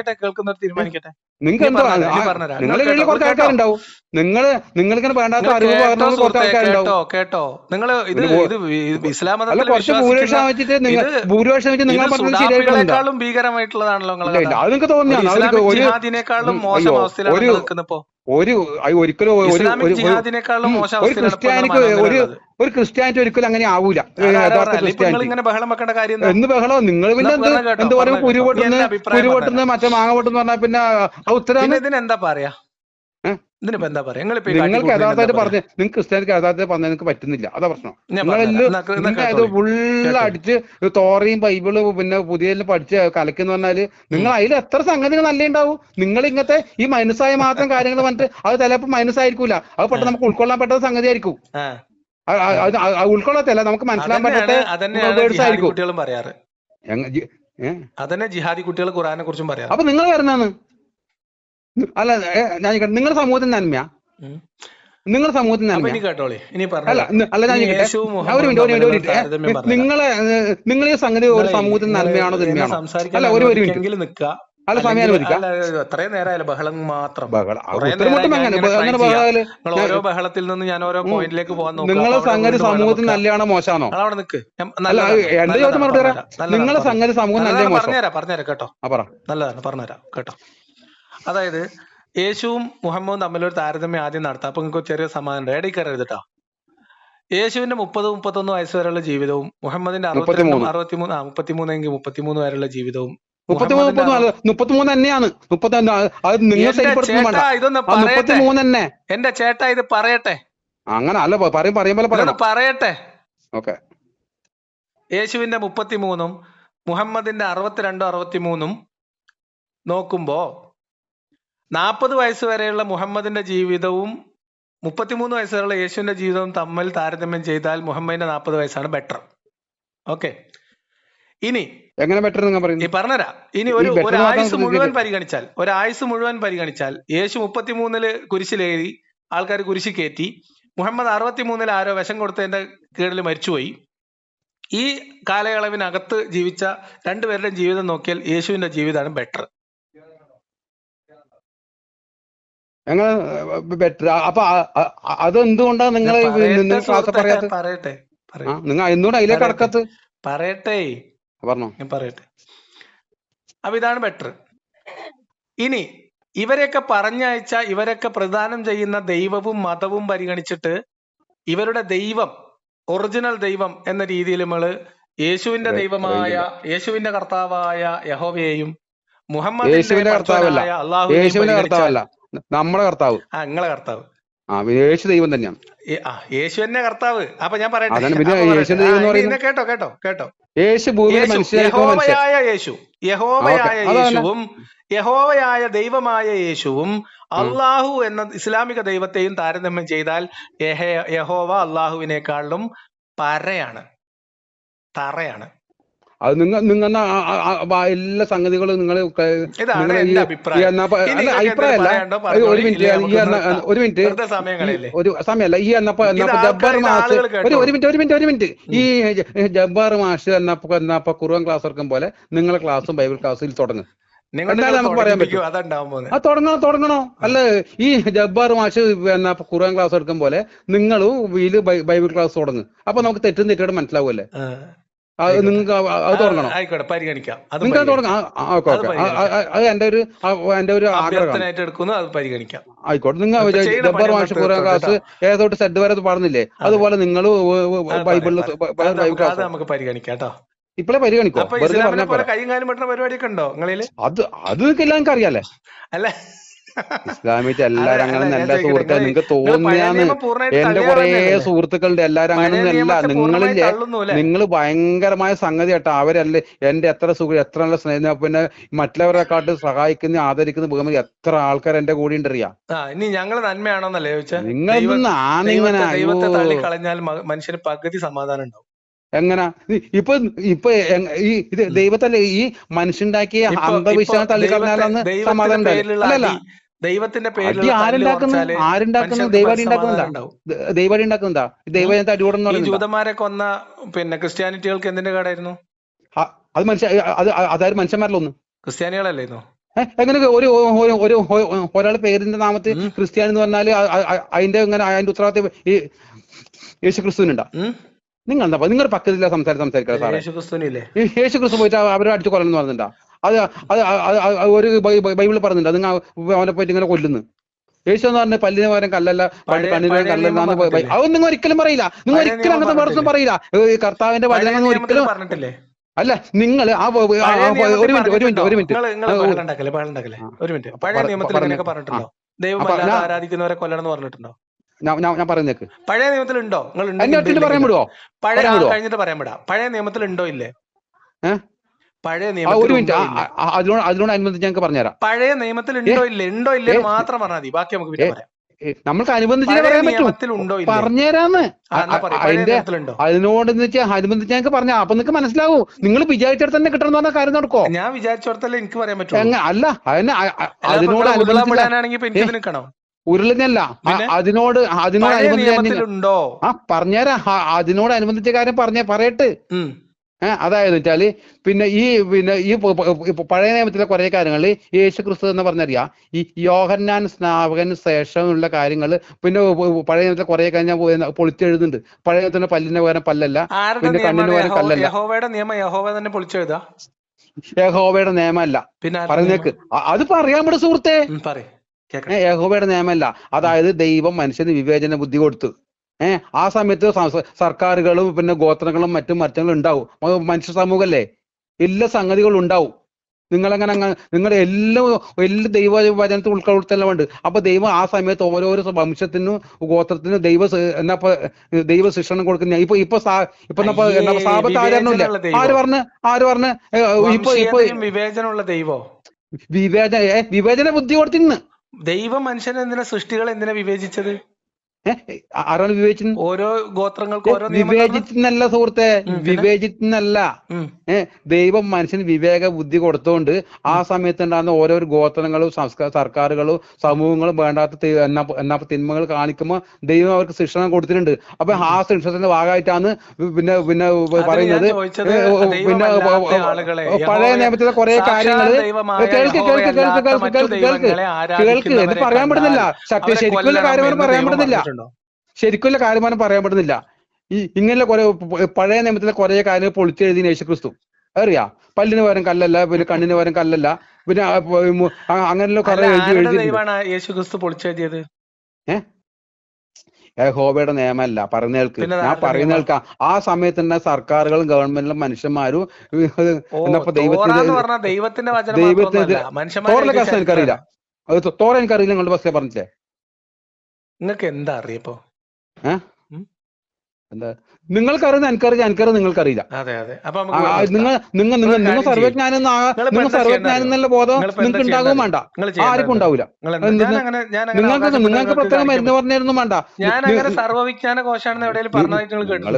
തീരുമാനിക്കട്ടെ. നിങ്ങൾക്ക് എന്തോ നിങ്ങളുടെ വീട്ടിൽ കുറച്ച് ആൾക്കാരുണ്ടാവും. നിങ്ങളിങ്ങനെ വേണ്ടാത്ത അറിവ് പകർന്ന കുറച്ച് ആൾക്കാരുണ്ടാവും. കേട്ടോ നിങ്ങൾ ഇസ്ലാം കുറച്ച് ഭൂരിപക്ഷം വെച്ചിട്ട് ഭൂരിപക്ഷം വെച്ച് നിങ്ങൾ പറഞ്ഞത് ശരിയായിട്ടും ഭീകരമായിട്ടുള്ളതാണല്ലോ. അത് നിങ്ങൾക്ക് തോന്നിയാണ്. ഒരിക്കലും ഒരു ക്രിസ്ത്യാനിക്ക് ഒരു ക്രിസ്ത്യാനിറ്റി ഒരിക്കലും അങ്ങനെ ആവൂല. യഥാർത്ഥ ക്രിസ്ത്യാനിറ്റി എന്ന് ബഹളോ നിങ്ങൾ പിന്നെ എന്ത് പറയുമ്പോൾ കുരുപൊട്ടുന്ന മറ്റേ മാങ്ങ പൊട്ടെന്ന് പറഞ്ഞാൽ പിന്നെ ഉത്തരം എന്താ പറയാ? നിങ്ങൾക്ക് യഥാർത്ഥമായിട്ട് പറഞ്ഞ് നിങ്ങൾക്ക് ക്രിസ്ത്യാനിക്ക് യഥാർത്ഥമായിട്ട് പറഞ്ഞാൽ നിങ്ങൾക്ക് പറ്റുന്നില്ല, അതാ പ്രശ്നം. നിങ്ങളത് ഫുള്ളടിച്ച് തോറയും ബൈബിള് പിന്നെ പുതിയ പഠിച്ച് കലക്കെന്ന് പറഞ്ഞാല് നിങ്ങൾ അതിൽ എത്ര സംഗതികൾ നല്ല ഉണ്ടാവും. നിങ്ങൾ ഇങ്ങനത്തെ ഈ മൈനസായ മാത്രം കാര്യങ്ങൾ പറഞ്ഞിട്ട് അത് ചിലപ്പോൾ മൈനസ് ആയിരിക്കൂല, അത് പെട്ടെന്ന് നമുക്ക് ഉൾക്കൊള്ളാൻ പറ്റുന്ന സംഗതി ആയിരിക്കും. ഉൾക്കൊള്ളത്തല്ല, നമുക്ക് മനസ്സിലാൻ പറ്റാത്ത വേർഡ്സ് ആയിരിക്കും. ജിഹാദി കുട്ടികൾ ഖുർആനെ കുറിച്ചും പറയാം. അപ്പൊ നിങ്ങൾ വരുന്നാണ് അല്ല ഞാൻ നിങ്ങളുടെ സമൂഹത്തിന് നന്മയാ, നിങ്ങളുടെ സമൂഹത്തിന് നന്മ അല്ല അല്ല ഞാൻ ഒരു മിനിറ്റ് നിങ്ങൾ ഈ സംഗതി ഒരു സമൂഹത്തിന് നന്മയാണോ തിന്മയാണോ? അല്ല ഒരു മിനിറ്റ് അല്ല സമയം അനുവദിക്കാം. ബഹളത്തിൽ നിന്ന് ഞാൻ ഓരോ പോയിന്റിലേക്ക് പോകാൻ നോക്കാം. നിങ്ങളെ സംഗതി സമൂഹത്തിന് നല്ലതാണോ മോശമാണോ? അല്ല എന്റെ ചോദ്യം മറുപടി പറയാം. നിങ്ങളെ സംഗതി സമൂഹം നല്ല പറഞ്ഞുതരാം കേട്ടോ, നല്ലതാണ് പറഞ്ഞുതരാം കേട്ടോ. അതായത് യേശുവും മുഹമ്മദും തമ്മിലൊരു താരതമ്യം ആദ്യം നടത്താം. അപ്പൊ നിങ്ങൾക്ക് ചെറിയ സമാധാനം ഇടയിൽ കയറരുത് കേട്ടോ. യേശുവിന്റെ 30-31 വയസ്സ് വരെയുള്ള ജീവിതവും മുഹമ്മദിന്റെ 33 വരെയുള്ള ജീവിതവും 33 തന്നെയാണ്. എന്റെ ചേട്ടാ ഇത് പറയട്ടെ, അങ്ങനെ അല്ല പറയട്ടെ. യേശുവിന്റെ 33 മുഹമ്മദിന്റെ 62-63 നോക്കുമ്പോ 40 വയസ്സ് വരെയുള്ള മുഹമ്മദിന്റെ ജീവിതവും 33 വയസ്സ് വരെയുള്ള യേശുവിന്റെ ജീവിതവും തമ്മിൽ താരതമ്യം ചെയ്താൽ മുഹമ്മദിന്റെ 40 വയസ്സാണ് ബെറ്റർ. ഓക്കെ, ഇനി എങ്ങനെ ബെറ്റർ പറഞ്ഞുതരാം. ഇനി ഒരു ആയുസ് മുഴുവൻ പരിഗണിച്ചാൽ യേശു 33 കുരിശിലേറി ആൾക്കാർ കുരിശി കയറ്റി, മുഹമ്മദ് 63 ആരോ വിഷം കൊടുത്തതിന്റെ കീഴിൽ മരിച്ചുപോയി. ഈ കാലയളവിനകത്ത് ജീവിച്ച രണ്ടുപേരുടെയും ജീവിതം നോക്കിയാൽ യേശുവിന്റെ ജീവിതമാണ് ബെറ്റർ. ബെറ്റർ. അപ്പൊ അതെന്തുകൊണ്ടാണ് നിങ്ങൾ പറയട്ടെ നിങ്ങൾ എന്തുകൊണ്ട് അതിലേക്ക് കടക്കത്ത്? പറയട്ടെ പറയട്ടെ. അപ്പൊ ഇതാണ് ബെറ്റർ. ഇനി ഇവരെയൊക്കെ പറഞ്ഞയച്ച ഇവരൊക്കെ പ്രദാനം ചെയ്യുന്ന ദൈവവും മതവും പരിഗണിച്ചിട്ട് ഇവരുടെ ദൈവം, ഒറിജിനൽ ദൈവം എന്ന രീതിയിൽ നമ്മള് യേശുവിന്റെ ദൈവമായ യേശുവിന്റെ കർത്താവായ യഹോവയെയും മുഹമ്മദിന്റെ കർത്താവല്ല നമ്മുടെ കർത്താവ്, നിങ്ങളെ കർത്താവ് യേശു ദൈവം തന്നെയാണ്. യേശു തന്നെ കർത്താവ്. അപ്പൊ ഞാൻ പറയട്ടെ, കേട്ടോ. യഹോവയായ ദൈവമായ യേശുവും അള്ളാഹു എന്ന ഇസ്ലാമിക ദൈവത്തെയും താരതമ്യം ചെയ്താൽ യഹോവ അള്ളാഹുവിനേക്കാളും തറയാണ്. അത് നിങ്ങൾ എല്ലാ സംഗതികളും നിങ്ങൾ അഭിപ്രായമല്ല. ഒരു മിനിറ്റ് ഒരു സമയമല്ല. ഈ ജബ്ബാർ മാഷ് ഒരു മിനിറ്റ് ഈ ജബ്ബാർ മാഷ് എന്നപ്പോ ഖുർആൻ ക്ലാസ് എടുക്കും പോലെ നിങ്ങളെ ക്ലാസ്സും ബൈബിൾ ക്ലാസ്സിൽ തുടങ്ങും. എന്തായാലും നമുക്ക് പറയാൻ പറ്റും. അത് തുടങ്ങണോ? അല്ല, ഈ ജബ്ബാർ മാഷ് എന്നപ്പോ ഖുർആൻ ക്ലാസ് എടുക്കും പോലെ നിങ്ങളും ഇതില് ബൈബിൾ ക്ലാസ് തുടങ്ങും. അപ്പൊ നമുക്ക് തെറ്റും മനസ്സിലാവുമല്ലേ? നിങ്ങൾക്ക് അത് തുടങ്ങണം, പരിഗണിക്കാം. നിങ്ങൾക്ക് തുടങ്ങാം. അത് എന്റെ ഒരു ആഗ്രഹമാണ്. ആയിക്കോട്ടെ. നിങ്ങൾ ജബ്ബാർ മാഷ് ഖുർആൻ ക്ലാസ് ഏതോട്ട് സെഡ് വരെ പാടുന്നില്ലേ, അതുപോലെ നിങ്ങൾ ബൈബിളിൽ ക്ലാസ് നമുക്ക് പരിഗണിക്കാം കേട്ടോ. ഇപ്പഴേ പരിഗണിക്കോ? വെറുതെ പറഞ്ഞ അത് നിങ്ങൾക്ക് എല്ലാവർക്കും അറിയാലേ. അല്ല, ഇസ്ലാമിറ്റ് എല്ലാരും അങ്ങനെ നല്ല സുഹൃത്തെ നിങ്ങൾക്ക് തോന്നിയാന്ന്. എന്റെ കുറെ സുഹൃത്തുക്കളുടെ എല്ലാരും അങ്ങനൊന്നുമല്ല. നിങ്ങൾ ഭയങ്കരമായ സംഗതി കേട്ടോ. അവരല്ലേ എന്റെ എത്ര എത്ര നല്ല സ്നേഹം, പിന്നെ മറ്റുള്ളവരെക്കാട്ട് സഹായിക്കുന്ന ആദരിക്കുന്ന ബഹുമതി എത്ര ആൾക്കാർ എന്റെ കൂടെ ഉണ്ടറിയാം. ഇനി ഞങ്ങള് നന്മയാണോന്നല്ലേ ചോദിച്ചാൽ, നിങ്ങളൊന്നും ആണിങ്ങനെ കളഞ്ഞാൽ മനുഷ്യന് പകുതി സമാധാനം ഉണ്ടാവും. എങ്ങനാ ഇപ്പൊ ഈ ഇത് ദൈവത്തല്ലേ ഈ മനുഷ്യണ്ടാക്കിയ അന്ധവിശ്വാസം തള്ളിക്കളഞ്ഞാലെന്ന് സമാധാനം അല്ലല്ല. ദൈവത്തിന്റെ പേരിൽ ആരുണ്ടാക്കുന്നത് ദൈവടി ഉണ്ടാക്കുന്നതാ. ദൈവത്തെ അടികൂടുന്ന ജൂതന്മാരെ കൊന്ന പിന്നെ ക്രിസ്ത്യാനിറ്റികൾക്ക് എന്തിന്റെ കേടായിരുന്നു? അത് അതായത് മനുഷ്യന്മാരിലൊന്ന് ക്രിസ്ത്യാനികളല്ലായിരുന്നു. എങ്ങനെ ഒരാൾ പേരിന്റെ നാമത്തിൽ ക്രിസ്ത്യാനി എന്ന് പറഞ്ഞാല് അതിന്റെ ഉത്തരവാദിത്വം ഈ യേശു ക്രിസ്തുവിനുണ്ടാ? നിങ്ങൾ എന്താ നിങ്ങളുടെ പക്കത്തില്ല സംസാരിക്കാം സാറേ. യേശു ക്രിസ്തു പോയിട്ട് അവരെ അടിച്ചു കൊല്ലണം പറഞ്ഞിട്ടുണ്ടാ? അത് ഒരു ബൈബിളിൽ പറഞ്ഞിട്ടുണ്ടാ നിങ്ങൾ അവനെ പോയിട്ട് ഇങ്ങനെ കൊല്ലുന്നു? യേശു എന്ന് പറഞ്ഞ പല്ലിന് പകരം കല്ലല്ല, കണ്ണിന് പകരം കല്ലല്ല എന്ന് അതൊന്നും നിങ്ങൾ ഒരിക്കലും പറയില്ല. നിങ്ങൾ ഒരിക്കലും അങ്ങനത്തെ വേർഡ്സും പറയില്ല. കർത്താവിന്റെ വചനം ഒരിക്കലും പറഞ്ഞിട്ടില്ലേ? അല്ല, നിങ്ങൾ ഒരു മിനിറ്റ് പഴയ നിയമത്തിൽ പറഞ്ഞിട്ടുണ്ടോ ദൈവം ആരാധിക്കുന്നവരെ കൊല്ലണം എന്ന് പറഞ്ഞിട്ടുണ്ടോ? ഞാൻ പറയുന്നേക്ക്. പഴയ നിയമത്തിൽ ഉണ്ടോ? പറയാൻ വിടുവോ? കഴിഞ്ഞിട്ട് പറയാൻ വിടാം. പഴയ നിയമത്തിൽ ഉണ്ടോ ഇല്ലേ? പഴയ ഒരു നിയമത്തിൽ മിനിറ്റ്, അതിനോടനുബന്ധിച്ച് ഞങ്ങൾക്ക് പറഞ്ഞുതരാം. പഴയ നിയമത്തിൽ ഉണ്ടോ ഇല്ലേ മാത്രം പറഞ്ഞാൽ മതി, ബാക്കി നമുക്ക് പിന്നെ പറയാം. നമ്മൾക്ക് അനുബന്ധിച്ച് പറയാൻ പറ്റും, പറഞ്ഞുതരാന്ന്. അതിനോട് അനുബന്ധിച്ച് ഞങ്ങൾക്ക് പറഞ്ഞ അപ്പൊ നിങ്ങൾക്ക് മനസ്സിലാവൂ. നിങ്ങൾ വിചാരിച്ചിടത്ത് തന്നെ കിട്ടണം എന്ന് പറഞ്ഞ കാര്യം നടക്കോ? ഞാൻ വിചാരിച്ചിടത്തല്ലേ എനിക്ക് പറയാൻ പറ്റും. അല്ല, അതിനോട് ഉരുളിഞ്ഞല്ല, അതിനോടനുബന്ധിച്ചുണ്ടോ പറഞ്ഞുതരാം. അതിനോടനുബന്ധിച്ച കാര്യം പറയട്ടെ. അതായത് വെച്ചാല് പിന്നെ ഈ പഴയ നിയമത്തിലെ കുറെ കാര്യങ്ങൾ യേശു ക്രിസ്തു എന്ന് പറഞ്ഞറിയാം. ഈ യോഹന്നാൻ സ്നാപകന് ശേഷമുള്ള കാര്യങ്ങൾ പിന്നെ പഴയ നിയമത്തിലെ കുറെ കാര്യം ഞാൻ പൊളിച്ചെഴുതുന്നുണ്ട്. പഴയ നിയമത്തിന്റെ പല്ലിന് പകരം പല്ലല്ല, പിന്നെ കണ്ണിന് പകരം കല്ലല്ല. യഹോവയുടെ നിയമമല്ല പറയുന്നേക്ക്. അതിപ്പോ അറിയാൻ പറ്റും സുഹൃത്തെ, യഹോവയുടെ നിയമമല്ല. അതായത് ദൈവം മനുഷ്യന് വിവേചന ബുദ്ധി കൊടുത്തു. ആ സമയത്ത് സർക്കാരുകളും പിന്നെ ഗോത്രങ്ങളും മറ്റും ഉണ്ടാവും. മനുഷ്യ സമൂഹല്ലേ, എല്ലാ സംഗതികളും ഉണ്ടാവും. നിങ്ങളെങ്ങനെ നിങ്ങളുടെ എല്ലാ ദൈവവചനത്തിൽ ഉൾക്കൊള്ളുത്തലുണ്ട്. അപ്പൊ ദൈവം ആ സമയത്ത് ഓരോരോ വംശത്തിനും ഗോത്രത്തിനും ദൈവ ശിക്ഷണം കൊടുക്കുന്ന ഇപ്പൊ സാപത്ത് ആചരണമില്ല. ആര് പറഞ്ഞ് വിവേചനമുള്ള ദൈവോ? വിവേചന ബുദ്ധി കൊടുത്തിന്ന് ദൈവം മനുഷ്യനെ എന്തിനാ, സൃഷ്ടികളെ എന്തിനാ വിവേചിച്ചത്? ആരാണ് വിവേചിച്ചത്? ഓരോ ഗോത്രങ്ങൾക്ക് വിവേചിച്ചെന്നല്ല സുഹൃത്തെ, വിവേചിച്ചെന്നല്ല. ദൈവം മനുഷ്യന് വിവേക ബുദ്ധി കൊടുത്തോണ്ട് ആ സമയത്ത് ഉണ്ടാകുന്ന ഓരോ ഗോത്രങ്ങളും സർക്കാരുകളും സമൂഹങ്ങളും വേണ്ടാത്ത തിന്മകൾ കാണിക്കുമ്പോൾ ദൈവം അവർക്ക് ശിക്ഷണം കൊടുത്തിട്ടുണ്ട്. അപ്പൊ ആ ശിക്ഷണത്തിന്റെ ഭാഗമായിട്ടാണ് പിന്നെ പറയുന്നത്. പിന്നെ പഴയ നിയമത്തിലെ കുറെ കാര്യങ്ങള് കേൾക്ക് ഇത് പറയാൻ പറ്റുന്നില്ല. ശരിക്കുള്ള കാര്യമാണ് പറയാൻ പറ്റുന്നില്ല. ശരിക്കുള്ള കാര്യമാണ് പറയാൻ പറ്റുന്നില്ല. ഇങ്ങനെ കുറെ പഴയ നിയമത്തിലെ കുറെ കാര്യങ്ങൾ പൊളിച്ചെഴുതി യേശു ക്രിസ്തു അറിയാ. പല്ലിന് പകരം കല്ലല്ല, പിന്നെ കണ്ണിന് പകരം കല്ലല്ല, പിന്നെ അങ്ങനെയുള്ള കുറെ യേശു ക്രിസ്തു പൊളിച്ചെഴുതിയത്. യഹോവയുടെ നിയമമല്ല പറയുന്നേൾക്ക്. ഞാൻ പറയുന്ന കേൾക്കാം. ആ സമയത്ത് തന്നെ സർക്കാരുകളും ഗവൺമെന്റിലും മനുഷ്യന്മാരും ദൈവത്തിന്റെ തോറിലെ കാശ് എനിക്കറിയില്ല, തോറ എനിക്കറിയില്ല. നിങ്ങളുടെ ബസ്സിലെ പറഞ്ഞില്ലേ? നിങ്ങൾക്ക് എന്താ അറിയപ്പോ? എന്താ നിങ്ങൾക്കറിയുന്ന എനിക്കറിയാം, നിങ്ങൾക്കറിയില്ല. നിങ്ങൾ സർവജ്ഞാനെന്നുള്ള ബോധം നിങ്ങൾക്ക് ഉണ്ടാകും വേണ്ട, ആർക്കും ഉണ്ടാവില്ല. നിങ്ങൾക്ക് പ്രത്യേകം മരുന്ന് പറഞ്ഞായിരുന്നു വേണ്ട.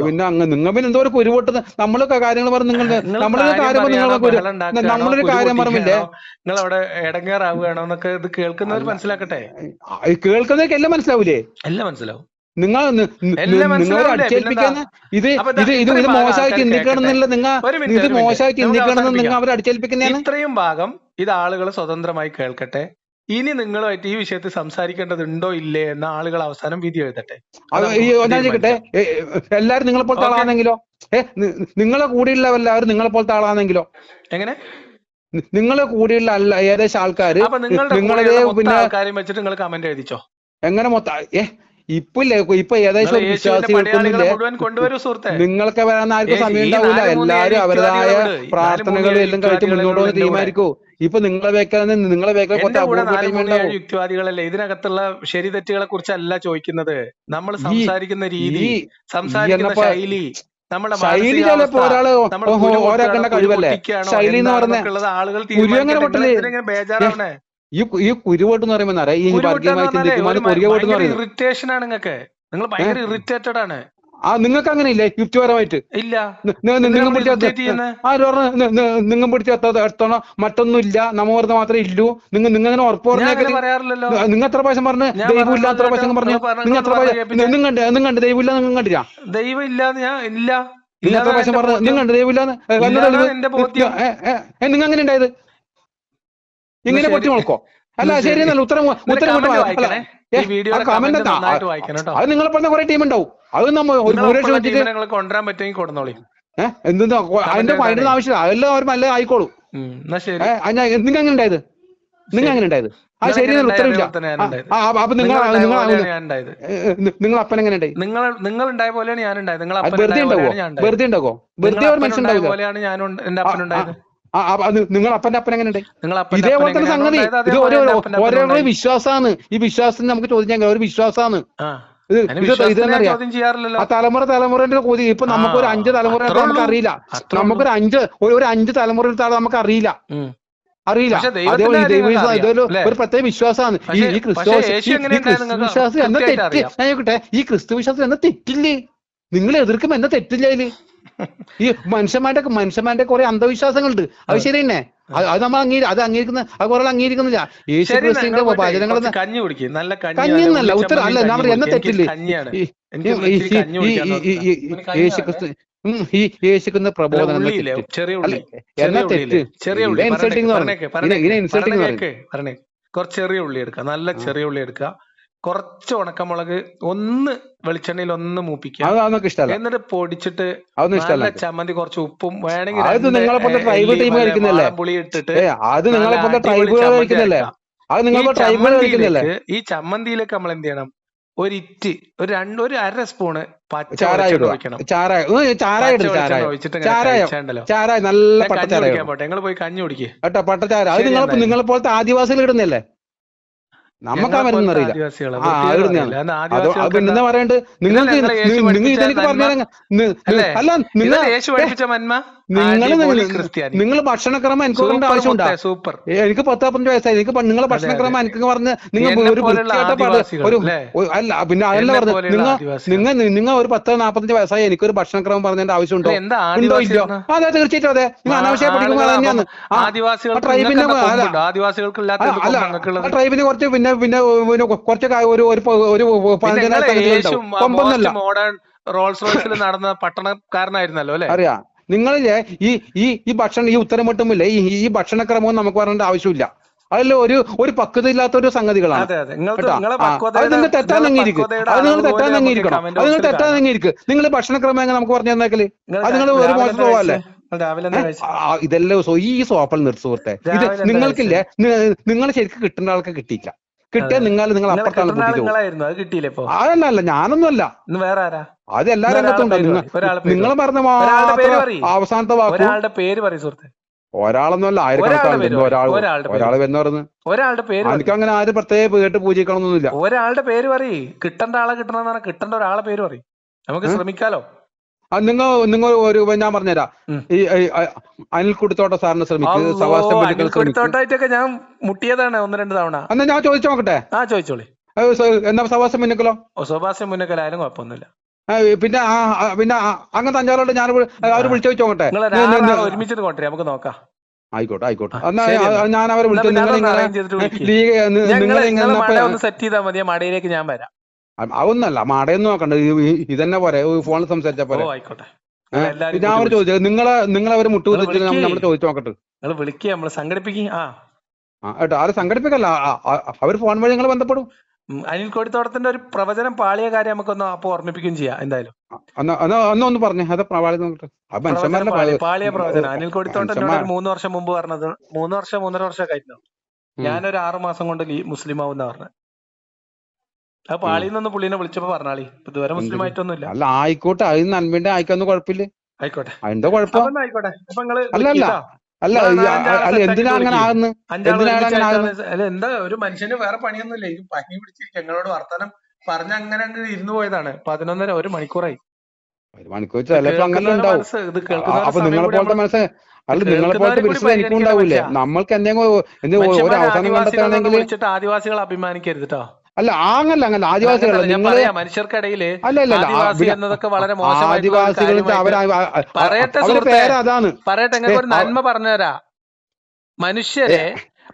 പിന്നെ നിങ്ങൾ എന്തോ ഒരു കുരുവോട്ട് നമ്മളൊക്കെ കാര്യങ്ങൾ പറഞ്ഞു. നമ്മളൊരു കാര്യം പറഞ്ഞില്ലേ, കേൾക്കുന്നതൊക്കെ എല്ലാം മനസ്സിലാവൂലേ? എല്ലാം മനസ്സിലാവും. നിങ്ങൾ അടിച്ചേൽപ്പിക്കുന്ന ഇത് മോശമായി ചിന്തിക്കണമെന്നില്ല. ഇത് മോശമായി ചിന്തിക്കണമെന്ന് നിങ്ങൾ അവരെ അടിച്ചേൽപ്പിക്കുന്നതാണ്. ഇത്രയും ഭാഗം ഇത് ആളുകൾ സ്വതന്ത്രമായി കേൾക്കട്ടെ. ഇനി നിങ്ങളുമായിട്ട് ഈ വിഷയത്തിൽ സംസാരിക്കേണ്ടതുണ്ടോ ഇല്ലേ എന്ന ആളുകൾ അവസാനം വിധി എഴുതട്ടെ. എല്ലാരും നിങ്ങളെ പോലത്തെ ആളാണെങ്കിലോ, നിങ്ങളെ കൂടെയുള്ള എല്ലാവരും നിങ്ങളെ പോലത്തെ ആളാണെങ്കിലോ, എങ്ങനെ നിങ്ങളെ കൂടെയുള്ള ഏകദേശം ആൾക്കാര് പിന്നെ കാര്യം വെച്ചിട്ട് നിങ്ങൾ കമന്റ് എഴുതിച്ചോ? എങ്ങനെ മൊത്തം ഇപ്പൊ ഏകദേശം വിശ്വാസികൾക്കൊന്നുമില്ലേ, നിങ്ങൾക്ക് വരാൻ ആർക്കും സമയം ഉണ്ടാവില്ല. എല്ലാരും അവരുടേതായ പ്രാർത്ഥനകളും എല്ലാം കഴിച്ച് മുന്നോട്ട് പോകുന്ന ടീമായിരിക്കും. ഇപ്പൊ നിങ്ങളെ യുക്തിവാദികളല്ലേ? ഇതിനകത്തുള്ള ശരി തെറ്റുകളെ കുറിച്ചല്ല ചോദിക്കുന്നത്. നമ്മൾ സംസാരിക്കുന്ന രീതി, സംസാരിക്കുന്ന ശൈലി, നമ്മുടെ ശൈലി ചിലപ്പോ ഒരാള് ഓരോക്കേണ്ട കഴിവല്ലേ ശൈലി എന്ന് പറഞ്ഞ ആളുകൾ ബേജാറാവണേ. ഈ കുരുവോട്ട് എന്ന് പറയുമ്പോൾ ഇറിറ്റേഷൻ ആണ് നിങ്ങൾക്ക്. നിങ്ങൾ ഭയങ്കര ഇറിറ്റേറ്റഡ് ആണ്. നിങ്ങൾക്ക് അങ്ങനെ ഇല്ലേ യുക്തിപരമായിട്ട്? ഇല്ല. നിങ്ങൾ പിടിച്ച എത്തണോ മറ്റൊന്നും ഇല്ല, നമ്മ പറഞ്ഞ മാത്രമേ ഇല്ലൂ. നിങ്ങൾ ഉറപ്പ് പറയാറില്ലല്ലോ. നിങ്ങൾ എത്ര പ്രാവശ്യം പറഞ്ഞു ദൈവമില്ല, എത്ര പ്രാവശ്യം പറഞ്ഞു? നിങ്ങൾ എത്ര പ്രാവശ്യം നിങ്ങൾ ദൈവമില്ല നിങ്ങൾ കണ്ടില്ല? ദൈവം ഇല്ലാന്ന് ഞാൻ ഇല്ല. നിങ്ങൾ എത്ര പ്രാവശ്യം പറഞ്ഞു നിങ്ങൾ ദൈവമില്ലാന്ന്? നിങ്ങൾ അങ്ങനെ ഉണ്ടായത് ഇങ്ങനെ പൊട്ടി നോക്കോ? അല്ല ശരിയെന്നല്ല ഉത്തരം അത് നിങ്ങൾ പറഞ്ഞ കുറെ ടീം ഉണ്ടാവും. അത് കൊണ്ടുവരാൻ പറ്റുമെങ്കിൽ കൊടുന്നോളി. എന്തെന്നാ അതിന്റെ ഫൈനൽ ആവശ്യമില്ല, അതെല്ലാം അവർ നല്ല ആയിക്കോളൂ. നിങ്ങൾ എങ്ങനെ ഉണ്ടായത്? നിങ്ങൾ എങ്ങനെ ഉണ്ടായത്? ആ ശരി, ഉത്തരവില്ല. അപ്പൊ നിങ്ങൾ അപ്പൻ എങ്ങനെ ഉണ്ടായി? നിങ്ങൾ ഉണ്ടായ പോലെയാണ് ഞാൻ ഉണ്ടായത്. നിങ്ങൾ വെറുതെ ഉണ്ടാവോ? വെറുതെ ഉണ്ടാവോ? വെറുതെ ഒരു മനുഷ്യൻ ഉണ്ടാവില്ല. പോലെയാണ് ഞാൻ എന്റെ അപ്പൻ ഉണ്ടായത്. നിങ്ങൾ അപ്പന്റെ അപ്പൻ എങ്ങനെ ഉണ്ടായി? ഇതേപോലെ തന്നെ സംഗതി. ഇത് ഓരോ വിശ്വാസമാണ്. ഈ വിശ്വാസം നമുക്ക് ചോദിക്കാൻ ഒരു വിശ്വാസമാണ്. ആ തലമുറന്റെ കൊതി. ഇപ്പൊ നമുക്കൊരു 5 തലമുറ നമുക്ക് അറിയില്ല. നമുക്കൊരു 5 തലമുറ നമുക്ക് അറിയില്ല. അതേപോലെ ഇതൊരു പ്രത്യേക വിശ്വാസമാണ്. ഈ ക്രിസ്തു വിശ്വാസം എന്ന തെറ്റ് ഞാൻ ചോദിക്കട്ടെ, ഈ ക്രിസ്തു വിശ്വാസം എന്ന തെറ്റില്ലേ? നിങ്ങൾ എതിർക്കുമ്പോ എന്താ തെറ്റില്ല അതില്? ഈ മനുഷ്യന്മാരുടെ കുറെ അന്ധവിശ്വാസങ്ങളുണ്ട്. അത് ശരി തന്നെ. അത് നമ്മൾ അംഗീകരിക്കുന്ന അത് കുറെ അംഗീകരിക്കുന്നില്ല. യേശു ക്രിസ്തുവിന്റെ വചനങ്ങൾ കഞ്ഞിന്നല്ല ഉത്തരം അല്ല. ഞാൻ പറയാം, എന്ന തെറ്റില്ലേ? യേശുക്കുന്ന പ്രബോധനം എന്നാ തെറ്റ്? കുറച്ച് ചെറിയ ഉള്ളി എടുക്കുക, നല്ല ചെറിയ ഉള്ളി എടുക്കുക, കുറച്ച് ഉണക്കമുളക് ഒന്ന് വെളിച്ചെണ്ണയിൽ ഒന്ന് മൂപ്പിക്കുക, എന്നിട്ട് പൊടിച്ചിട്ട് നല്ല ചമ്മന്തി, കുറച്ച് ഉപ്പും വേണമെങ്കിൽ പുളി ഇട്ടിട്ട് ഈ ചമ്മന്തിയിലേക്ക് നമ്മൾ എന്ത് ചെയ്യണം? ഒരു അര സ്പൂണ് ഞങ്ങൾ പോയി കഞ്ഞി കുടിക്കുക. പട്ടച്ചാര അത് നിങ്ങളെ പോലത്തെ ആദിവാസികൾ ഇടുന്നല്ലേ? നമുക്ക് ആ മരുന്ന് അറിയില്ല. പിന്നെ പറയണ്ട് നിങ്ങൾക്ക് ഇതെനിക്ക് പറഞ്ഞ അല്ല, നിങ്ങൾ ഭക്ഷണക്രമം എനിക്ക് പറയേണ്ട ആവശ്യമുണ്ടോ? എനിക്ക് 10-15 വയസ്സായി. എനിക്ക് നിങ്ങളെ ഭക്ഷണക്രമം എനിക്ക് പറഞ്ഞ് നിങ്ങൾ ഒരു അല്ല, പിന്നെ അതല്ല പറഞ്ഞു. നിങ്ങൾ ഒരു 10-45 വയസ്സായി എനിക്കൊരു ഭക്ഷണക്രമം പറഞ്ഞതിന്റെ ആവശ്യമുണ്ടോ? ഉണ്ടോ ഇല്ലോ? അതെ, തീർച്ചയായിട്ടും അതെ. നിങ്ങൾ അനാവശ്യമായി പഠിക്കുമ്പോൾ തന്നെയാണ്. ട്രൈബിന് കുറച്ച് പിന്നെ കുറച്ച് ഒരു മോഡേൺ റോൾസ് റോയ്സിൽ നടന്ന പട്ടണക്കാരനായിരുന്നല്ലോ അല്ലെ? അറിയാം. നിങ്ങളില്ലേ ഈ ഭക്ഷണം ഈ ഉത്തരമൊട്ടുമില്ല ഈ ഭക്ഷണക്രമവും നമുക്ക് പറയേണ്ട ആവശ്യമില്ല. അതല്ല ഒരു പക്വത ഇല്ലാത്ത ഒരു സംഗതികളാണ്. അത് നിങ്ങൾ തെറ്റാൻ അംഗീകരിക്കും. നിങ്ങൾ ഭക്ഷണക്രമം എങ്ങനെ നമുക്ക് പറഞ്ഞു തന്നേക്കല്? അത് നിങ്ങൾ ഒരു മോശം പോവല്ലേ? ഇതെല്ലാം ഈ സോപ്പൽ നിർത്ത് സുഹൃത്തെ. ഇത് നിങ്ങൾക്കില്ലേ, നിങ്ങൾ ശരിക്കും കിട്ടേണ്ട ആൾക്ക് കിട്ടിയില്ല. കിട്ടിയാൽ നിങ്ങൾ അപ്പുറത്താണ് കൂട്ടിയിട്ട്. അതല്ല, ഞാനൊന്നും അല്ല, അത് എല്ലാ രംഗത്തും ഉണ്ടാവും. നിങ്ങൾ പറഞ്ഞ അവസാനത്തെ വാക്ക് ഒരാളൊന്നും അല്ല, ആയിരക്കണക്കാണ്. ഒരാൾ എന്ന് പറയുന്നത് ഒരാളുടെ പേര്. എനിക്ക് അങ്ങനെ ആരും പ്രത്യേക കേട്ട് പൂജിക്കണമെന്നൊന്നുമില്ല. ഒരാളുടെ പേര് പറയും. കിട്ടേണ്ട ആളെ കിട്ടണമെന്നാണ്. കിട്ടേണ്ട ഒരാളെ പേര് പറയും. നമുക്ക് ശ്രമിക്കാലോ. നിങ്ങൾ ഒരു ഞാൻ പറഞ്ഞുതരാം. ഈ അനിൽ കുടിത്തോട്ട സാറിന് ശ്രമിക്കും. ഞാൻ മുട്ടിയതാണ് 1-2 തവണ. എന്നാ ഞാൻ ചോദിച്ചു നോക്കട്ടെ. ചോദിച്ചോളി. എന്നാ സവാസം മുന്നക്കലോ? സവാസം മുന്നക്കലായാലും കുഴപ്പമൊന്നുമില്ല. പിന്നെ അങ്ങനത്തെ 5-6 ഞാൻ അവർ വിളിച്ചു നോക്കട്ടെ. ഒരുമിച്ചിട്ട് കൊണ്ടേ നമുക്ക് നോക്കാം. ആയിക്കോട്ടെ. ഞാൻ അവരെ വിളിച്ചു. സെറ്റ് ചെയ്താൽ മതി. മടയിലേക്ക് ഞാൻ വരാം. അതൊന്നല്ല, മാടയൊന്നും നോക്കണ്ട. ഇതന്നെ പോരെ, ഫോണിൽ സംസാരിച്ചാ പോരെ. ഞാൻ അവർ ചോദിച്ചത് നിങ്ങളെ അവര് മുട്ടുകുത്തിട്ട് നമ്മൾ ചോദിച്ചു നോക്കട്ടെ. കേട്ടോ, അത് സംഘടിപ്പിക്കല്ല, അവർ ഫോൺ വഴി നിങ്ങൾ ബന്ധപ്പെടും. അനിൽ കോടിത്തോട്ടത്തിന്റെ ഒരു പ്രവചനം പാളിയ കാര്യം നമുക്കൊന്ന് അപ്പൊ ഓർമ്മിപ്പിക്കുകയും ചെയ്യാം. എന്തായാലും ഒന്ന് പറഞ്ഞു. അത് പാളിയ പ്രവചനം അനിൽ കോടിത്തോട്ടം 3 വർഷം മുമ്പ് പറഞ്ഞത്. 3-3.5 വർഷം കഴിഞ്ഞു. ഞാനൊരു 6 മാസം കൊണ്ട് മുസ്ലിം ആവുന്ന പറഞ്ഞത്. ആ പാളിന്നൊന്ന് പുള്ളിനെ വിളിച്ചപ്പോ പറഞ്ഞാളി. ഇതുവരെ മുസ്ലിം ആയിട്ടൊന്നുമില്ല. അല്ല, ആയിക്കോട്ടെ. അത് നന്മന്റെ ആയിക്കൊന്നും കുഴപ്പമില്ല. ആയിക്കോട്ടെ. അതിന്റെ കുഴപ്പം അല്ല, എന്തിനാ അങ്ങനെ ആകുന്നത്? എന്താ ഒരു മനുഷ്യന് വേറെ പണിയൊന്നുമില്ല. ഈ പനി പിടിച്ചിരിക്കും. ഞങ്ങളോട് വർത്തമാനം പറഞ്ഞ അങ്ങനെ ഇരുന്നു പോയതാണ്. 11:30 1 മണിക്കൂറായി. 1 മണിക്കൂർ ചിലപ്പോ അങ്ങനെ ഉണ്ടാവും. അപ്പൊ നിങ്ങളെ പോലത്തെ മനസ്സ് അല്ല, നിങ്ങളെ പോലത്തെ വിശ്വാസം എനിക്കും ഉണ്ടാവൂലേ? നമ്മൾക്ക് എന്തെങ്കിലും ഒരു അവസാനം കണ്ടെത്താണെങ്കിൽ ആദിവാസികൾ അഭിമാനിക്കരുത് കേട്ടോ. അല്ല, അങ്ങല്ല ആദിവാസികൾ മനുഷ്യർക്കിടയിൽ പറയട്ടെ. ഒരു നന്മ പറഞ്ഞുതരാ. മനുഷ്യരെ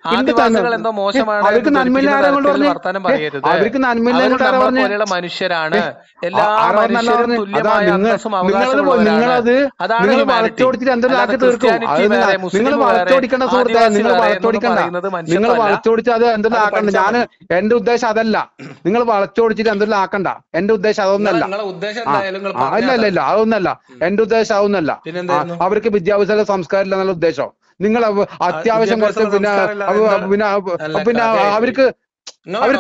ആദിവാസികൾ എന്തോ മോശമാണ് വർത്താനം പറയരുത്. പോലെയുള്ള മനുഷ്യരാണ്. എല്ലാ മനുഷ്യരും തുല്യമായ അന്തസ്സും അവകാശമുള്ളവരാണ്. അതാണ് ഞാൻ എന്റെ ഉദ്ദേശം അതല്ല. നിങ്ങൾ വളച്ചോടിച്ചിട്ട് എന്തെല്ലാം ആക്കണ്ട. എന്റെ ഉദ്ദേശം അതൊന്നല്ല. അല്ല, അതൊന്നല്ല. എന്റെ ഉദ്ദേശം അതൊന്നല്ല. അവർക്ക് വിദ്യാഭ്യാസ സംസ്കാരം ഇല്ല എന്നുള്ള ഉദ്ദേശം. നിങ്ങൾ അത്യാവശ്യം കുറച്ച് പിന്നെ പിന്നെ അവർക്ക്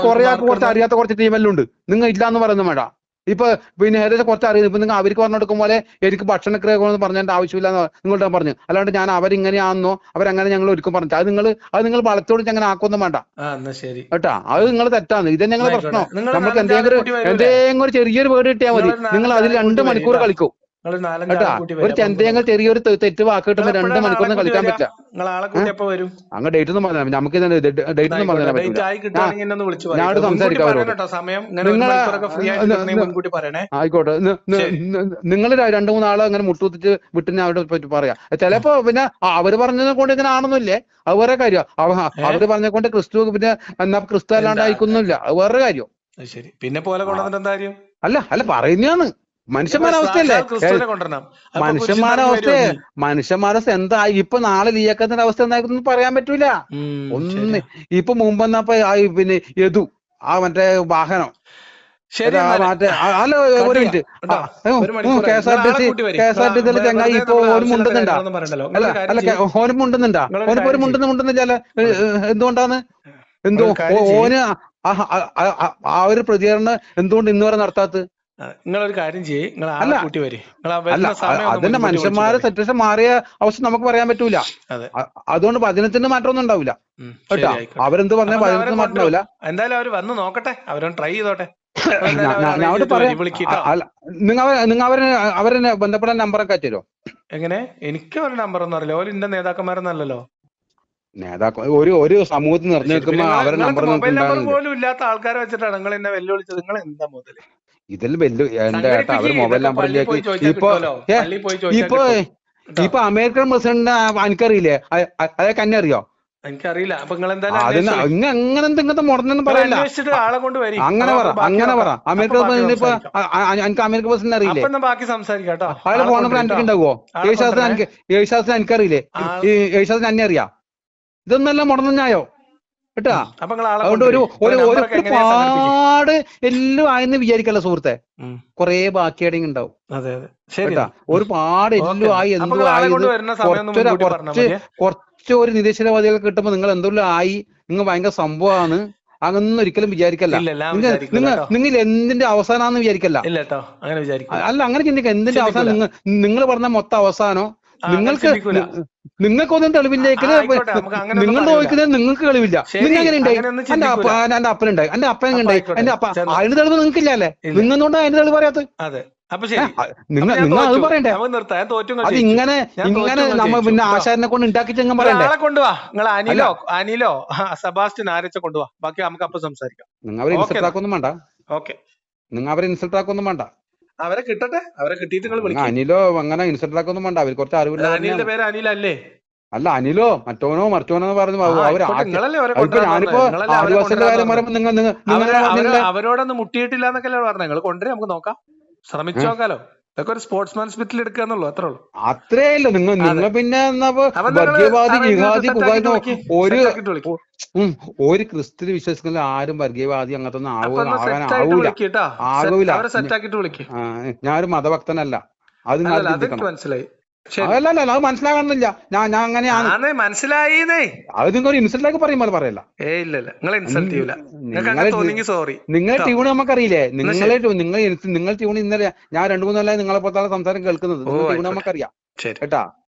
കുറെ കുറച്ച് അറിയാത്ത കുറച്ച് ടീമെല്ലാം ഉണ്ട്. നിങ്ങൾ ഇല്ലാന്ന് പറയുന്നത് വേണ്ട. ഇപ്പൊ പിന്നെ ഏകദേശം കുറച്ച് അറിയുന്നത് ഇപ്പൊ നിങ്ങൾ അവർക്ക് പറഞ്ഞു കൊടുക്കും പോലെ എനിക്ക് ഭക്ഷണക്രിയ പറഞ്ഞതിന്റെ ആവശ്യമില്ല നിങ്ങളുടെ പറഞ്ഞു. അല്ലാണ്ട് ഞാൻ അവരിങ്ങനെയാണെന്നോ അവരങ്ങനെ ഞങ്ങൾ ഒരിക്കലും പറഞ്ഞു അത് നിങ്ങൾ വളച്ചോടിച്ച് അങ്ങനെ ആക്കൊന്നും വേണ്ട കേട്ടാ. അത് നിങ്ങൾ തെറ്റാണ്. ഇത് ഞങ്ങൾ പ്രശ്നം. നമുക്ക് എന്തെങ്കിലും ഒരു ചെറിയൊരു വേർഡ് കിട്ടിയാൽ മതി. നിങ്ങൾ അതിൽ 2 മണിക്കൂർ കളിക്കും കേട്ടാ. എന്തെങ്കിലും ചെറിയൊരു തെറ്റ് വാക്ക് കിട്ടുമ്പോൾ 2 മണിക്കൂറിന് കളിക്കാൻ പറ്റില്ല. അങ്ങ് ഡേറ്റ് ഒന്നും പറഞ്ഞാൽ നമുക്ക് ഡേറ്റ് ഒന്നും പറഞ്ഞാൽ പറ്റില്ല. ഞാൻ സംസാരിക്കാം അവരോട്. ആയിക്കോട്ടെ. നിങ്ങൾ 2-3 ആളെ അങ്ങനെ മുട്ടുകുത്തിച്ച് വിട്ട് ഞാൻ അവിടെ പറ്റി പറയാം. ചിലപ്പോ പിന്നെ അവര് പറഞ്ഞതിനെ കൊണ്ട് ഇങ്ങനെ ആണെന്നില്ലേ, അത് വേറെ കാര്യം. അവര് പറഞ്ഞ കൊണ്ട് ക്രിസ്തു പിന്നെ എന്നാ ക്രിസ്തു അല്ലാണ്ട് അയക്കുന്നില്ല, അത് വേറെ കാര്യം. പിന്നെ പോലെ അല്ല പറയുന്നതാണ്. മനുഷ്യന്മാരവസ്ഥയല്ലേ മനുഷ്യന്മാരവസ്ഥ എന്തായി. ഇപ്പൊ നാളെ ലീയാക്കത്തിന്റെ അവസ്ഥ എന്തായിരുന്നു പറയാൻ പറ്റൂല. ഇപ്പൊ മുമ്പെന്നപ്പോ പിന്നെ യദു മറ്റേ വാഹനം അല്ല ഒരു മിനിറ്റ് KSRTC ചങ്ങായി ഇപ്പൊ ഓന് മുണ്ടുന്നുണ്ടാ? അല്ല ഓന് മുണ്ടുന്നുണ്ടാ? ഓനിപ്പോ ഒരു മുണ്ടുന്നില്ല. എന്തുകൊണ്ടാണ് ഓന് ആ ഒരു പ്രതികരണം എന്തുകൊണ്ട് ഇന്ന് വരെ നടത്താത്തത്? നിങ്ങളൊരു കാര്യം അതിന്റെ മനുഷ്യന്മാരെ സിറ്റുവേഷൻ മാറിയ അവസ്ഥ നമുക്ക് പറയാൻ പറ്റൂല. അതുകൊണ്ട് വചനത്തിന്റെ മാറ്റമൊന്നും ഉണ്ടാവില്ല കേട്ടോ. അവരെന്ത് പറഞ്ഞാൽ വചനത്തിന് മാറ്റം ഉണ്ടാവില്ല. എന്തായാലും അവര് വന്ന് നോക്കട്ടെ, അവരൊന്ന് ട്രൈ ചെയ്തോട്ടെ. നിങ്ങൾ അവരെ ബന്ധപ്പെടാൻ നമ്പറൊക്കെ തരുമോ? എങ്ങനെ? എനിക്ക് ഒരു നമ്പർ ഒന്നും അറിയില്ല. ഓരോ ഇന്ന നേതാക്കന്മാരൊന്നല്ലോ. നേതാക്കൾ ഒരു സമൂഹത്തിൽ നിറഞ്ഞു നിൽക്കുമ്പോ അവരെ നമ്പർ പോലും ഇല്ലാത്ത ആൾക്കാരെ വെച്ചിട്ടാണ് നിങ്ങൾ എന്നെ വെല്ലുവിളിച്ചത്. നിങ്ങൾ എന്താ മുതല് ഇതിൽ എന്റെ ഏട്ടാ അവര് മൊബൈൽ നമ്പറിലേക്ക് ഇപ്പൊ അമേരിക്കൻ പ്രസിഡന്റ് എനിക്കറിയില്ലേ? അതൊക്കെ എന്നെ അറിയോ? എനിക്കറിയില്ല. അപ്പൊ അങ്ങനെ ഇങ്ങനത്തെ മുടന്നൊന്നും പറയില്ല. അങ്ങനെ പറ അമേരിക്കൻ പ്രസിഡന്റ് ഇപ്പൊ എനിക്ക് അമേരിക്കൻ പ്രസിഡന്റ് അറിയില്ലേ? ബാക്കി സംസാരിക്കാട്ടോ. അയാളെ ഫോൺ നമ്പർ എനിക്ക് ഉണ്ടാവുമോ? യേശാസിന് എനിക്കറിയില്ലേ? യേശാസിന് എന്നെ അറിയാം. ഇതൊന്നല്ല മുടന്നായോ കേട്ടാ. അതുകൊണ്ട് ഒരുപാട് എല്ലാം ആയെന്ന് വിചാരിക്കല്ല സുഹൃത്തെ. കൊറേ ബാക്കിയാടെ ഉണ്ടാവും കേട്ടാ. ഒരുപാട് എല്ലാം ആയി എന്തും ആയി കുറച്ച് ഒരു നിരീശ്വരവാദികൾ കിട്ടുമ്പോ നിങ്ങൾ എന്തെല്ലാം ആയി, നിങ്ങൾ ഭയങ്കര സംഭവമാണ് അങ്ങനൊന്നും ഒരിക്കലും വിചാരിക്കല്ല. നിങ്ങൾ എന്തിന്റെ അവസാനാന്ന് വിചാരിക്കല്ല. അല്ല അങ്ങനെ ചിന്തിക്ക. എന്തിന്റെ അവസാനം നിങ്ങൾ പറഞ്ഞ മൊത്തം അവസാനോ? നിങ്ങൾക്കൊന്നും തെളിവില്ലേക്ക് നിങ്ങൾ നോക്കുന്നത് നിങ്ങൾക്ക് തെളിവില്ല. നിങ്ങൾ എങ്ങനെ ഉണ്ടായി? എന്റെ അപ്പനുണ്ടായി, എന്റെ അപ്പനുണ്ടായി, എന്റെ അപ്പ അതിന് തെളിവ് നിങ്ങൾക്കില്ലല്ലേ? നിങ്ങൾക്കൊണ്ടാ അതിന് തെളിവ് പറയാത്തത്? നിങ്ങൾ അത് പറയണ്ടേ? അത് ഇങ്ങനെ നമ്മ പിന്നെ ആശാരിനെ കൊണ്ട് ഉണ്ടാക്കി ചെങ്ങ പറയണ്ടേ? കൊണ്ടുവാ നിങ്ങൾ അനിലോ സെബാസ്റ്റ്യൻ ആരച്ച കൊണ്ടുവാ. ബാക്കി നമുക്ക് അപ്പൊ സംസാരിക്കാം. നിങ്ങൾ അവരെ ഇൻസൾട്ട് ആക്കൊന്നും വേണ്ട. നിങ്ങൾ അവരെ ഇൻസൾട്ട് ആക്കൊന്നും വേണ്ട. അവരെ കിട്ടട്ടെ. അവരെ കിട്ടിയിട്ട് അനിലോ അങ്ങനെ ഇൻസൾട്ട് ആക്കൊന്നും വേണ്ട. അവർ കുറച്ച് അറിവില്ല. അനിലിന്റെ പേര് അനിലല്ലേ? അല്ല അനിലോ മറ്റോനോ മറിച്ചോനോ പറഞ്ഞു. ഞാനിപ്പോ ആദിവാസിയുടെ കാര്യം പറയുമ്പോ അവരോടൊന്നും മുട്ടിയിട്ടില്ല എന്നൊക്കെ പറഞ്ഞ നിങ്ങൾ കൊണ്ടുവരും. നമുക്ക് നോക്കാം, ശ്രമിച്ചു നോക്കാലോ. ഇതൊക്കെ ഒരു സ്പോർട്സ്മാൻ സ്പിരിറ്റിൽ എടുക്കാന്നുള്ളൂ, അത്രേ ഉള്ളൂ. അത്രേ ഇല്ല. നിങ്ങൾ പിന്നെ വർഗീയവാദി ജിഹാദി ഒരു ക്രിസ്തു വിശ്വസിക്കുന്ന ആരും വർഗീയവാദി അങ്ങനത്തെ ഒന്നും ആകൂല. ഞാനൊരു മതഭക്തനല്ല. അത് മനസ്സിലായി. അല്ല അത് മനസ്സിലാകണമെന്നില്ല. ഞാൻ അങ്ങനെയാണ് മനസ്സിലായിന്നേ. അത് നിങ്ങൾ ഒരു ഇൻസൾട്ടാക്കി പറയുമ്പോൾ പറയല്ല. നിങ്ങളെ ട്യൂണ് നമുക്കറിയില്ലേ? നിങ്ങൾ ട്യൂൺ ഇന്നലെ ഞാൻ 2-3 കൊല്ലമായി നിങ്ങളെ പുറത്താണ് സംസാരം കേൾക്കുന്നത്. ട്യൂൺ നമുക്കറിയാം കേട്ടാ.